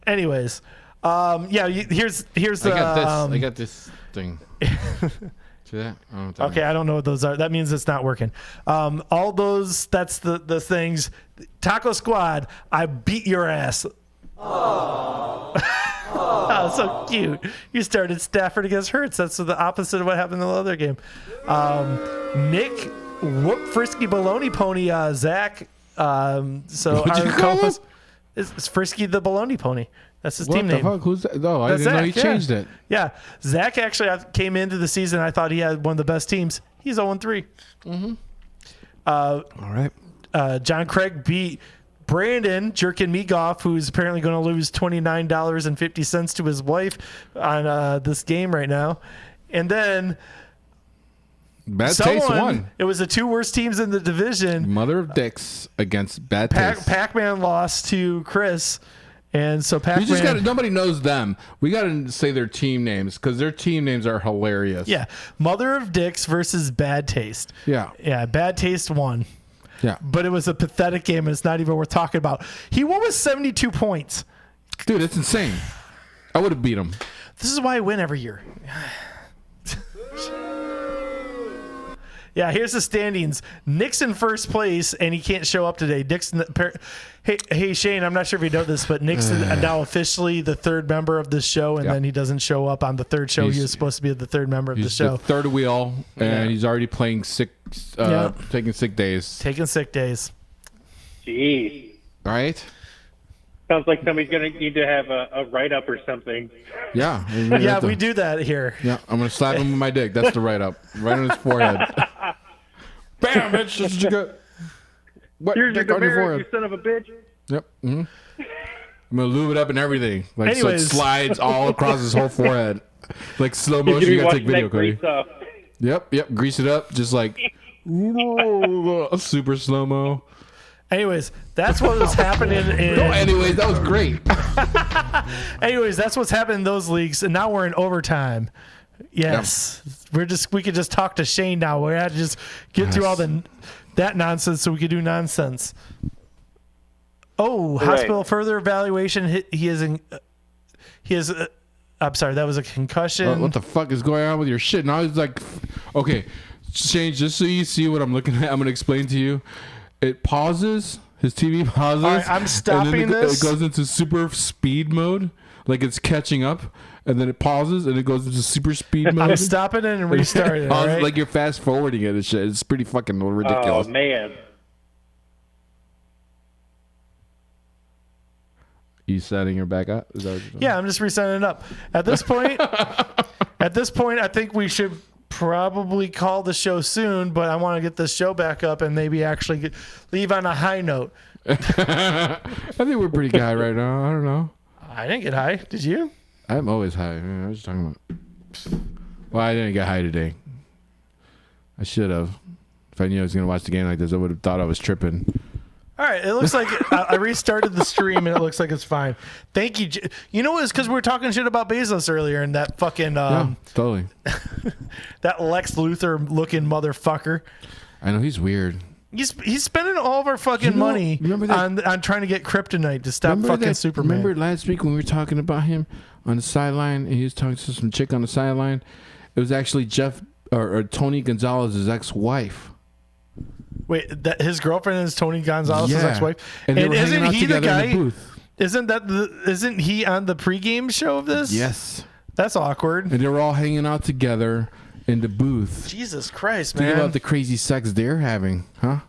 Anyways, here's the. I got this thing. See that? Oh, okay, I don't know what those are. That means it's not working. All those, that's the things. Taco Squad, I beat your ass. Oh, so cute. You started Stafford against Hurts. That's the opposite of what happened in the other game. Nick whoop Frisky Baloney Pony, Zach. So What'd you our call co-host is Frisky the Baloney Pony. That's his What team the name. fuck? Who's that? No, I That's didn't know he Zach, changed it. Yeah. Zach actually came into the season. I thought he had one of the best teams. He's 0-3. All right. John Craig beat Brandon Jerkin Meegoff, who's apparently going to lose $29.50 to his wife on this game right now. And then Bad Taste won. It was the two worst teams in the division. Mother of Dicks against Bad Taste. Pac-Man lost to Chris. And so We Pac-Man. just got nobody knows them. We got to say their team names because their team names are hilarious. Yeah. Mother of Dicks versus Bad Taste. Yeah. Yeah. Bad Taste won. Yeah. But it was a pathetic game, and it's not even worth talking about. He won with 72 points. Dude, it's insane. I would have beat him. This is why I win every year. Yeah, here's the standings. Nick's in first place, and he can't show up today. Hey, Shane, I'm not sure if you know this, but Nick's now officially the third member of this show, and then he doesn't show up on the third show. He was supposed to be the third member of the show. The third wheel, and he's already playing taking sick days. Taking sick days. Jeez. All right? Sounds like somebody's going to need to have a write-up or something. Yeah. Yeah, we do that here. Yeah, I'm going to slap him with my dick. That's the write-up. Right on his forehead. Bam, bitch. That's what you got. What, Here's your dick on your demerit, you forehead. son of a bitch. Yep. Mm-hmm. I'm going to lube it up and everything. So it Anyways. slides all across his whole forehead. Like slow He's motion. gonna You be got to take washing video, that Cody. grease off. Yep. Grease it up. Just like super slow-mo. Anyways, that's what was happening in. No, anyways, that was great. Anyways, that's what's happening in those leagues, and now we're in overtime. Yes, we could just talk to Shane now. We had to just get through all that nonsense so we could do nonsense. Oh, Right. hospital further evaluation. He is. I'm sorry, that was a concussion. What the fuck is going on with your shit? Now he's like, okay, Shane, just so you see what I'm looking at, I'm going to explain to you. It pauses. His TV pauses. All right, I'm stopping and then this. It goes into super speed mode, like it's catching up, and then it pauses and it goes into super speed mode. I'm stopping it and restarting it. All right? Like you're fast forwarding it and shit. It's pretty fucking Oh, ridiculous. man. You setting her back up? Is that what you're doing? Yeah, I'm just resetting it up. At this point, I think we should probably call the show soon, but I want to get this show back up and maybe actually leave on a high note. I think we're pretty high right now. I don't know. I didn't get high. Did you? I'm always high. I was just talking about. Well, I didn't get high today. I should have. If I knew I was going to watch the game like this, I would have thought I was tripping. All right. It looks like I restarted the stream and it looks like it's fine. Thank you. You know what? It's because we were talking shit about Bezos earlier and that fucking Yeah, totally. that Lex Luthor looking motherfucker. I know he's weird. He's spending all of our fucking money on trying to get kryptonite to stop fucking Superman. Remember last week when we were talking about him on the sideline and he was talking to some chick on the sideline? It was actually Jeff or Tony Gonzalez's ex-wife. Wait, that his girlfriend is Tony Gonzalez's Yeah. ex-wife, And they were hanging isn't out he the together in guy? the booth. Isn't he on the pregame show of this? Yes. That's awkward. And they were all hanging out together in the booth. Jesus Christ, Think man. about the crazy sex they're having, huh?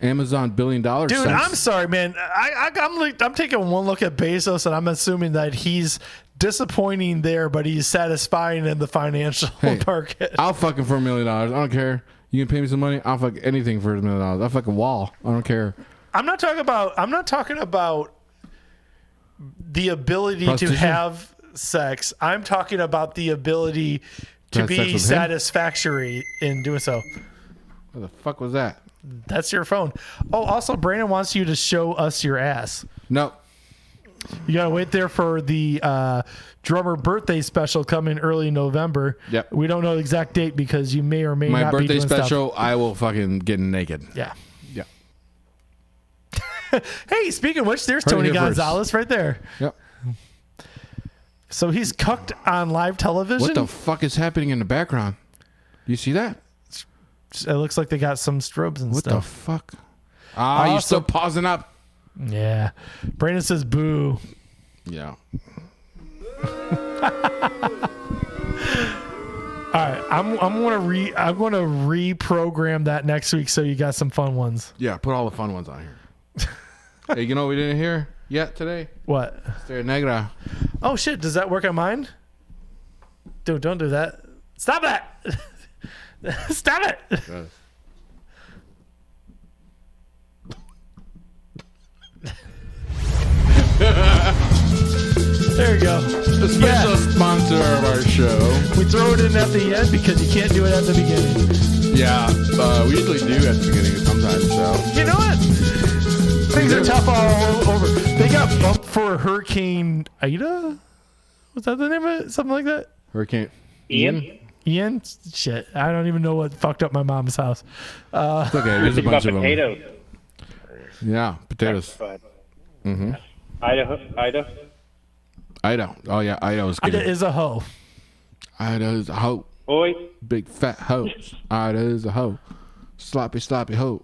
Amazon $1 billion Dude, sex. I'm sorry, man. I'm taking one look at Bezos, and I'm assuming that he's disappointing there, but he's satisfying in the financial market. I'll fuck him for $1 million. I don't care. You can pay me some money. I'll fuck anything for $1 million. I'll fuck a wall. I don't care. I'm not talking about the ability to have sex. I'm talking about the ability to have sex be with him? satisfactory in doing so. What the fuck was that? That's your phone. Oh, also, Brandon wants you to show us your ass. No. You gotta wait there for the drummer birthday special coming early November. Yep. We don't know the exact date because you may or may My not be birthday doing special, I will fucking get naked. stuff. Yeah. Yeah. Hey, speaking of which, there's Heard it Tony here first. Gonzalez right there. Yep. So he's cucked on live television. What the fuck is happening in the background? Do you see that? It looks like they got some strobes and What the stuff. fuck? Ah, you still pausing up? Yeah. Brandon says boo. Yeah. All right, I'm gonna reprogram that next week so you got some fun ones. Yeah, put all the fun ones on here. Hey, you know what we didn't hear yet today? What? Estrella Negra. Oh shit! Does that work on mine? Dude, don't do that. Stop that! Stop it! Yes. There you go. The special sponsor of our show. We throw it in at the end because you can't do it at the beginning. Yeah, we usually do at the beginning sometimes. So You know what? Things are tough all over. They got bumped for Hurricane Ida. Was that the name of it? Something like that. Hurricane Ian? Ian? Shit. I don't even know what fucked up my mom's house. It's okay. There's a Think about bunch of them. potatoes. Yeah, potatoes. Mm-hmm. Idaho. Idaho. Oh yeah, Idaho's good. Ida is a hoe. Idaho's a hoe. Oi. Big fat hoe. Idaho's a hoe. Sloppy hoe.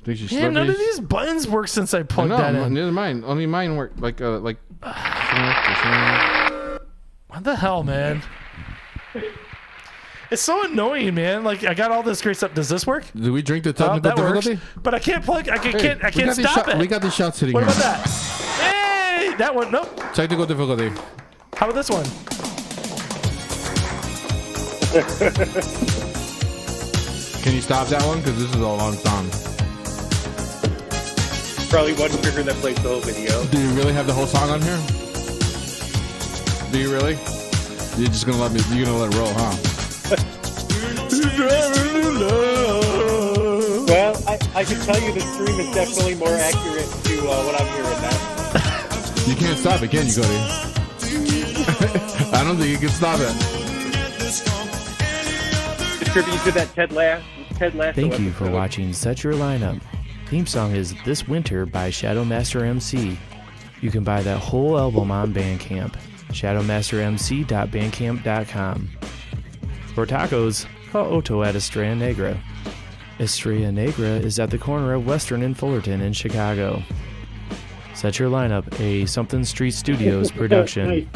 Think she's Yeah, none of slippery? these buttons work since I plugged No, that in. neither mine. Only mine work like. What the hell, man? It's so annoying, man. Like I got all this great stuff. Does this work? Do we drink the Oh, technical that works. difficulty? But I can't plug. I Hey, can't we got these stop it. We got these shots sitting What here. about that? Hey, that one. Nope. Technical difficulty. How about this one? Can you stop that one? Because this is a long song. Probably one trigger that plays the whole video. Do you really have the whole song on here? Do you really? You're just gonna let me? You're gonna let it roll, huh? Well, I can tell you the stream is definitely more accurate to what I'm hearing now. You can't stop it, can you, Cody? I don't think you can stop it. Tribute to that Ted Lasso. Thank you for episode. watching Set Your Lineup. Theme song is This Winter by Shadowmaster MC. You can buy that whole album on Bandcamp. shadowmastermc.bandcamp.com. For tacos, call Otto at Estrella Negra. Estrella Negra is at the corner of Western and Fullerton in Chicago. Set Your Lineup, a Something Street Studios production.